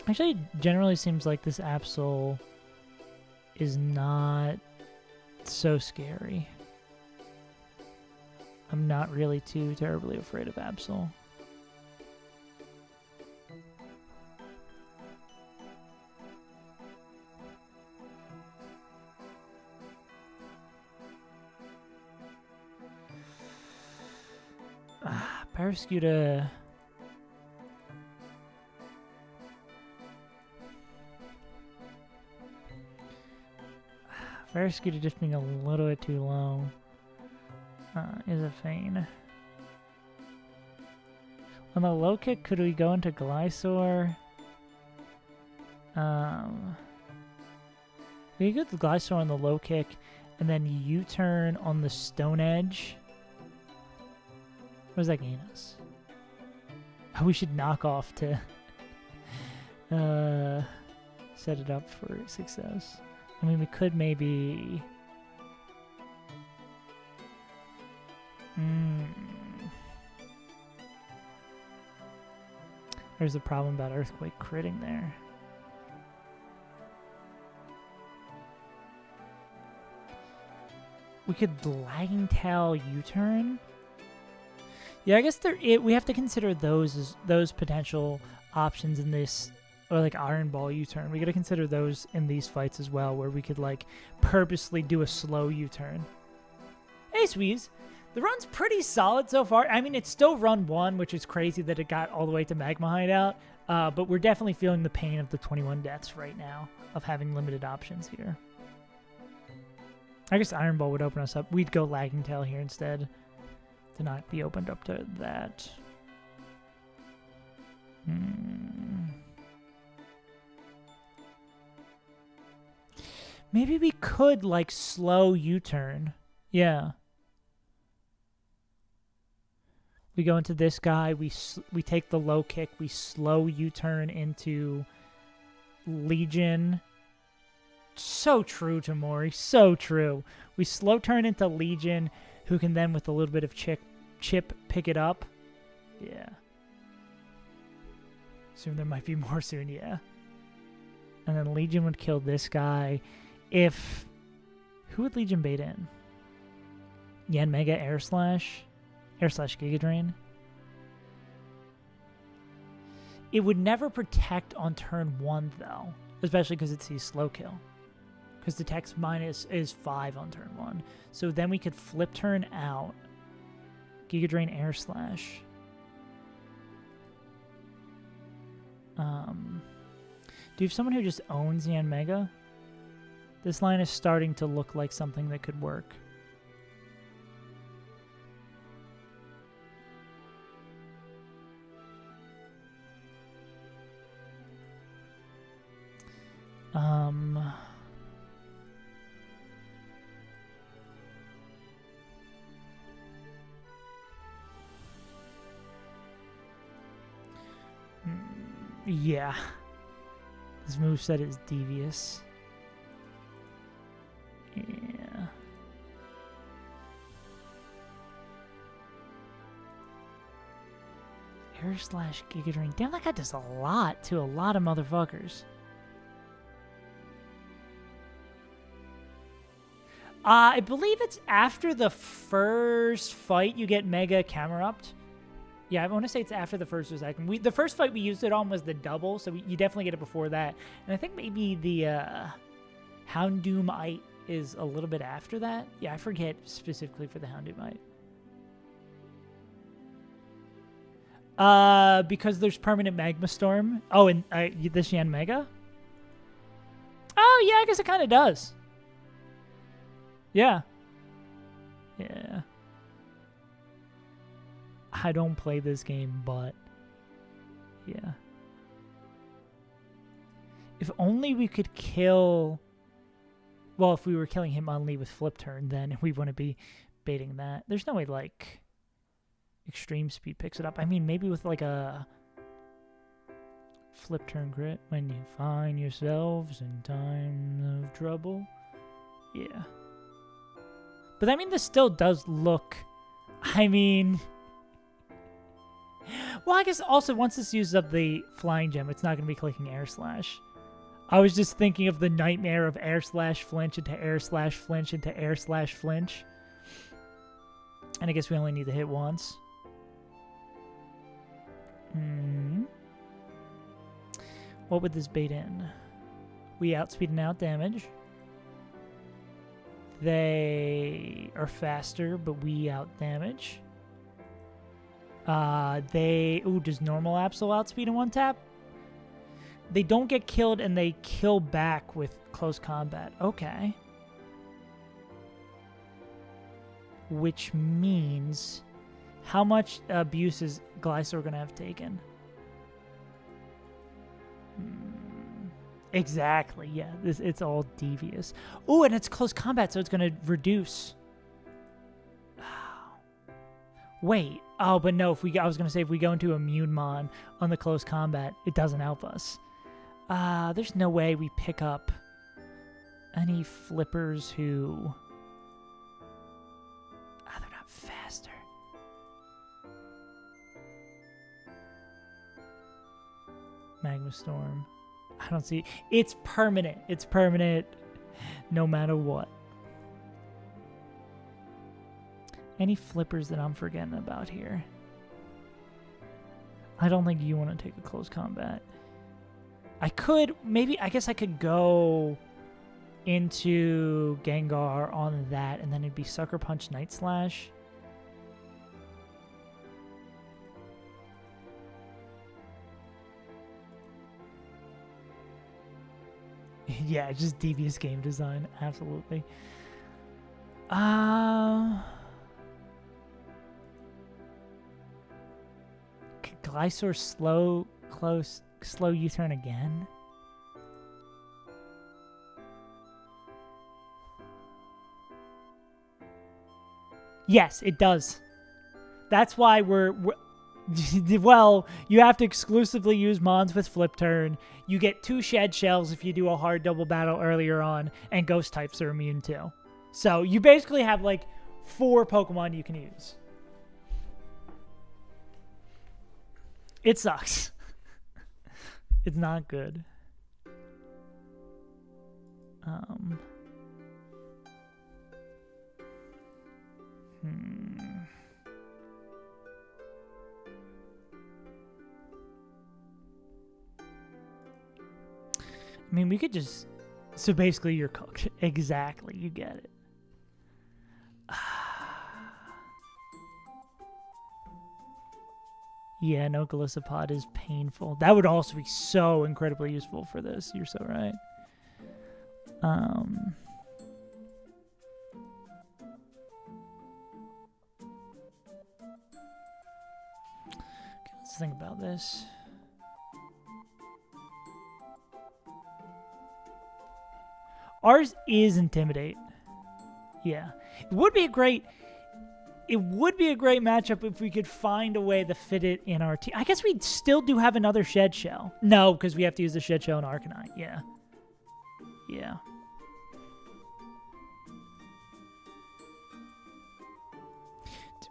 Actually, it generally seems like this Absol is not so scary. I'm not really too terribly afraid of Absol. Parascuta... Parascuta just being a little bit too low is a feign. On the low kick, could we go into Glysaur? We could go Glysaur on the low kick, and then U-turn on the Stone Edge. What does that gain us? Oh, we should knock off to set it up for success. I mean, we could maybe... There's the problem about Earthquake critting there. We could Lagging Tail U-turn. Yeah, I guess we have to consider those potential options in this, or like Iron Ball U-turn. We got to consider those in these fights as well, where we could like purposely do a slow U-turn. Hey, Sweez. The run's pretty solid so far. I mean, it's still run 1, which is crazy that it got all the way to Magma Hideout, but we're definitely feeling the pain of the 21 deaths right now of having limited options here. I guess Iron Ball would open us up. We'd go Lagging Tail here instead to not be opened up to that. Maybe we could, like, slow U-turn. Yeah. We go into this guy, we take the low kick, we slow U-turn into Legion. So true, Tamori, so true. We slow turn into Legion, who can then, with a little bit of chip, pick it up. Yeah. Assume there might be more soon, yeah. And then Legion would kill this guy. If... Who would Legion bait in? Yanmega Air Slash Giga Drain. It would never protect on turn 1, though. Especially because it sees slow kill. Because the text minus is 5 on turn 1. So then we could flip turn out. Giga Drain Air Slash. Do you have someone who just owns Yanmega? This line is starting to look like something that could work. Yeah. This moveset is devious. Yeah. Air Slash Giga Drain. Damn, that guy does a lot to a lot of motherfuckers. I believe it's after the first fight you get Mega Camerupt. Yeah, I want to say it's after the first or second. The first fight we used it on was the double, so you definitely get it before that. And I think maybe the Houndoomite is a little bit after that. Yeah, I forget specifically for the Houndoomite. Because there's permanent Magma Storm. Oh, and this Yanmega? Oh, yeah, I guess it kind of does. Yeah. Yeah. I don't play this game, but yeah. If only we could kill Well, if we were killing him on Lee with flip turn, then we wouldn't be baiting that. There's no way, like, extreme speed picks it up. I mean, maybe with, like, a flip turn grit when you find yourselves in times of trouble. Yeah. But, I mean, this still does look... I mean... Well, I guess also once this uses up the flying gem, it's not going to be clicking air slash. I was just thinking of the nightmare of air slash flinch into air slash flinch into air slash flinch. And I guess we only need to hit once. What would this bait in? We outspeed and out damage. They are faster, but we out damage. Does normal Absol outspeed in one tap? They don't get killed and they kill back with close combat. Okay. Which means how much abuse is Glysaur going to have taken? Exactly, yeah. It's all devious. Oh, and it's close combat, so it's going to reduce. Wait. Oh, but no, I was going to say if we go into Immune Mon on the close combat, it doesn't help us. There's no way we pick up any flippers who... they're not faster. Magma Storm. I don't see... It's permanent. It's permanent no matter what. Any flippers that I'm forgetting about here? I don't think you want to take a close combat. I could, maybe, I guess I could go into Gengar on that, and then it'd be Sucker Punch, Night Slash. Yeah, just devious game design, absolutely. Glysaur slow U-turn again? Yes, it does. That's why we're well, you have to exclusively use Mons with Flip Turn. You get 2 Shed Shells if you do a hard double battle earlier on, and Ghost types are immune too. So you basically have like 4 Pokemon you can use. It sucks. It's not good. I mean, we could just... So basically, you're cooked. Exactly, you get it. Yeah, no Golisopod is painful. That would also be so incredibly useful for this. You're so right. Okay, let's think about this. Ours is Intimidate. Yeah. It would be a great matchup if we could find a way to fit it in our team. I guess we still do have another Shed Shell. No, because we have to use the Shed Shell in Arcanine. Yeah. Yeah.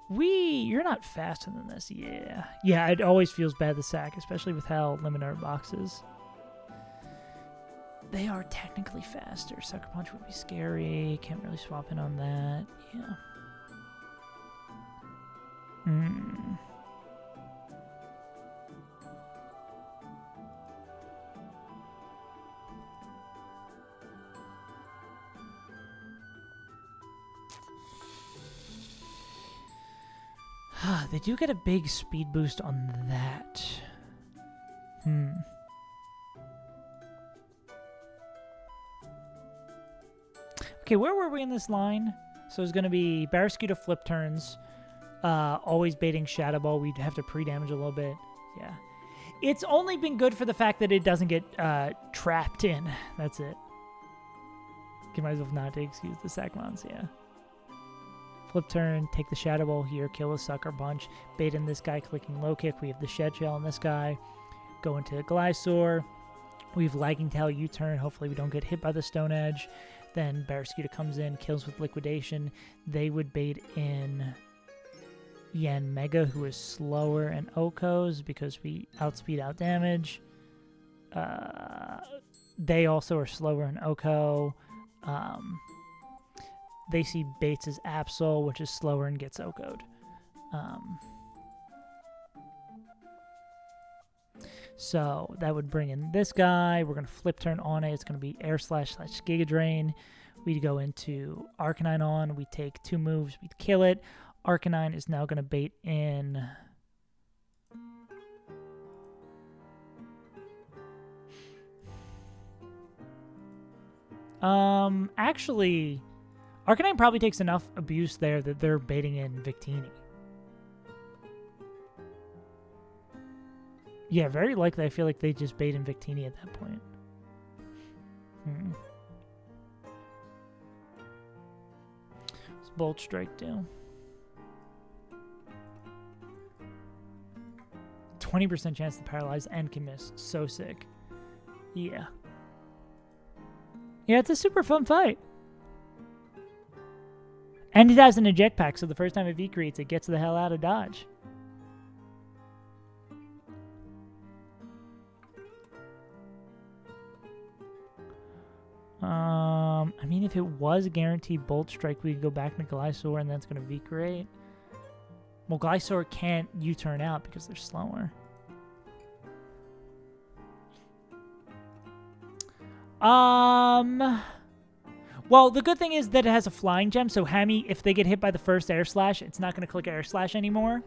You're not faster than this. Yeah. Yeah, it always feels bad to sack, especially with how limited our box is. They are technically faster. Sucker Punch would be scary. Can't really swap in on that. Yeah. They do get a big speed boost on that. Okay, where were we in this line? So it's going to be Barraskewda Flip Turns. Always baiting Shadow Ball. We'd have to pre-damage a little bit. Yeah. It's only been good for the fact that it doesn't get trapped in. That's it. Give myself not to excuse the sack mons, yeah. Flip turn, take the Shadow Ball here, kill a Sucker Punch, bait in this guy, clicking low kick. We have the Shed Shell on this guy. Go into Glysaur. We have Lagging Tail U-turn. Hopefully we don't get hit by the Stone Edge. Then Barraskewda comes in, kills with Liquidation. They would bait in Yanmega, who is slower, and Okos because we outspeed out damage. They also are slower in Oko. They see Bates as Absol, which is slower and gets Oko'd. So that would bring in this guy. We're going to flip turn on it. It's going to be Air Slash / Giga Drain. We go into Arcanine on. We take 2 moves. We kill it. Arcanine is now going to bait in... Actually, Arcanine probably takes enough abuse there that they're baiting in Victini. Yeah, very likely. I feel like they just bait in Victini at that point. What's Bolt Strike do? 20% chance to paralyze and can miss. So sick. Yeah. Yeah, it's a super fun fight. And it has an eject pack, so the first time it V-creates, it gets the hell out of dodge. I mean, if it was a guaranteed Bolt Strike, we could go back to Glysaur, and then it's going to V-create. Well, Glysaur can't U-turn out because they're slower. Well, the good thing is that it has a Flying Gem, so Hammy, if they get hit by the first Air Slash, it's not going to click Air Slash anymore.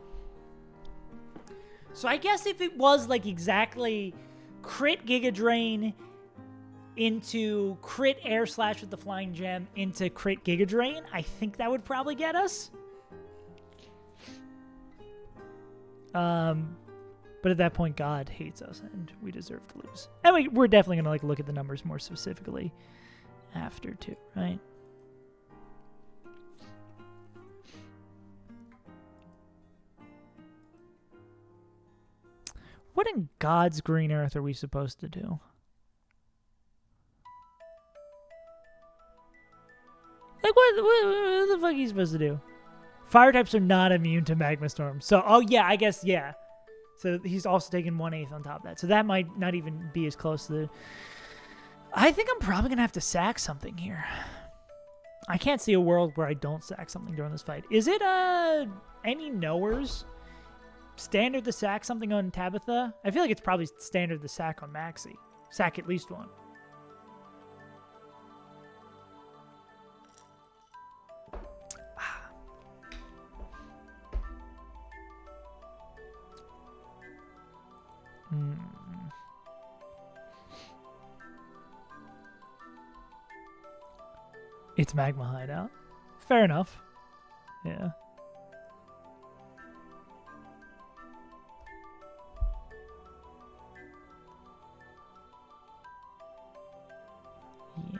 So I guess if it was, like, exactly crit Giga Drain into crit Air Slash with the Flying Gem into crit Giga Drain, I think that would probably get us. But at that point, God hates us, and we deserve to lose. And we're definitely going to like look at the numbers more specifically after, too, right? What in God's green earth are we supposed to do? Like, what the fuck are you supposed to do? Fire types are not immune to Magma Storm. So, oh yeah, I guess, yeah. So he's also taking 1/8 on top of that. So that might not even be as close to the... I think I'm probably going to have to sack something here. I can't see a world where I don't sack something during this fight. Is it any knowers? Standard to sack something on Tabitha? I feel like it's probably standard to sack on Maxie. Sack at least one. It's Magma Hideout. Fair enough. Yeah. Yeah.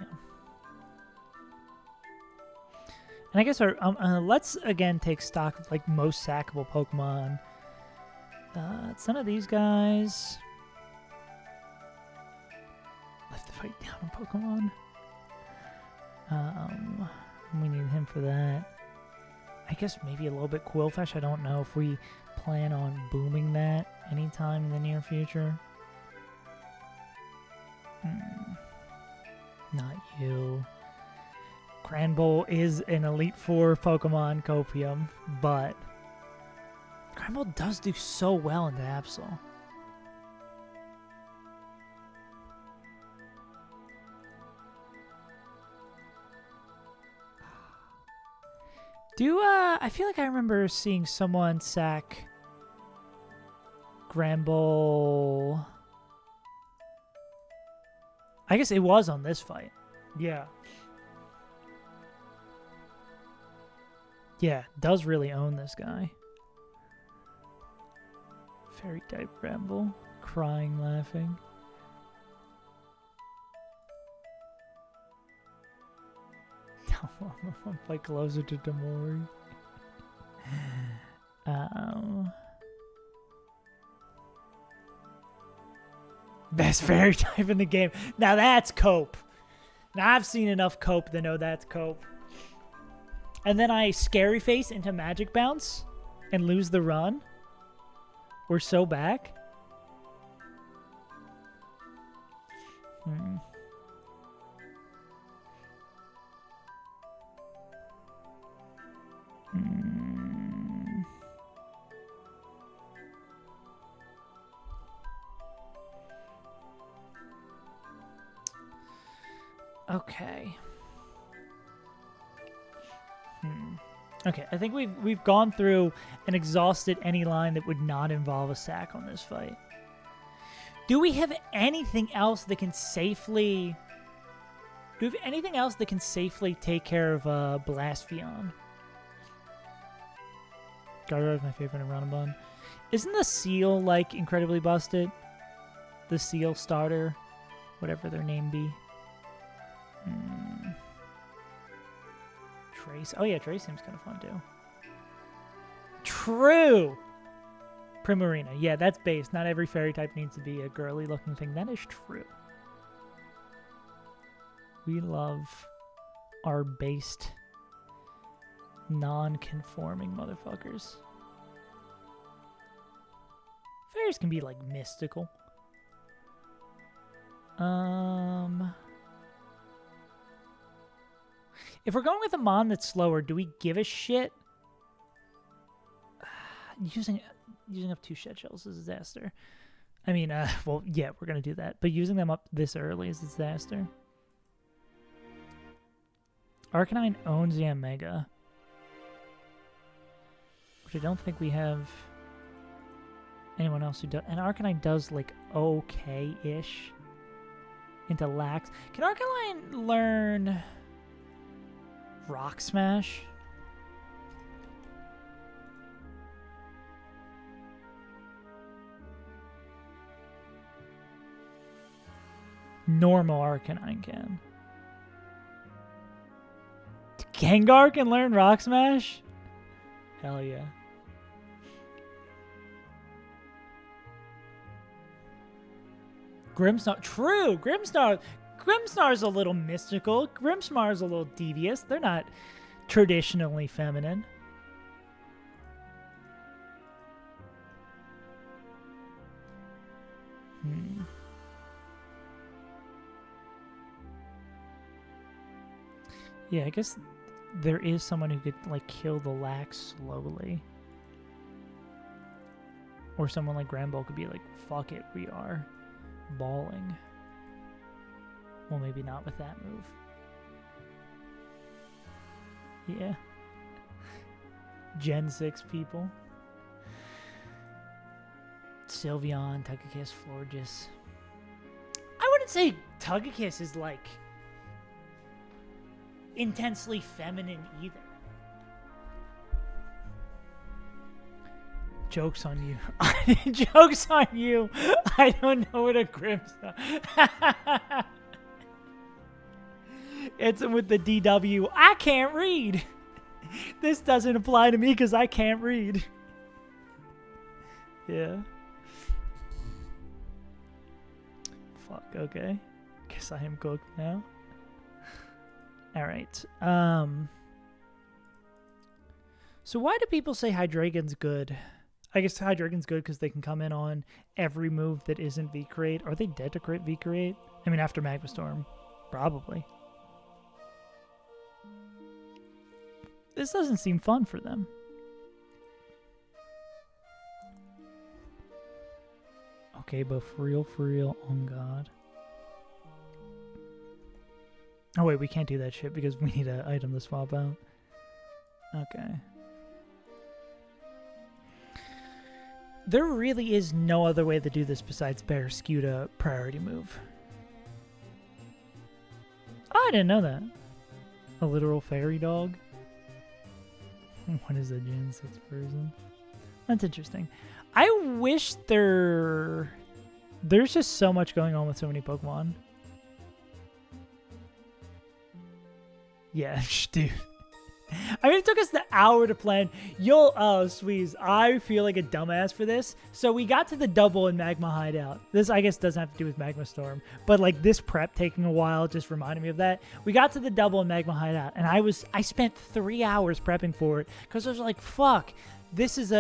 And I guess our let's again take stock of like most sackable Pokemon. Some of these guys. Left the fight down on Pokemon. We need him for that. I guess maybe a little bit Quillfish. I don't know if we plan on booming that anytime in the near future. Not you. Granbull is an Elite Four Pokemon Copium, but Granbull does do so well into Absol. I feel like I remember seeing someone sack Granbull. I guess it was on this fight. Yeah. Yeah, does really own this guy. Fairy type Granbull. Crying, laughing. I'll fight closer to Tamori. Best fairy type in the game. Now that's cope. Now I've seen enough cope to know that's cope. And then I scary face into magic bounce and lose the run. We're so back. Okay. Okay, I think we've gone through and exhausted any line that would not involve a sack on this fight. Do we have anything else that can safely... Do we have anything else that can safely take care of Blaspheon? Gardevoir is my favorite in Runabun. Isn't the Seal, like, incredibly busted? The Seal starter? Whatever their name be. Trace. Oh, yeah, Trace seems kind of fun, too. True! Primarina. Yeah, that's base. Not every fairy type needs to be a girly-looking thing. That is true. We love our based, non-conforming motherfuckers. Fairies can be, like, mystical. If we're going with a mon that's slower, do we give a shit? Using up 2 shed shells is a disaster. I mean, well, yeah, we're going to do that. But using them up this early is a disaster. Arcanine owns the Omega. Which I don't think we have anyone else who does. And Arcanine does, like, okay-ish into Lax. Can Arcanine learn Rock Smash? Normal Arcanine can. Gengar can learn Rock Smash? Hell yeah. Grimmsnar. True! Grimmsnar's a little mystical. Grimmsnar's a little devious. They're not traditionally feminine. Yeah, I guess there is someone who could, like, kill the Lax slowly. Or someone like Granbull could be like, fuck it, we are balling. Well, maybe not with that move. Yeah. Gen 6 people. Sylveon, Togekiss, Florges. I wouldn't say Togekiss is, like, intensely feminine either. Joke's on you. Joke's on you. I don't know what a Grimmsnarl. It's with the DW. I can't read. This doesn't apply to me because I can't read. Yeah. Fuck, okay. Guess I am cooked now. Alright. So why do people say Hydreigon's good? I guess Hydreigon's good because they can come in on every move that isn't V-Create. Are they dead to crit V-Create? I mean, after Magma Storm. Probably. This doesn't seem fun for them. Okay, but for real, on God. Oh wait, we can't do that shit because we need an item to swap out. Okay. There really is no other way to do this besides Barraskewda priority move. Oh, I didn't know that. A literal fairy dog? What is a Gen 6 person? That's interesting. I wish there's just so much going on with so many Pokemon. Yeah, dude. I mean, it took us the hour to plan. Sweez, I feel like a dumbass for this. So we got to the double in Magma Hideout. This, I guess, doesn't have to do with Magma Storm. But, like, this prep taking a while just reminded me of that. We got to the double in Magma Hideout, and I spent 3 hours prepping for it. Because I was like, fuck, this is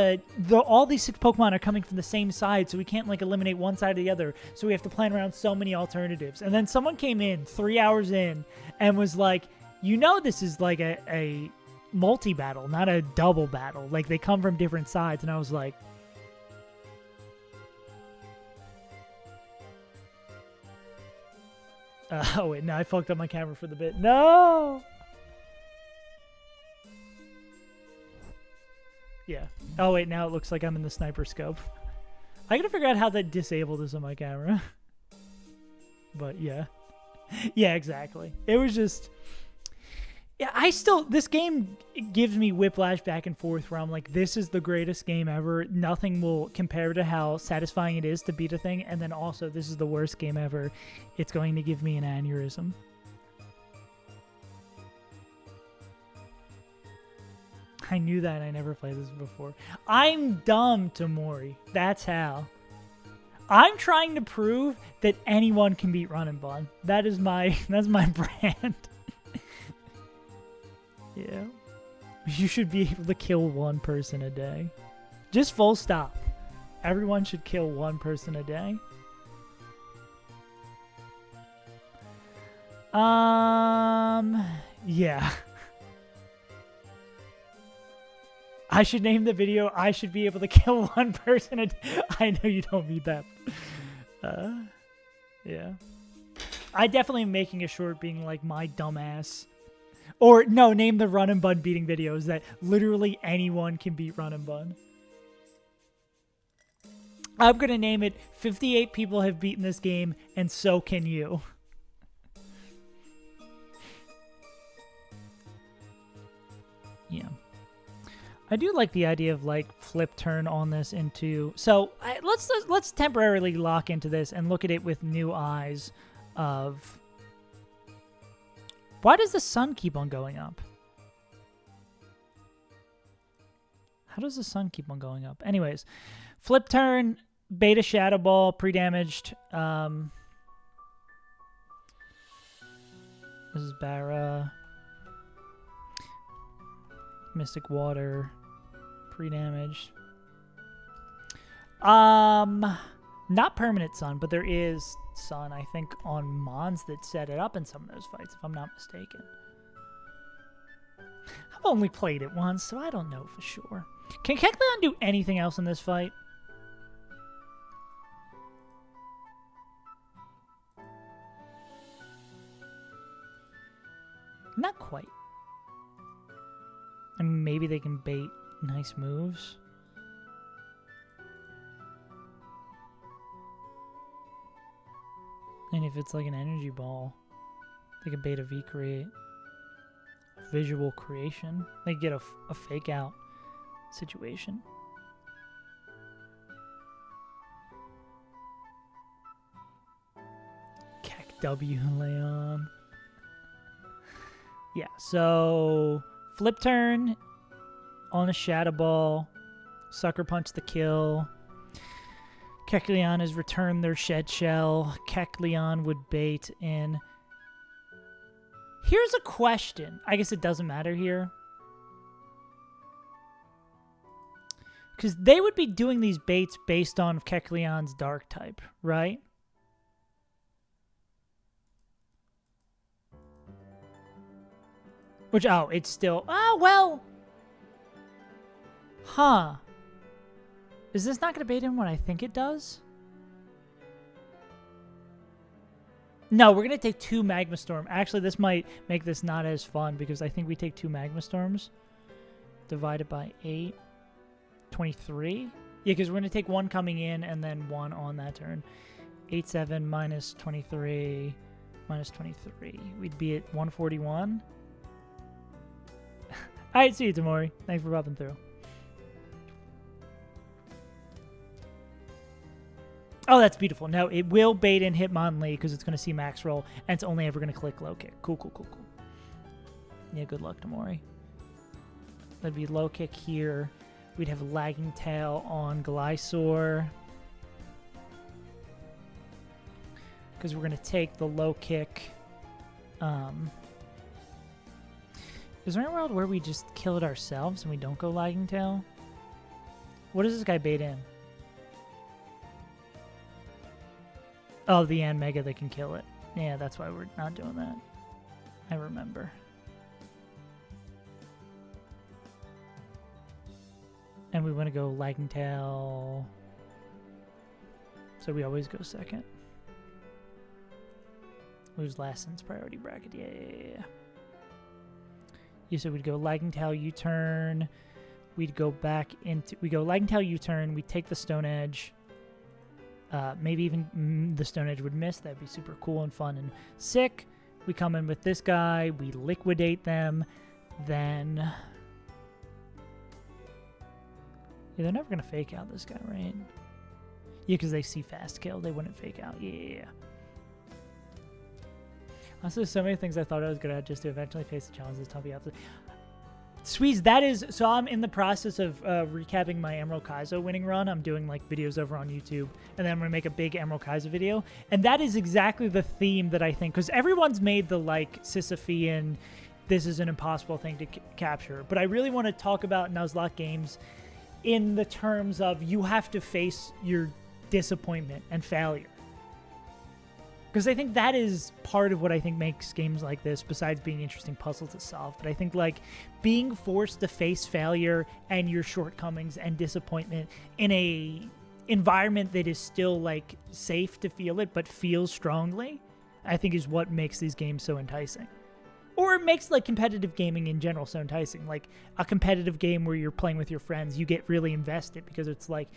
all these 6 Pokemon are coming from the same side, so we can't, like, eliminate one side or the other. So we have to plan around so many alternatives. And then someone came in 3 hours in and was like, you know this is, like, a multi-battle, not a double battle. Like, they come from different sides, and I was like, oh wait, no, I fucked up my camera for the bit. No! Yeah. Oh wait, now it looks like I'm in the sniper scope. I gotta figure out how that disabled is on my camera. But yeah. Yeah, exactly. It was just... Yeah, this game gives me whiplash back and forth where I'm like, this is the greatest game ever. Nothing will compare to how satisfying it is to beat a thing. And then also, this is the worst game ever. It's going to give me an aneurysm. I knew that. I never played this before. I'm dumb, Tamori. That's how. I'm trying to prove that anyone can beat Run and Bun. That's my brand. Yeah. You should be able to kill one person a day. Just full stop. Everyone should kill one person a day. Yeah. I should name the video, I should be able to kill one person a day. I know you don't mean that. Yeah. I definitely am making a short being like my dumbass. Or, no, name the Run and Bun beating videos that literally anyone can beat Run and Bun. I'm going to name it 58 people have beaten this game, and so can you. Yeah. I do like the idea of, like, flip turn on this into... So, let's temporarily lock into this and look at it with new eyes of... Why does the sun keep on going up? How does the sun keep on going up? Anyways, flip turn, beta shadow ball, pre-damaged. This is Barra. Mystic water, pre-damaged. Not permanent sun, but there is sun, I think, on Mons that set it up in some of those fights, if I'm not mistaken. I've only played it once, so I don't know for sure. Can Kecleon do anything else in this fight? Not quite. I mean, maybe they can bait nice moves. And if it's like an energy ball, they can bait a V-create. Visual creation. They get a fake out situation. Kek W Leon. Yeah, so flip turn on a Shadow Ball. Sucker Punch the kill. Kecleon has returned their Shed Shell. Kecleon would bait in. Here's a question. I guess it doesn't matter here. Because they would be doing these baits based on Kecleon's Dark type, right? Which, oh, it's still... Oh, well... Huh. Is this not going to bait in what I think it does? No, we're going to take 2 Magma Storm. Actually, this might make this not as fun because I think we take 2 Magma Storms. Divided by 8. 23? Yeah, because we're going to take 1 coming in and then 1 on that turn. 8, 7 minus 23 minus 23. We'd be at 141. Alright, see you, Tamori. Thanks for popping through. Oh, that's beautiful. No, it will bait in Hitmonlee because it's going to see max roll, and it's only ever going to click low kick. Cool, cool, cool, cool. Yeah, good luck to Mori. That'd be low kick here. We'd have lagging tail on Glysaur. Because we're going to take the low kick. Is there any world where we just kill it ourselves and we don't go lagging tail? What does this guy bait in? Oh, the and Mega that can kill it. Yeah, that's why we're not doing that. I remember. And we want to go lagging tail. So we always go second. Lose last since priority bracket. Yeah. You said we'd go lagging tail U-turn. We'd go back into... We go lagging tail U-turn. We take the Stone Edge. Maybe even the Stone Edge would miss. That'd be super cool and fun and sick. We come in with this guy. We liquidate them. Then... Yeah, they're never going to fake out this guy, right? Yeah, because they see fast kill. They wouldn't fake out. Yeah. Also, so many things I thought I was good at just to eventually face the challenges. Tell after. Squeeze, that is... So I'm in the process of recapping my Emerald Kaizo winning run. I'm doing like videos over on YouTube. And then I'm going to make a big Emerald Kaizo video. And that is exactly the theme that I think... Because everyone's made the like Sisyphean, this is an impossible thing to capture. But I really want to talk about Nuzlocke games in the terms of you have to face your disappointment and failure. Because I think that is part of what I think makes games like this, besides being interesting puzzles to solve. But I think like being forced to face failure and your shortcomings and disappointment in a environment that is still like safe to feel it, but feels strongly, I think is what makes these games so enticing. Or it makes like competitive gaming in general so enticing. Like a competitive game where you're playing with your friends, you get really invested because it's like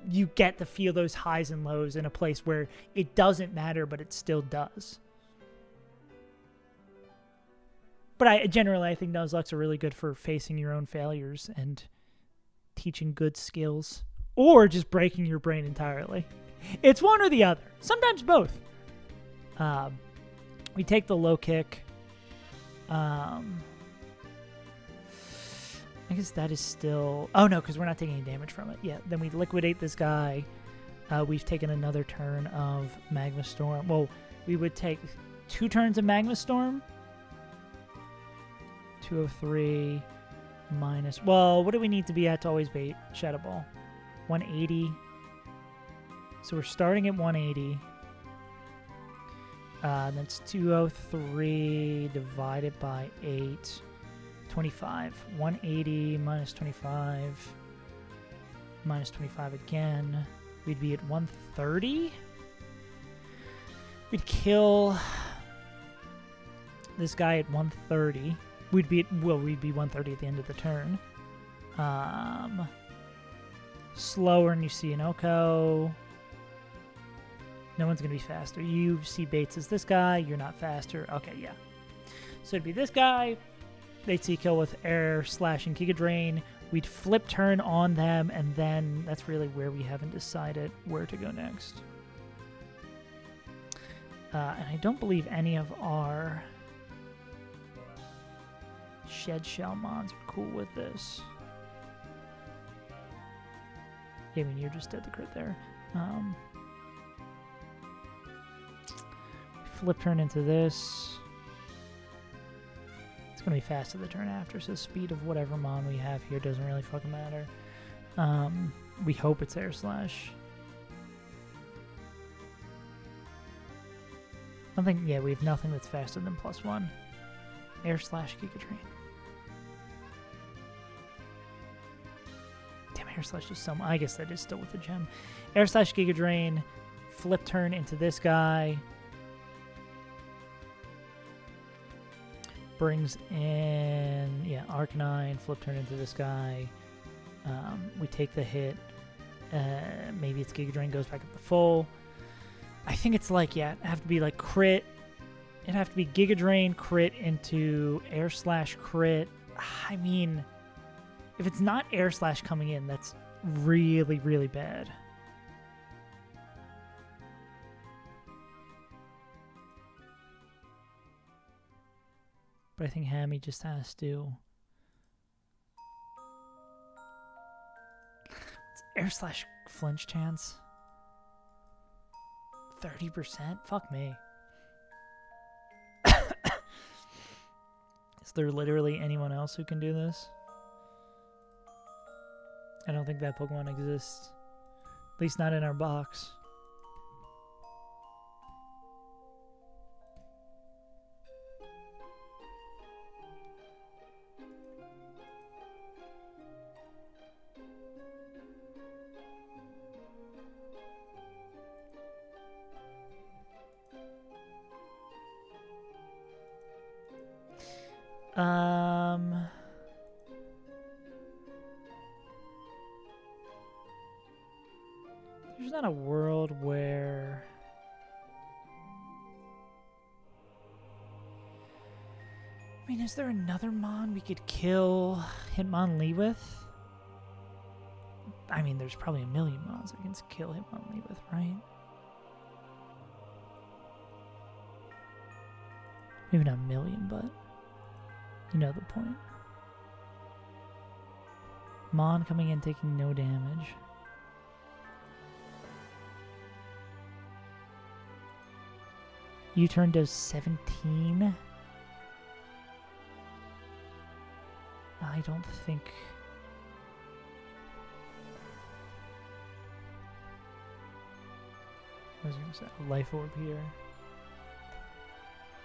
you get to feel those highs and lows in a place where it doesn't matter, but it still does. But I think Nuzlocke are really good for facing your own failures and teaching good skills, or just breaking your brain entirely. It's one or the other. Sometimes both. We take the low kick. I guess that is still... Oh, no, because we're not taking any damage from it. Yeah, then we liquidate this guy. We've taken another turn of Magma Storm. Well, we would take 2 turns of Magma Storm. 203 minus... Well, what do we need to be at to always bait Shadow Ball? 180. So we're starting at 180. That's 203 divided by 8. 25. 180 minus 25. Minus 25 again. We'd be at 130. We'd kill this guy at 130. We'd be 130 at the end of the turn. Slower than you see in Oko. No one's going to be faster. You see Bates as this guy. You're not faster. Okay, yeah. So it'd be this guy. They'd see kill with Air Slash and Giga Drain. We'd flip turn on them, and then that's really where we haven't decided where to go next. And I don't believe any of our Shed Shell Mons are cool with this. Yeah, I mean, you're just dead the crit there. Flip turn into this. It's going to be fast to the turn after, so speed of whatever Mon we have here doesn't really fucking matter. We hope it's Air Slash. Nothing, yeah, we have nothing that's faster than +1. Air Slash Giga Drain. Damn, Air Slash is so much. I guess that is still with the gem. Air Slash Giga Drain. Flip turn into this guy. Brings in, yeah, Arcanine, flip turn into this guy. We take the hit. Maybe it's Giga Drain, goes back up to full. I think it's like, yeah, it'd have to be like crit. It'd have to be Giga Drain, crit into Air Slash, crit. I mean, if it's not Air Slash coming in, that's really, really bad. But I think Hammy just has to. It's air slash flinch chance. 30%? Fuck me. Is there literally anyone else who can do this? I don't think that Pokemon exists. At least not in our box. There's not a world where... I mean, is there another Mon we could kill Hitmonlee with? I mean, there's probably a million Mons we can kill Hitmonlee with, right? Maybe not a million, but you know the point. Mon coming in, taking no damage. U-turn does 17. I don't think... What was I going to say? Life Orb here.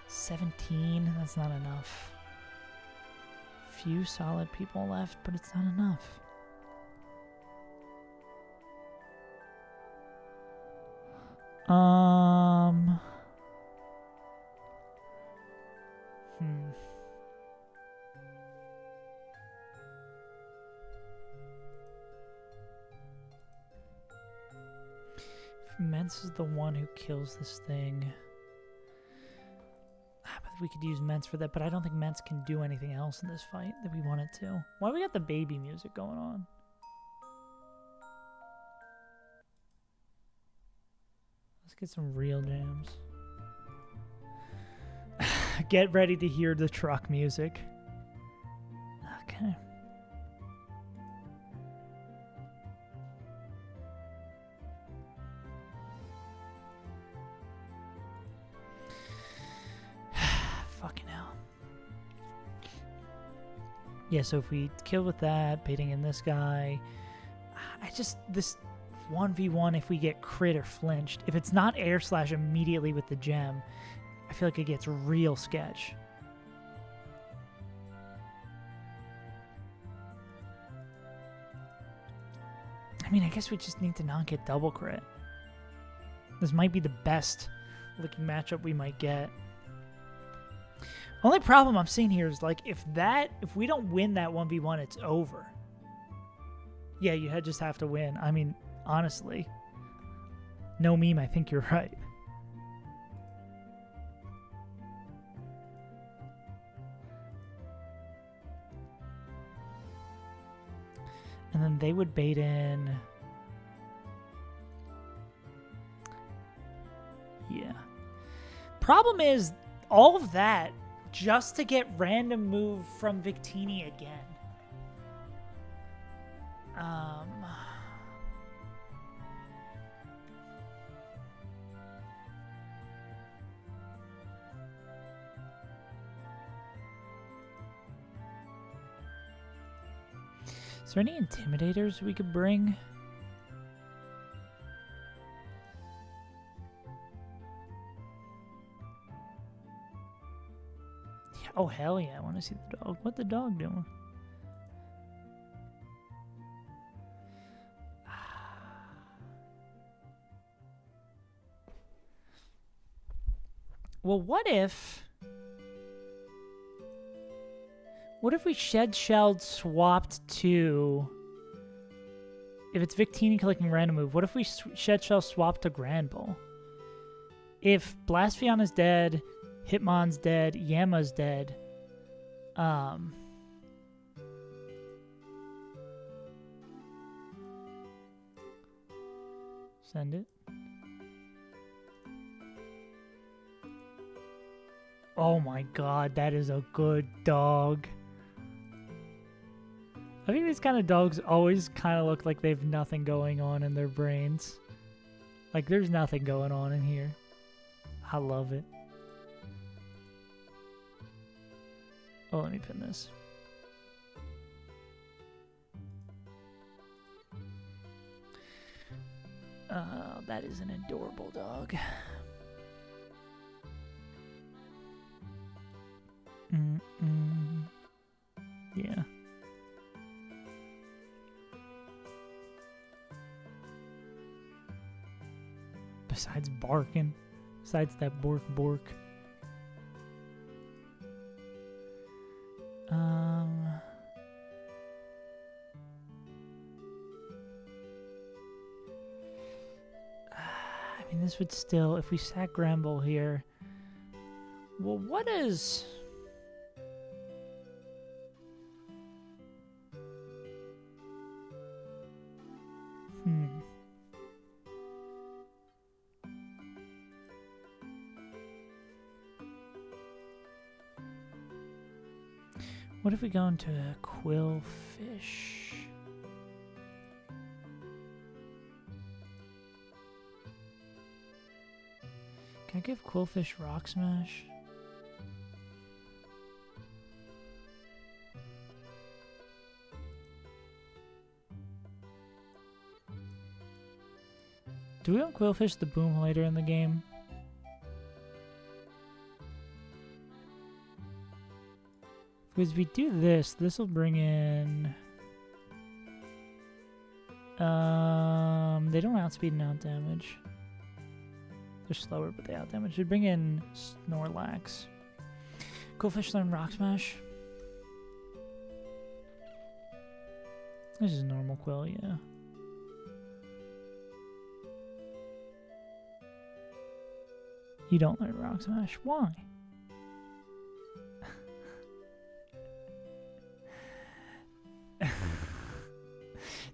17? That's not enough. Few solid people left, but it's not enough. Mence is the one who kills this thing. But we could use Mence for that, but I don't think Mence can do anything else in this fight that we want it to. Why we got the baby music going on? Let's get some real jams. Get ready to hear the truck music. Okay. Fucking hell. Yeah, so if we kill with that, baiting in this guy, this 1v1, if we get crit or flinched, if it's not air slash immediately with the gem, I feel like it gets real sketch. I mean, I guess we just need to not get double crit. This might be the best looking matchup we might get. Only problem I'm seeing here is, like, if we don't win that 1v1, it's over. Yeah, you just have to win. I mean, honestly, no meme, I think you're right. And then they would bait in... Yeah. Problem is, all of that just to get random move from Victini again. Is there any intimidators we could bring? Yeah, oh, hell yeah, I want to see the dog. What the dog doing? Well, what if we Shed Shelled swapped to... If it's Victini collecting random move, what if we Shed Shell swapped to Granbull? If Blaspheon is dead, Hitmon's dead, Yama's dead, send it. Oh my god, that is a good dog. I think these kind of dogs always kind of look like they've nothing going on in their brains. Like there's nothing going on in here. I love it. Oh, let me pin this. That is an adorable dog. Yeah. Besides barking. Besides that bork. I mean, this would still, if we sack Gramble here. Well, what is... What if we go into Quillfish? Can I give Quillfish Rock Smash? Do we want Quillfish the boom later in the game? Because if we do this, this will bring in... they don't outspeed and out damage. They're slower, but they out damage. We'd bring in Snorlax. Quillfish learn Rock Smash. This is normal Quill, yeah. You don't learn Rock Smash. Why?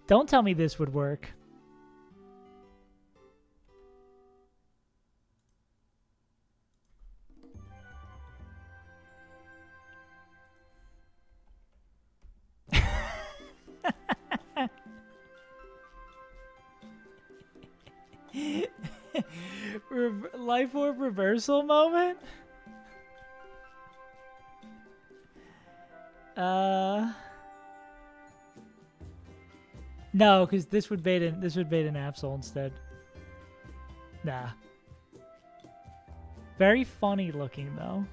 Don't tell me this would work. Life Orb reversal moment? No, because this would bait an Absol instead. Nah. Very funny looking though.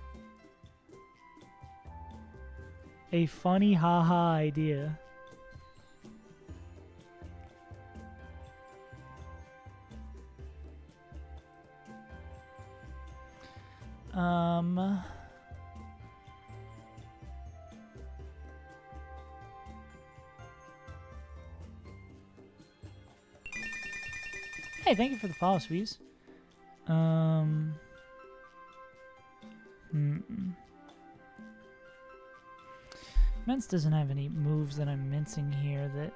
A funny haha idea. Hey, thank you for the follow, Sweez. Mince doesn't have any moves that I'm mincing here that...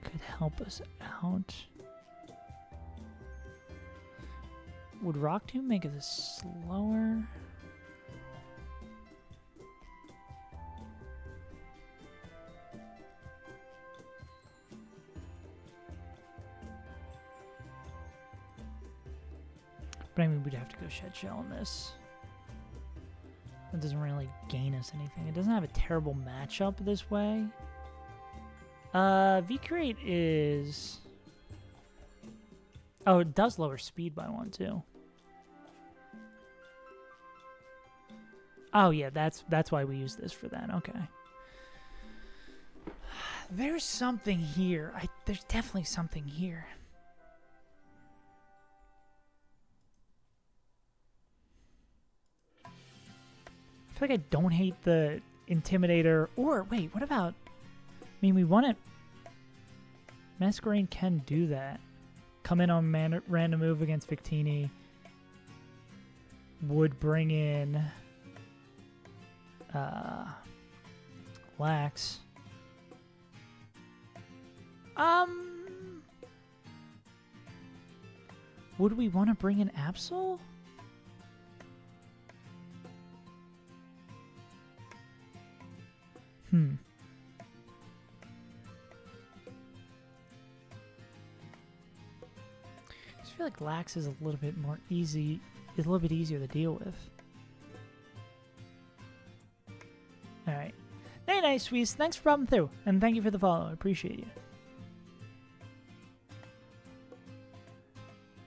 could help us out. Would Rock Tomb make this slower? But I mean, we'd have to go Shed Shell on this. That doesn't really gain us anything. It doesn't have a terrible matchup this way. V-Create is... Oh, it does lower speed by 1 too. Oh yeah, that's why we use this for that. Okay. There's something here. There's definitely something here. I feel like I don't hate the Intimidator. Or, wait, what about... I mean, we want it... Masquerain can do that. Come in on random move against Victini. Would bring in... Lax. Would we want to bring in Absol? I just feel like Lax is a little bit more easy, is a little bit easier to deal with. Alright. Hey, nice, Sweets. Thanks for popping through, and thank you for the follow. I appreciate you.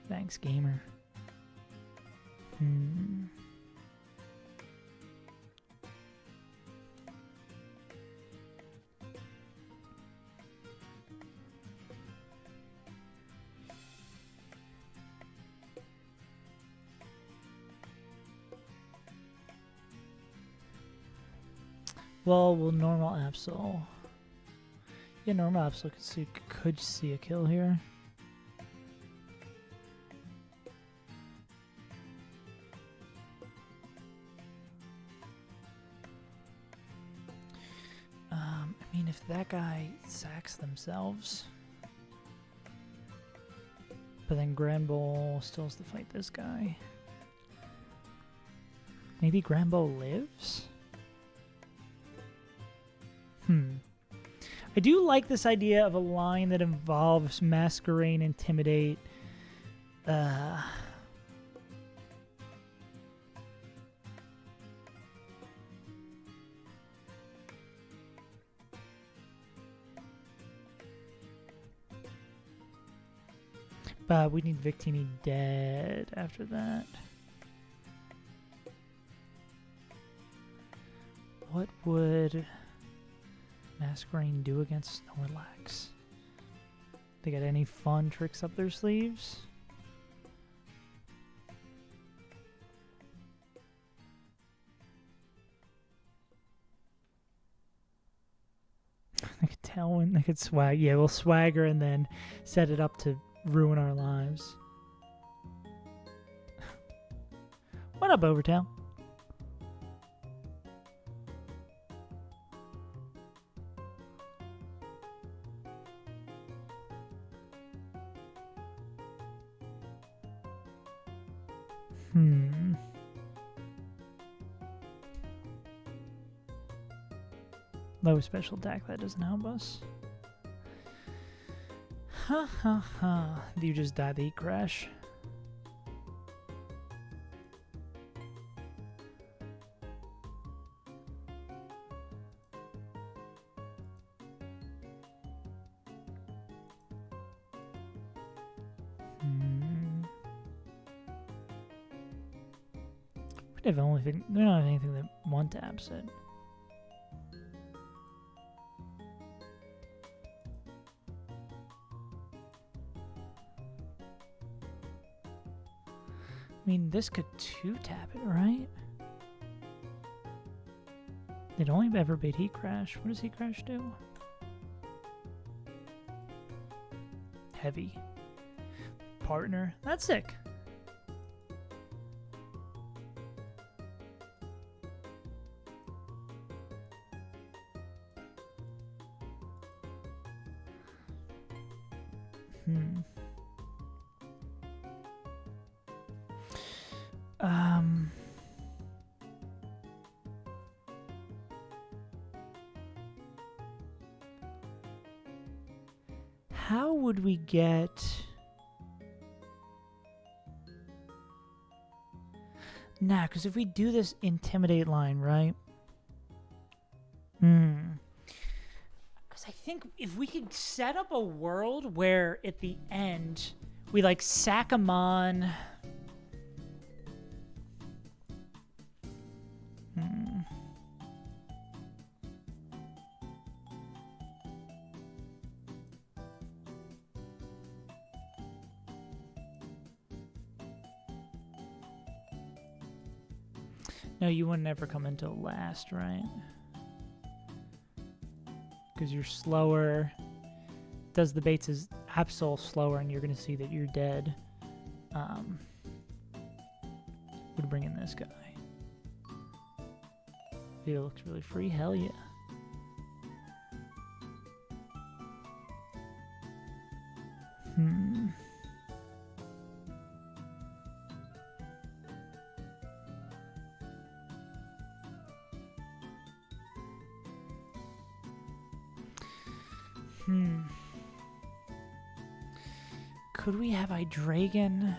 Thanks, gamer. Well, normal Absol. Yeah, normal Absol could see a kill here. I mean, if that guy sacks themselves, but then Granbull still has to fight this guy. Maybe Granbull lives? I do like this idea of a line that involves Masquerain, Intimidate. But we need Victini dead after that. What would Masquerain do against Snorlax? They got any fun tricks up their sleeves? They could Tailwind, they could swag. Yeah, we'll swagger and then set it up to ruin our lives. What up, Overtail? Low special attack, that doesn't help us. Ha ha ha. You just died the heat crash. We don't have anything that one taps it. I mean, this could two-tap it, right? They'd only ever beat Heat Crash. What does Heat Crash do? Heavy. Partner. That's sick. How would we get... Nah, because if we do this Intimidate line, right? Because I think if we could set up a world where at the end we like sack them on... No, you wouldn't ever come until last, right? Because you're slower. Does the baits is Absol slower, and you're going to see that you're dead. Would bring in this guy. Video looks really free. Hell yeah. Could we have Dragon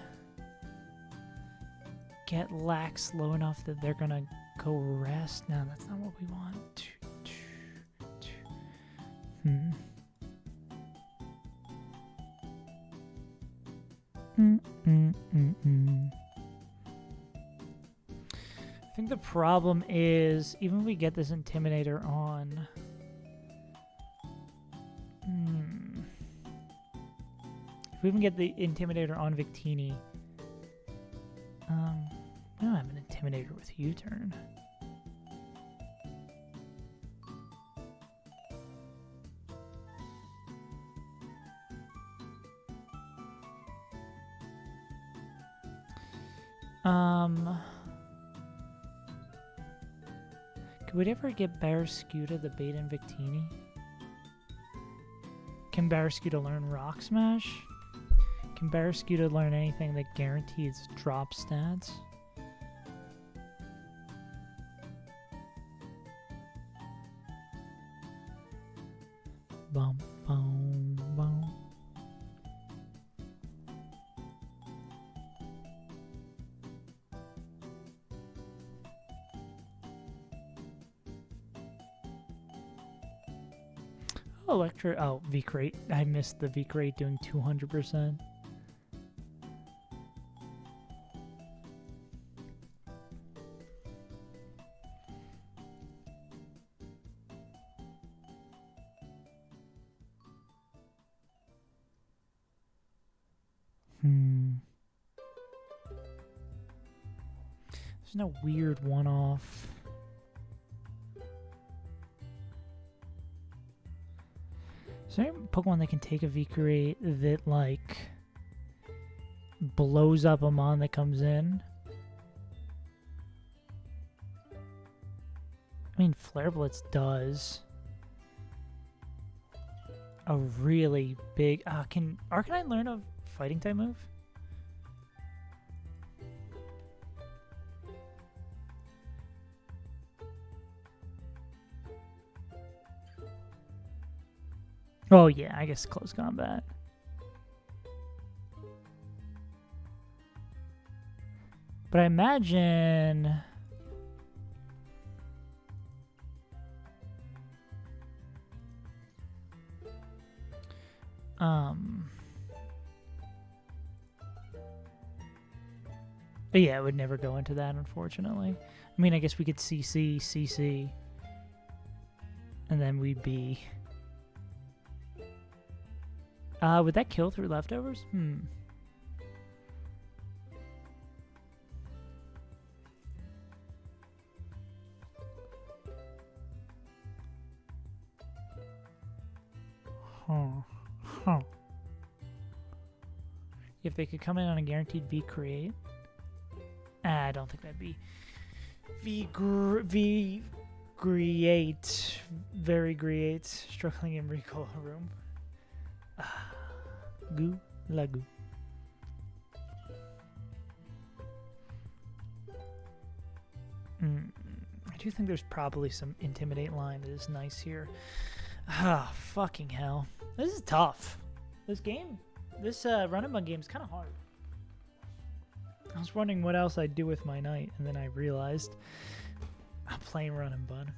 get lax low enough that they're gonna go rest? No, that's not what we want. I think the problem is, even if we get this Intimidator on... If we even get the Intimidator on Victini... I don't have an Intimidator with U-turn. Could we ever get Barrascuda the bait in Victini? Can Barrascuda learn Rock Smash? Can Barrascuda learn anything that guarantees drop stats? Bum, bum, bum. Electra. Oh, V-Crate. I missed the V-Crate doing 200%. There's no weird one-off. Is there any Pokemon that can take a V-Crate that, like, blows up a mon that comes in? I mean, Flare Blitz does. A really big... can Arcanine learn a fighting type move? Oh yeah, I guess close combat. But I imagine... But yeah, it would never go into that, unfortunately. I mean, I guess we could CC, and then we'd be... would that kill through leftovers? If they could come in on a guaranteed V-Create. I don't think that'd be V-Create. Very great. Struggling in recall room. Goo Lagu. I do think there's probably some Intimidate line that is nice here. Fucking hell. This is tough. This game, this run and bun game is kind of hard. I was wondering what else I'd do with my night, and then I realized I'm playing run and bun.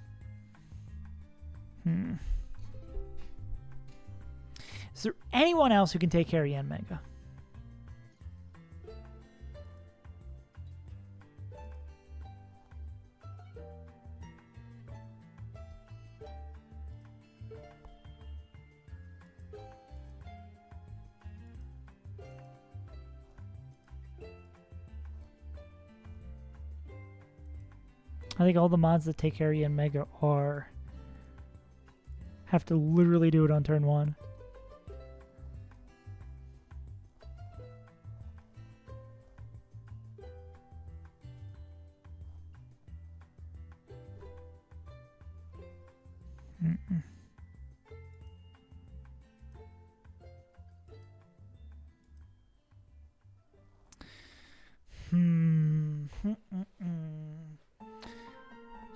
Is there anyone else who can take care of Yanmega? I think all the mods that take care of Yanmega have to literally do it on turn 1.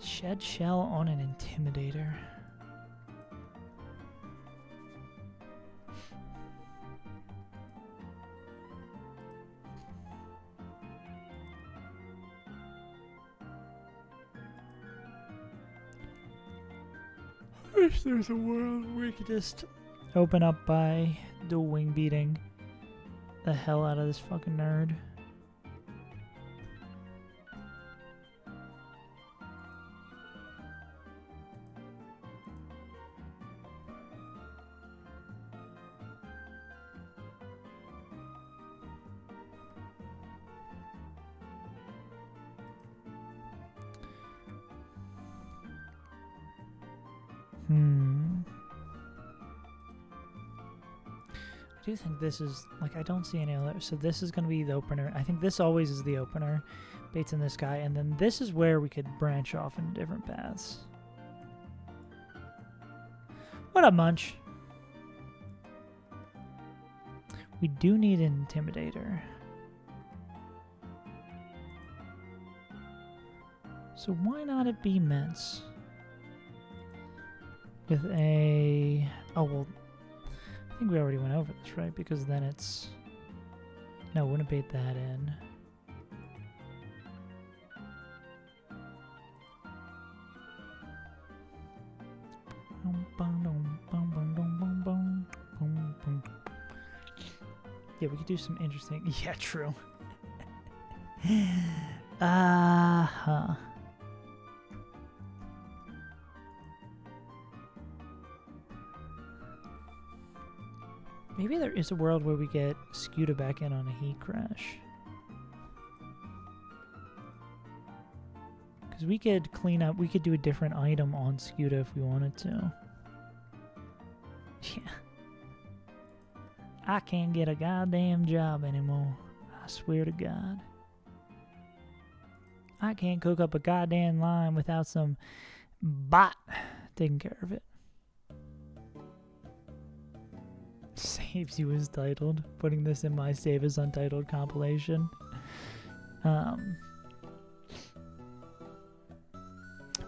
Shed Shell on an Intimidator. Wish there's a world where we could just open up by dual wing beating the hell out of this fucking nerd. I do think this is, like, I don't see any other, so this is going to be the opener. I think this always is the opener, baits in this guy, and then this is where we could branch off in different paths. What up, Munch? We do need an Intimidator. So why not it be Mince? With a... Oh, well... I think we already went over this, right? Because then it's... No, wouldn't bait that in. Yeah, we could do some interesting... Yeah, true. Uh-huh. Maybe there is a world where we get Scuda back in on a heat crash. Because we could clean up, we could do a different item on Scuda if we wanted to. Yeah. I can't get a goddamn job anymore. I swear to God. I can't cook up a goddamn line without some bot taking care of it. Saves you as titled. Putting this in my save as untitled compilation.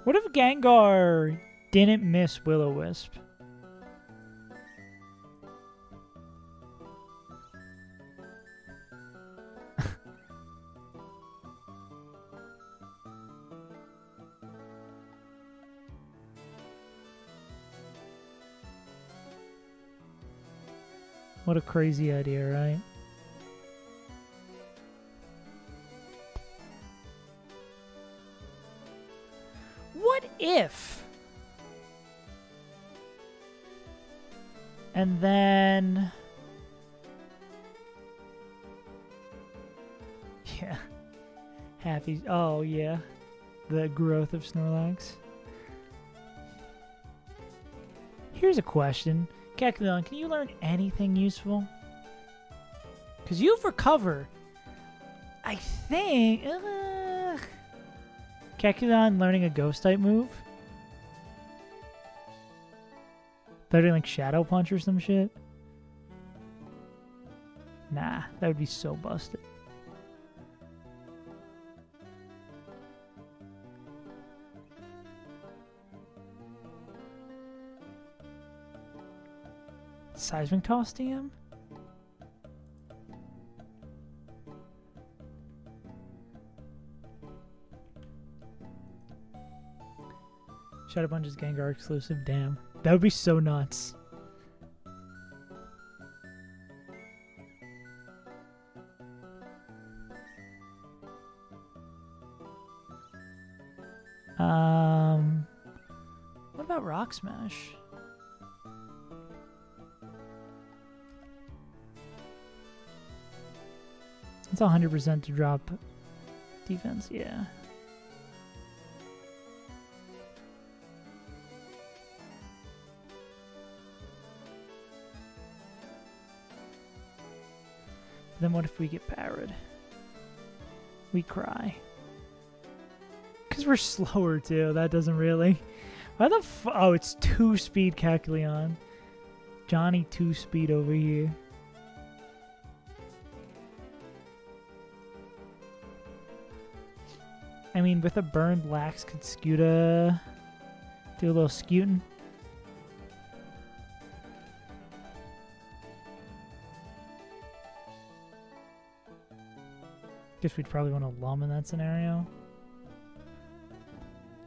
What if Gengar didn't miss Will-O-Wisp? What a crazy idea, right? What if? And then... Yeah. Happy... Oh, yeah. The growth of Snorlax. Here's a question. Kekuleon, can you learn anything useful? Because you've recovered. I think... Kekuleon learning a Ghost-type move? Learning like Shadow Punch or some shit? Nah, that would be so busted. Seismic Toss DM? Shadow Punch is Gengar exclusive, damn. That would be so nuts. What about Rock Smash? It's 100% to drop defense, yeah. Then what if we get parried? We cry. Because we're slower too, that doesn't really... Why the oh, it's 2-speed Kekuleon. Johnny 2-speed over here. I mean, with a burned Lax, could Scuda do a little scuting? Guess we'd probably want to Lum in that scenario.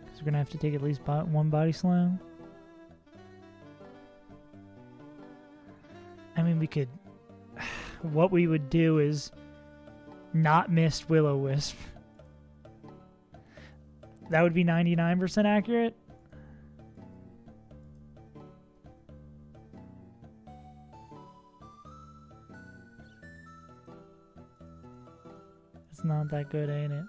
Because we're going to have to take at least one Body Slam. we could... What we would do is not miss Will-O-Wisp. That would be 99% accurate. It's not that good, ain't it?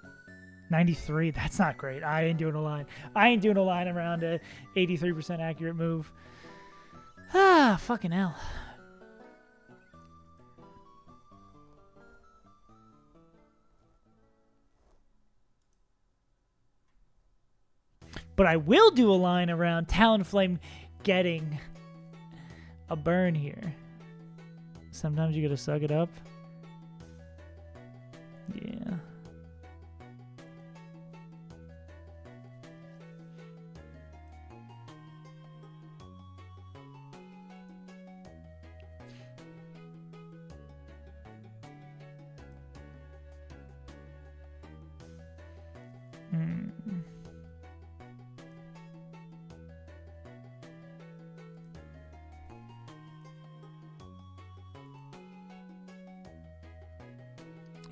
93, that's not great. I ain't doing a line. I ain't doing a line around a 83% accurate move. Ah, fucking hell. But I will do a line around Talonflame getting a burn here. Sometimes you gotta suck it up. Yeah.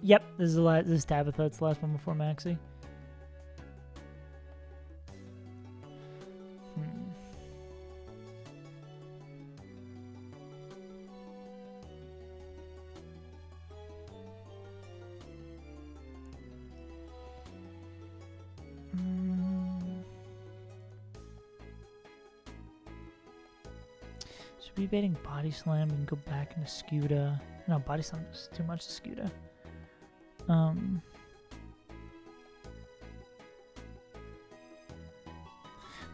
Yep, this is Tabitha. It's the last one before Maxi. Should we be baiting Body Slam and go back into Scuda? No, Body Slam is too much to Scuda. You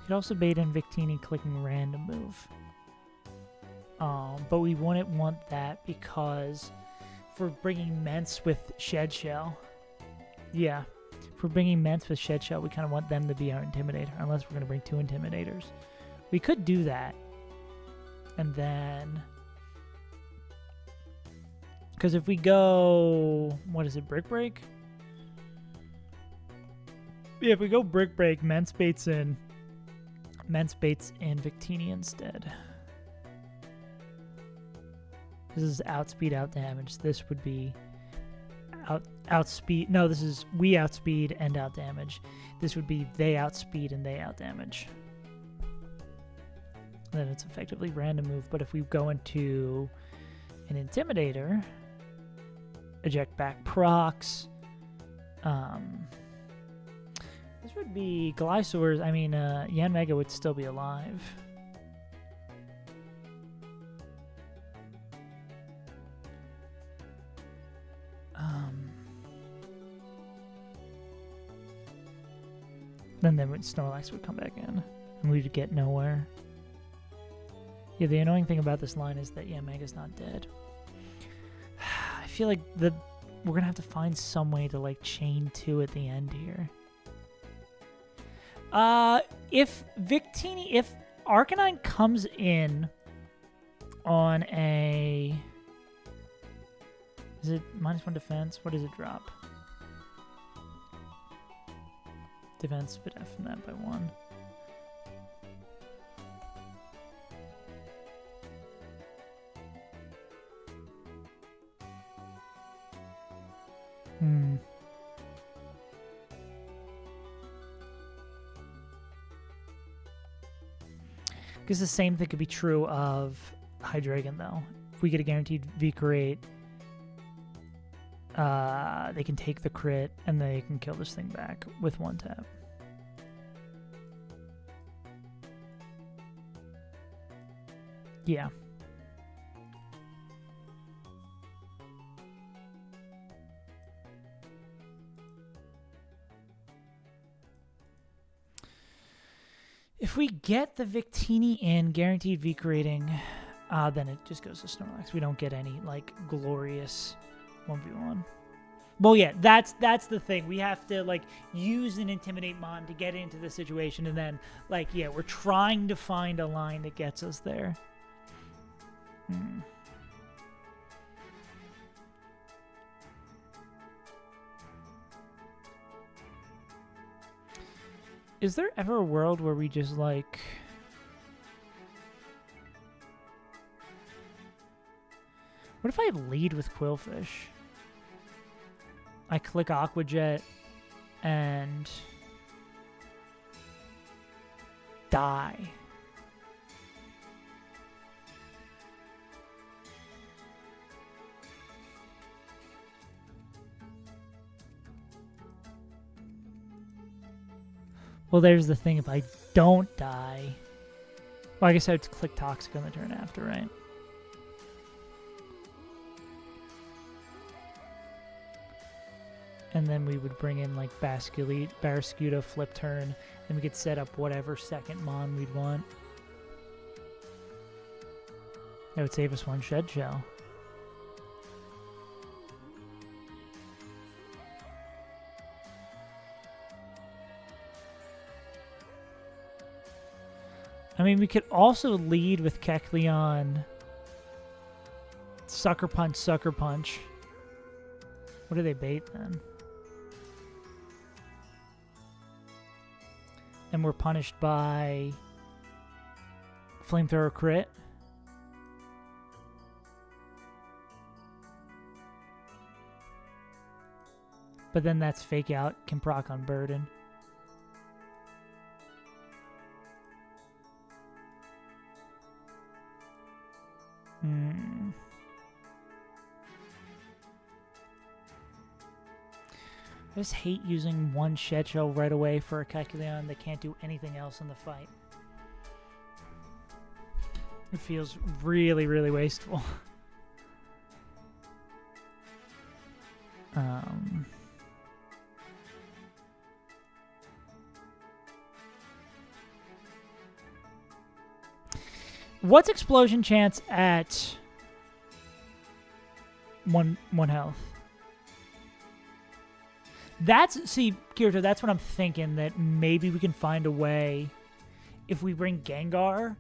could also bait in Victini clicking random move. But we wouldn't want that because if we're bringing Mence with Shed Shell. Yeah. If we're bringing Mence with Shed Shell, we kind of want them to be our Intimidator, unless we're going to bring 2 Intimidators. We could do that. And then... Because if we go... What is it? Brick Break? Yeah, if we go Brick Break, Mence baits in Victini instead. This is outspeed, out damage. This would be outspeed. No, this is we outspeed and out damage. This would be they outspeed and they out damage. And then it's effectively random move. But if we go into an Intimidator, eject back procs. This would be Glysaur's. I mean, Yanmega would still be alive. Then Snorlax would come back in, and we'd get nowhere. Yeah, the annoying thing about this line is that Yanmega's not dead. I feel like we're gonna have to find some way to like chain 2 at the end here. If Arcanine comes in on a... Is it -1 defense? What does it drop? Defense, but F from that by 1. Because the same thing could be true of Hydreigon, though. If we get a guaranteed V-Create, they can take the crit, and they can kill this thing back with 1 tap. Yeah. If we get the Victini in, guaranteed V-Creating, then it just goes to Snorlax. We don't get any, like, glorious 1v1. Well, yeah, that's the thing. We have to, like, use an Intimidate Mon to get into the situation, and then, like, yeah, we're trying to find a line that gets us there. Is there ever a world where we just, like... What if I lead with Quillfish? I click Aqua Jet and die. Well, there's the thing. If I don't die... Well, I guess I have to click Toxic on the turn after, right? And then we would bring in, like, Barraskewda, flip turn, and we could set up whatever second Mon we'd want. That would save us one Shed Shell. I mean, we could also lead with Kecleon, Sucker Punch, Sucker Punch. What do they bait then? And we're punished by Flamethrower crit. But then that's Fake Out, can proc on Burden. I just hate using one Shed Shell right away for a Kecleon that can't do anything else in the fight. It feels really, really wasteful. What's Explosion chance at one health? See, Kirito, that's what I'm thinking, that maybe we can find a way if we bring Gengar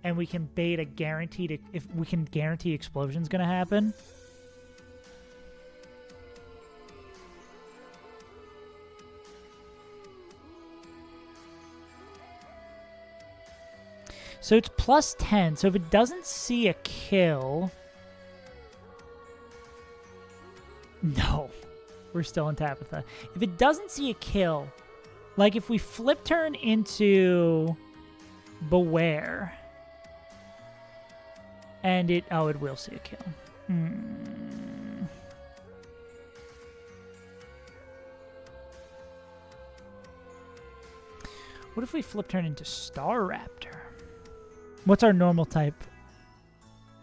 and we can bait a guaranteed, if we can guarantee Explosion's going to happen. So it's plus 10. So if it doesn't see a kill... No. We're still in Tabitha. If it doesn't see a kill, like if we flip turn into Beware, and it will see a kill. What if we flip turn into Staraptor? What's our normal type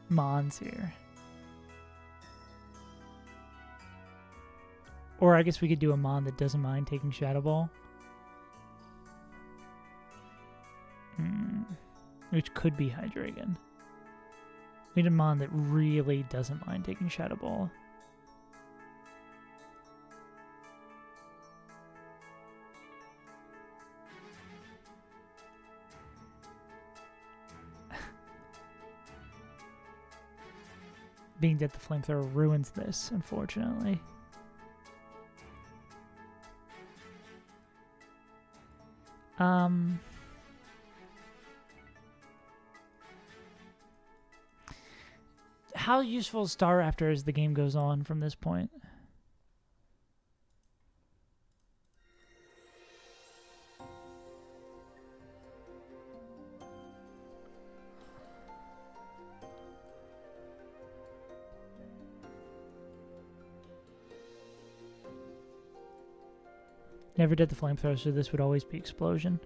Mons here? Or I guess we could do a Mon that doesn't mind taking Shadow Ball. Which could be Hydreigon. We need a Mon that really doesn't mind taking Shadow Ball. Being dead the Flamethrower ruins this, unfortunately. How useful is Staraptor as the game goes on from this point? Never did the Flamethrower, so this would always be Explosion.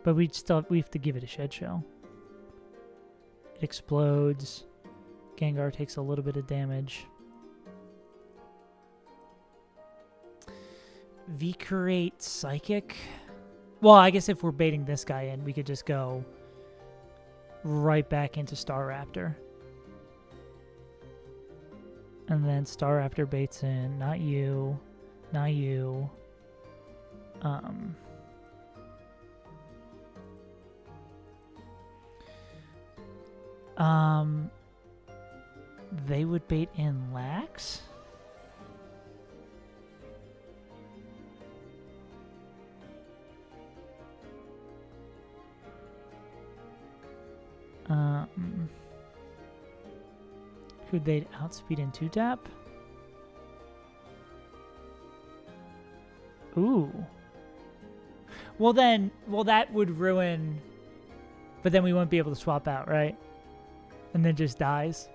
But we have to give it a Shed Shell. It explodes. Gengar takes a little bit of damage. V-Create Psychic? Well, I guess if we're baiting this guy in, we could just go right back into Staraptor. And then Staraptor baits in. Not you. Not you. They would bait in Lax? Would they outspeed and 2-tap? Ooh. Well then, that would ruin... But then we wouldn't be able to swap out, right? And then just dies.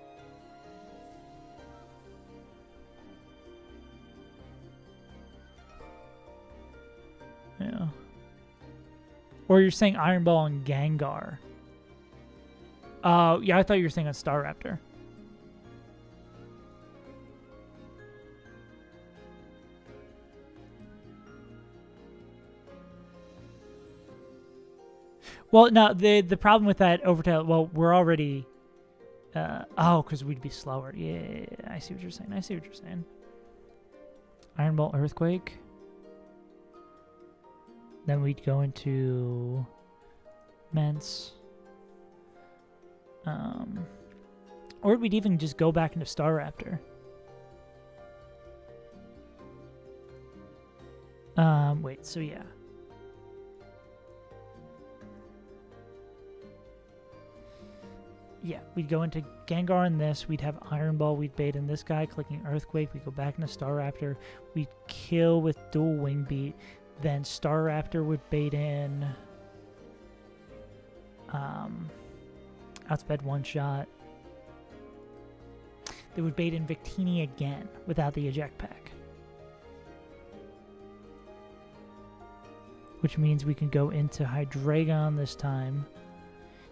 Yeah. Or you're saying Iron Ball and Gengar. Yeah, I thought you were saying on Staraptor. Well, no, the problem with that Overtail, well, we're already... oh, because we'd be slower. Yeah, I see what you're saying. I see what you're saying. Iron Ball, Earthquake. Then we'd go into... Mence. Or we'd even just go back into Staraptor. Wait, so yeah. Yeah, we'd go into Gengar in this. We'd have Iron Ball. We'd bait in this guy, clicking Earthquake. We'd go back into Staraptor. We'd kill with dual Wing Beat. Then Staraptor would bait in... Outsped one shot. They would bait in Victini again without the eject pack. Which means we can go into Hydreigon this time.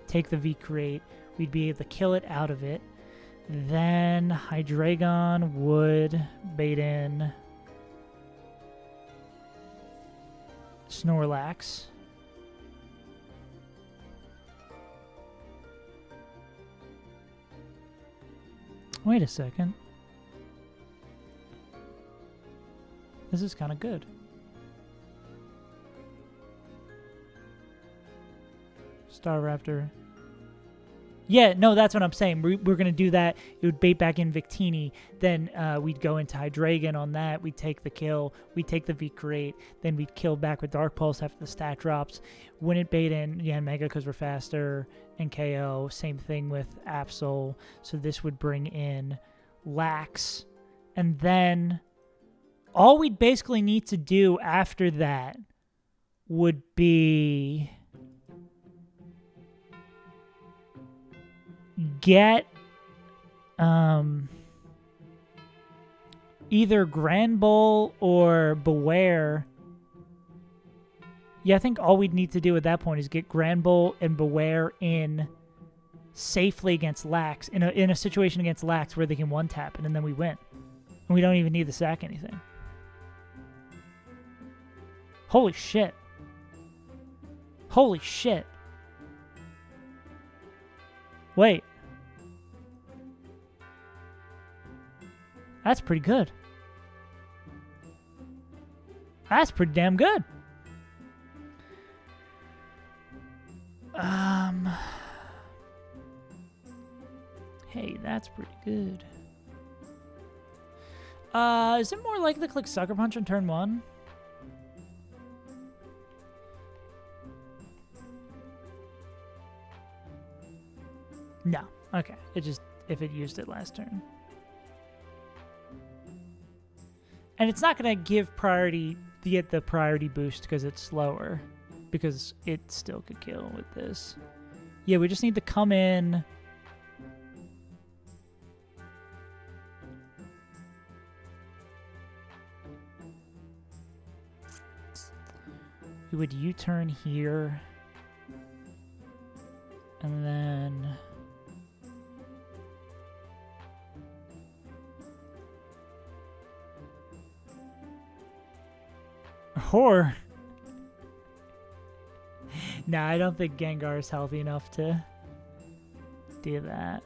Take the V-Create. We'd be able to kill it out of it. Then Hydreigon would bait in Snorlax. Wait a second. This is kind of good. Staraptor. Yeah, no, that's what I'm saying. We're going to do that. It would bait back in Victini. Then we'd go into Hydreigon on that. We'd take the kill. We'd take the V-Create. Then we'd kill back with Dark Pulse after the stat drops. Wouldn't bait in Mega because we're faster. And KO. Same thing with Absol. So this would bring in Lax. And then all we'd basically need to do after that would be... get either Grand Bull or Beware. Yeah, I think all we'd need to do at that point is get Grand Bull and Beware in safely against Lax, in a situation against Lax where they can one-tap it, and then we win. And we don't even need to sack anything. Holy shit. Holy shit. Wait. That's pretty good. That's pretty damn good. Hey, that's pretty good. Is it more likely to click Sucker Punch on turn 1? No. Okay. It just, if it used it last turn. And it's not going to give priority, get the priority boost because it's slower. Because it still could kill with this. Yeah, we just need to come in. We would U-turn here. And then... Or... Nah, I don't think Gengar is healthy enough to do that.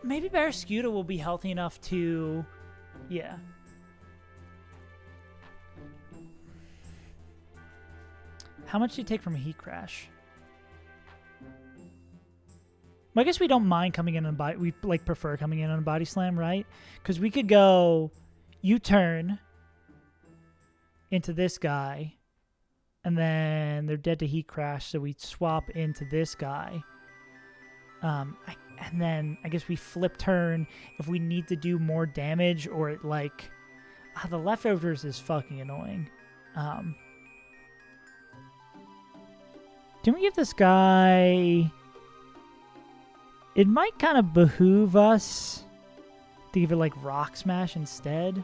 Maybe Barraskewda will be healthy enough to... Yeah. How much do you take from a Heat Crash? Well, I guess we don't mind coming in on body... We, like, prefer coming in on a Body Slam, right? Because we could go U-turn into this guy, and then they're dead to Heat Crash, so we swap into this guy. And then I guess we flip turn if we need to do more damage or it like... the leftovers is fucking annoying. Can we give this guy... It might kind of behoove us to give it like Rock Smash instead.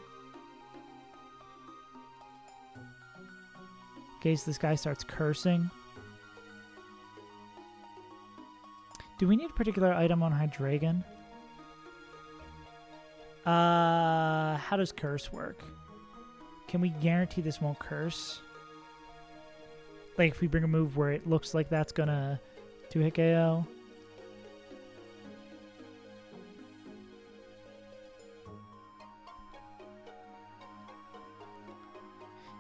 In case this guy starts cursing. Do we need a particular item on Hydreigon? How does curse work? Can we guarantee this won't curse? Like if we bring a move where it looks like that's gonna 2-hit KO?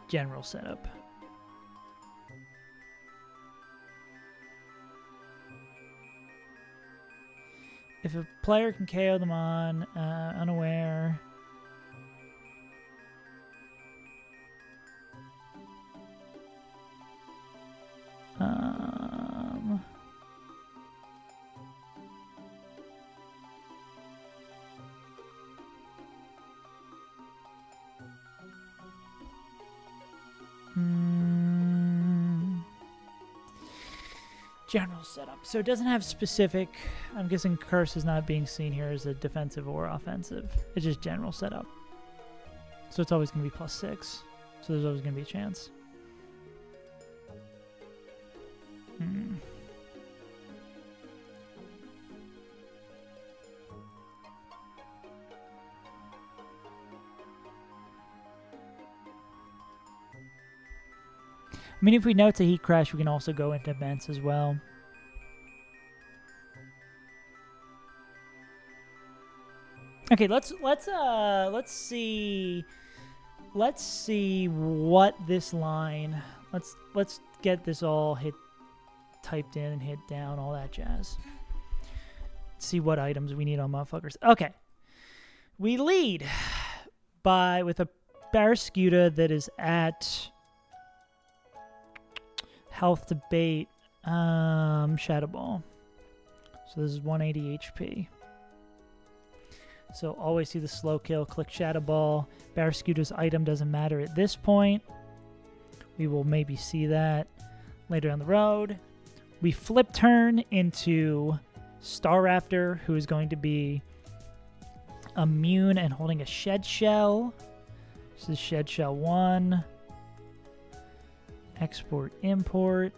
General setup. If a player can KO them on unaware, general setup. So it doesn't have specific... I'm guessing curse is not being seen here as a defensive or offensive. It's just general setup. So it's always going to be +6. So there's always going to be a chance. I mean, if we know it's a heat crash, we can also go into immense as well. Okay, let's see what this line. Let's get this all typed in and hit down, all that jazz. See what items we need on motherfuckers. Okay, we lead with a Barraskewda that is at health debate, Shadow Ball. So this is 180 HP. So always see the slow kill, click Shadow Ball. Barraskewda's item doesn't matter at this point. We will maybe see that later down the road. We flip turn into Staraptor, who is going to be immune and holding a Shed Shell. This is Shed Shell 1. Export, import.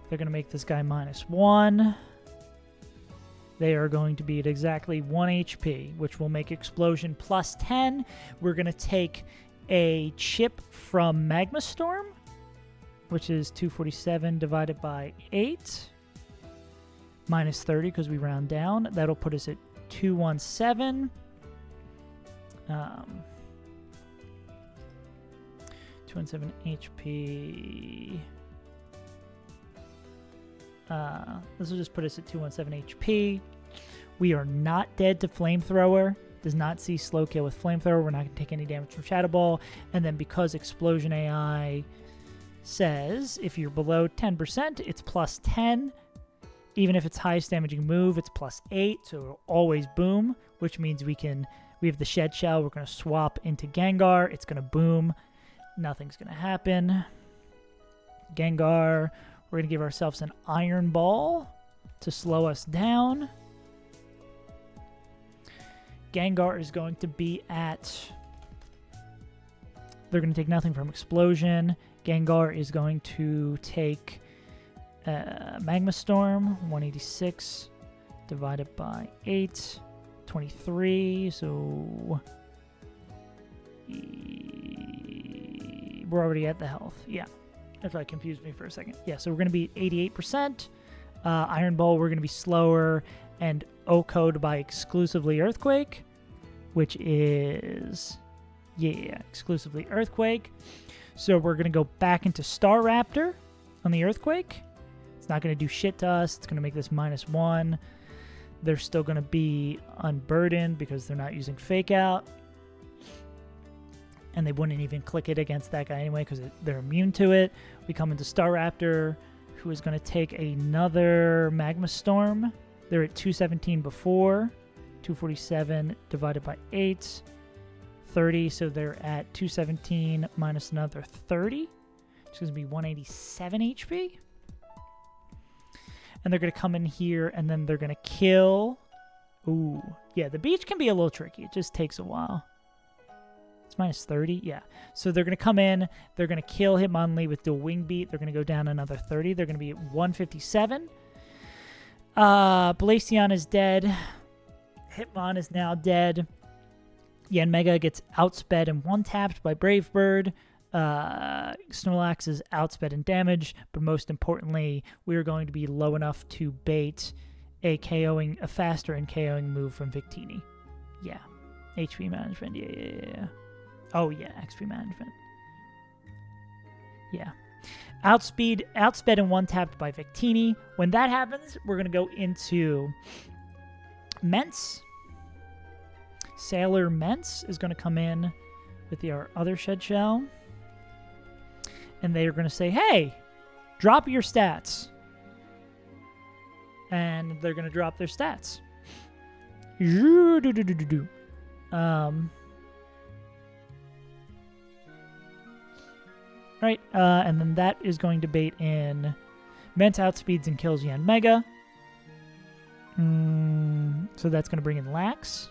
They're going to make this guy -1. They are going to be at exactly 1 HP, which will make Explosion +10. We're going to take a chip from Magma Storm, which is 247 divided by 8. -30 because we round down. That'll put us at 217. 217 HP. This will just put us at 217 HP. We are not dead to Flamethrower. Does not see slow kill with Flamethrower. We're not going to take any damage from Shadow Ball. And then because Explosion AI says if you're below 10%, it's +10. Even if it's highest damaging move, it's +8. So it'll always boom, which means we have the Shed Shell. We're going to swap into Gengar. It's going to boom. Nothing's going to happen. Gengar, we're going to give ourselves an Iron Ball to slow us down. Gengar is going to be at... They're going to take nothing from Explosion. Gengar is going to take Magma Storm, 186 divided by 8, 23, so... We're already at the health. Yeah. That's why it confused me for a second. Yeah, so we're going to be 88%. Iron Ball, we're going to be slower. And O-Code by exclusively Earthquake, which is... Yeah, exclusively Earthquake. So we're going to go back into Staraptor on the Earthquake. It's not going to do shit to us. It's going to make this -1. They're still going to be unburdened because they're not using Fake Out. And they wouldn't even click it against that guy anyway because they're immune to it. We come into Staraptor. who is going to take another Magma Storm. They're at 217 before. 247 divided by 8. 30, so they're at 217 minus another 30. It's going to be 187 HP. And they're going to come in here, and then they're going to kill. Ooh. Yeah, the beach can be a little tricky. It just takes a while. It's minus 30? Yeah. So they're going to come in. They're going to kill Hitmonlee with dual wing beat. They're going to go down another 30. They're going to be at 157. Blazion is dead. Hitmon is now dead. Yanmega gets outsped and one-tapped by Brave Bird. Snorlax is outsped in damage, but most importantly, we are going to be low enough to bait a faster and KOing move from Victini. Yeah. HP management. Yeah. Oh, yeah. XP management. Yeah. Outsped and one-tapped by Victini. When that happens, we're going to go into Mence. Sailor Mence is going to come in with our other Shed Shell. And they are going to say, hey, drop your stats. And they're going to drop their stats. Right, and then that is going to bait in Mence outspeeds and kills Yanmega. So that's going to bring in Lax.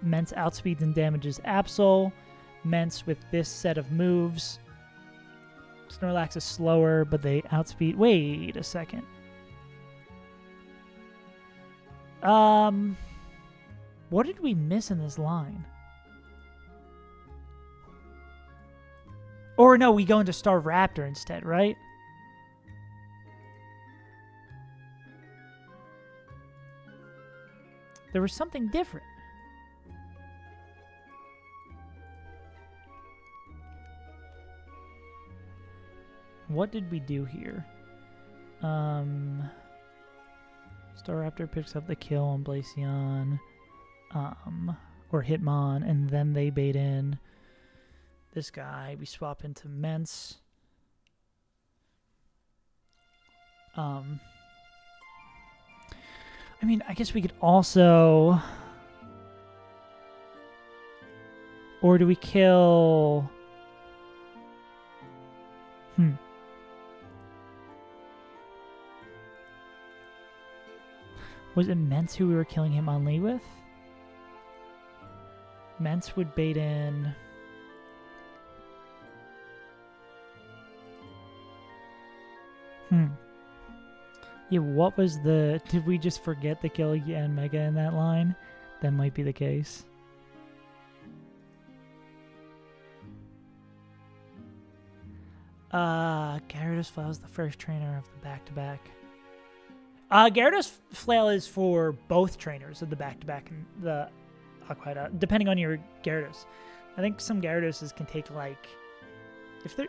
Mence outspeeds and damages Absol. Mence with this set of moves. Snorlax is slower, but they outspeed. Wait a second. What did we miss in this line? Or no, we go into Staraptor instead, right? There was something different. What did we do here? Staraptor picks up the kill on Blazion, or Hitmon, and then they bait in this guy. We swap into Mence. I mean, I guess we could also... Or do we kill... Was it Mence who we were killing Hitmonlee with? Mence would bait in... Yeah, what was the... Did we just forget to kill Yanmega in that line? That might be the case. Gyarados Flail is the first trainer of the back-to-back. Gyarados Flail is for both trainers of the back-to-back and the Aquaida, depending on your Gyarados. I think some Gyaradoses can take, like...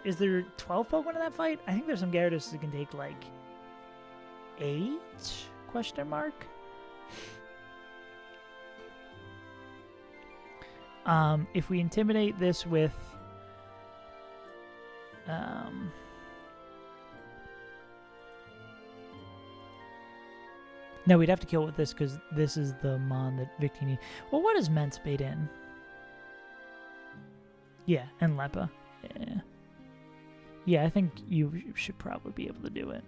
Is there 12 Pokemon in that fight? I think there's some Gyarados that can take, like... 8? Question mark? If we intimidate this with... No, we'd have to kill it with this because this is the Mon that Victini... Well, what does Mence bait in? Yeah, and Leppa. Yeah. Yeah, I think you should probably be able to do it.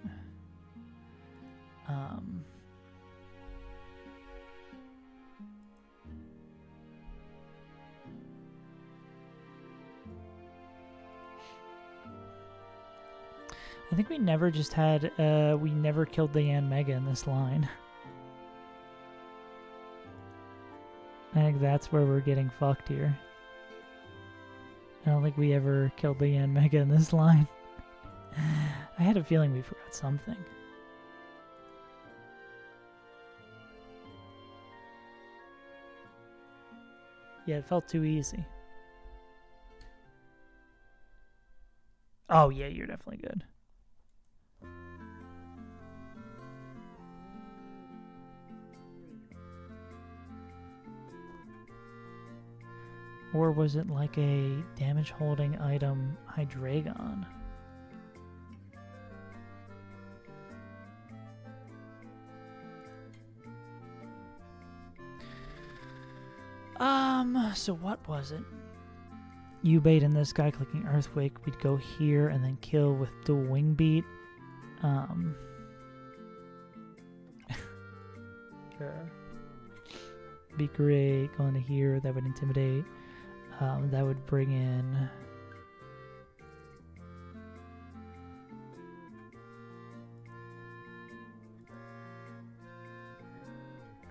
I think we never just had, we never killed the Yanmega in this line. I think that's where we're getting fucked here. I don't think we ever killed the Yanmega in this line. I had a feeling we forgot something. Yeah, it felt too easy. Oh, yeah, you're definitely good. Or was it like a damage holding item Hydreigon? So what was it? You bait in this guy clicking Earthquake. We'd go here and then kill with dual Wing Beat. Be great. Going to here. That would intimidate. That would bring in...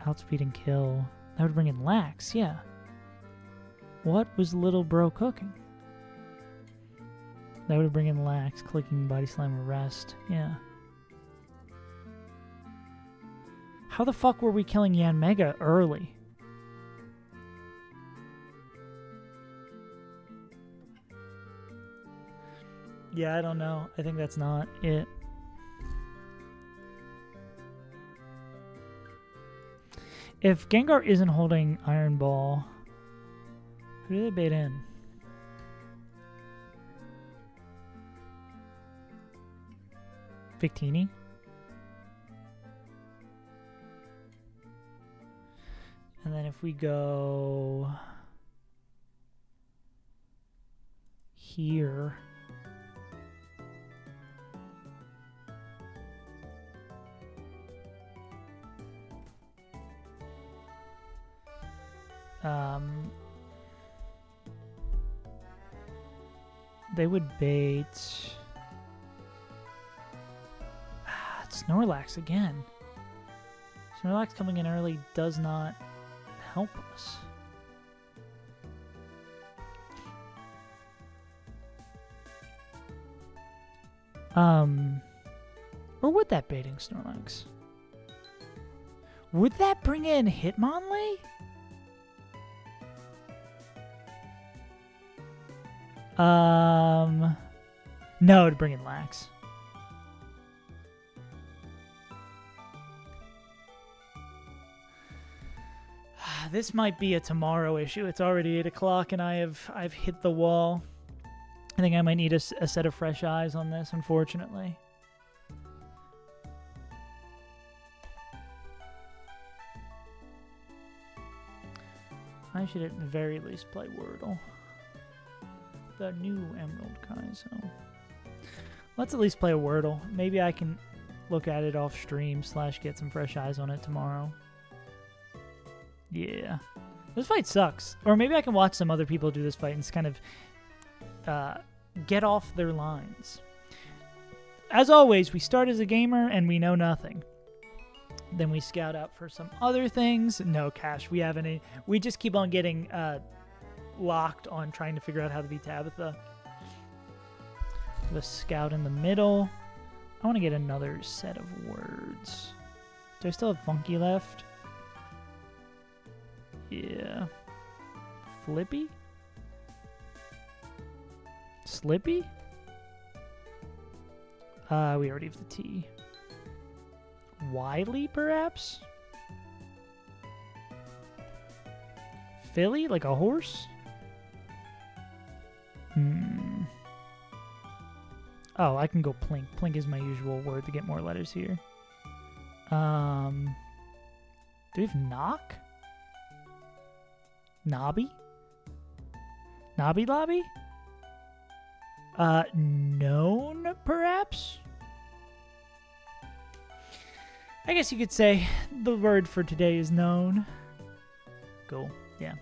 Outspeed and kill. That would bring in Lax, yeah. What was little bro cooking? That would bring in Lax, clicking Body Slam Arrest, yeah. How the fuck were we killing Yanmega early? Yeah, I don't know. I think that's not it. If Gengar isn't holding Iron Ball, who do they bait in? Victini? And then if we go here, they would bait Snorlax again. Snorlax coming in early does not help us. Or would that baiting Snorlax? Would that bring in Hitmonlee? No, it'd bring in Lax. This might be a tomorrow issue. It's already 8 o'clock and I've hit the wall. I think I might need a set of fresh eyes on this, unfortunately. I should at the very least play Wordle. The new Emerald Kaizo. Let's at least play a Wordle. Maybe I can look at it off stream / get some fresh eyes on it tomorrow. Yeah. This fight sucks. Or maybe I can watch some other people do this fight and just kind of get off their lines. As always, we start as a gamer and we know nothing. Then we scout out for some other things. No, Cash, we haven't any. We just keep on getting locked on trying to figure out how to beat Tabitha. The scout in the middle. I want to get another set of words. Do I still have Funky left? Yeah. Flippy? Slippy? We already have the T. Wily, perhaps? Philly? Like a horse? Oh, I can go plink. Plink is my usual word to get more letters here. Do we have knock? Nobby? Nobby Lobby? Known, perhaps? I guess you could say the word for today is known. Cool. Yeah.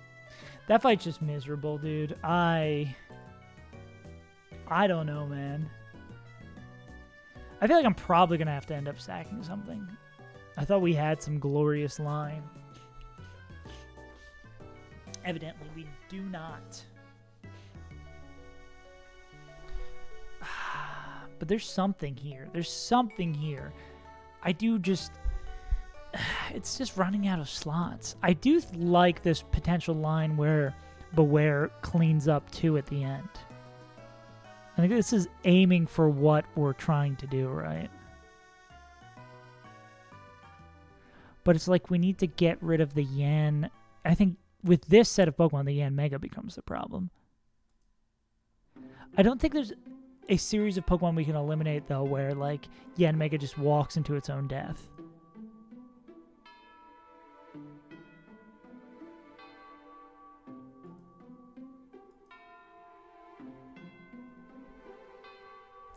That fight's just miserable, dude. I don't know, man. I feel like I'm probably going to have to end up sacking something. I thought we had some glorious line. Evidently, we do not. But there's something here. There's something here. I do just... It's just running out of slots. I do like this potential line where Beware cleans up 2 at the end. I think this is aiming for what we're trying to do, right? But it's like we need to get rid of the Yan. I think with this set of Pokemon, the Yanmega becomes the problem. I don't think there's a series of Pokemon we can eliminate, though, where, like, Yanmega just walks into its own death.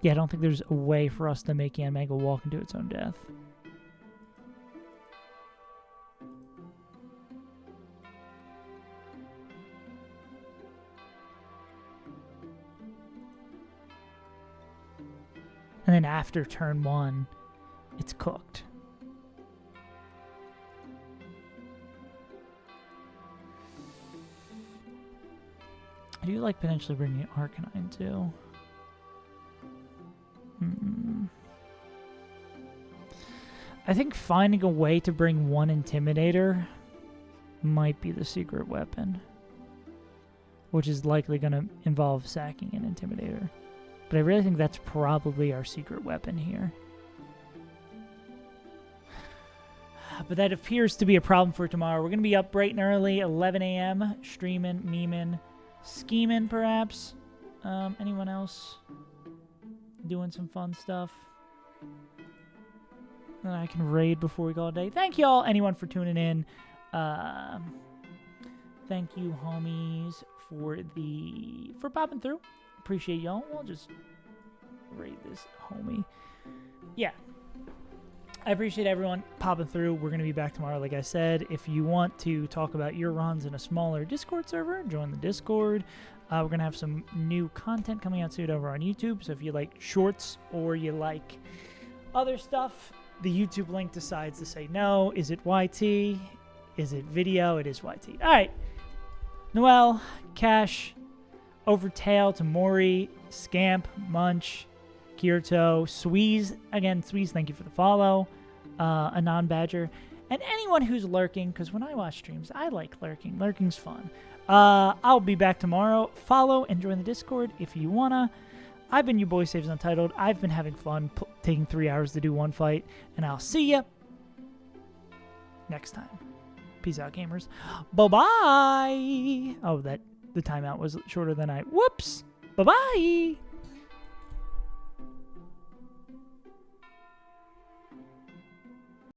Yeah, I don't think there's a way for us to make Yanmega walk into its own death. And then after turn 1, it's cooked. I do like potentially bringing Arcanine too. I think finding a way to bring one Intimidator might be the secret weapon, which is likely going to involve sacking an Intimidator. But I really think that's probably our secret weapon here. But that appears to be a problem for tomorrow. We're going to be up bright and early, 11 a.m., streaming, memeing, scheming perhaps. Anyone else doing some fun stuff? Then I can raid before we call it a day. Thank you all, anyone, for tuning in. Thank you, homies, for popping through. Appreciate y'all. We'll just raid this homie. Yeah. I appreciate everyone popping through. We're going to be back tomorrow, like I said. If you want to talk about your runs in a smaller Discord server, join the Discord. We're going to have some new content coming out soon over on YouTube. So if you like shorts or you like other stuff, the YouTube link decides to say no. Is it YT? Is it video? It is YT. All right. Noel, Cash, Overtail, Tamori, Scamp, Munch, Kirito, Sweeze. Again, Sweeze, thank you for the follow. Anon Badger. And anyone who's lurking, because when I watch streams, I like lurking. Lurking's fun. I'll be back tomorrow. Follow and join the Discord if you wanna. I've been your boy Saves Untitled. I've been having fun taking 3 hours to do one fight. And I'll see ya next time. Peace out, gamers. Bye-bye. Oh, the timeout was shorter than I... Whoops. Bye-bye.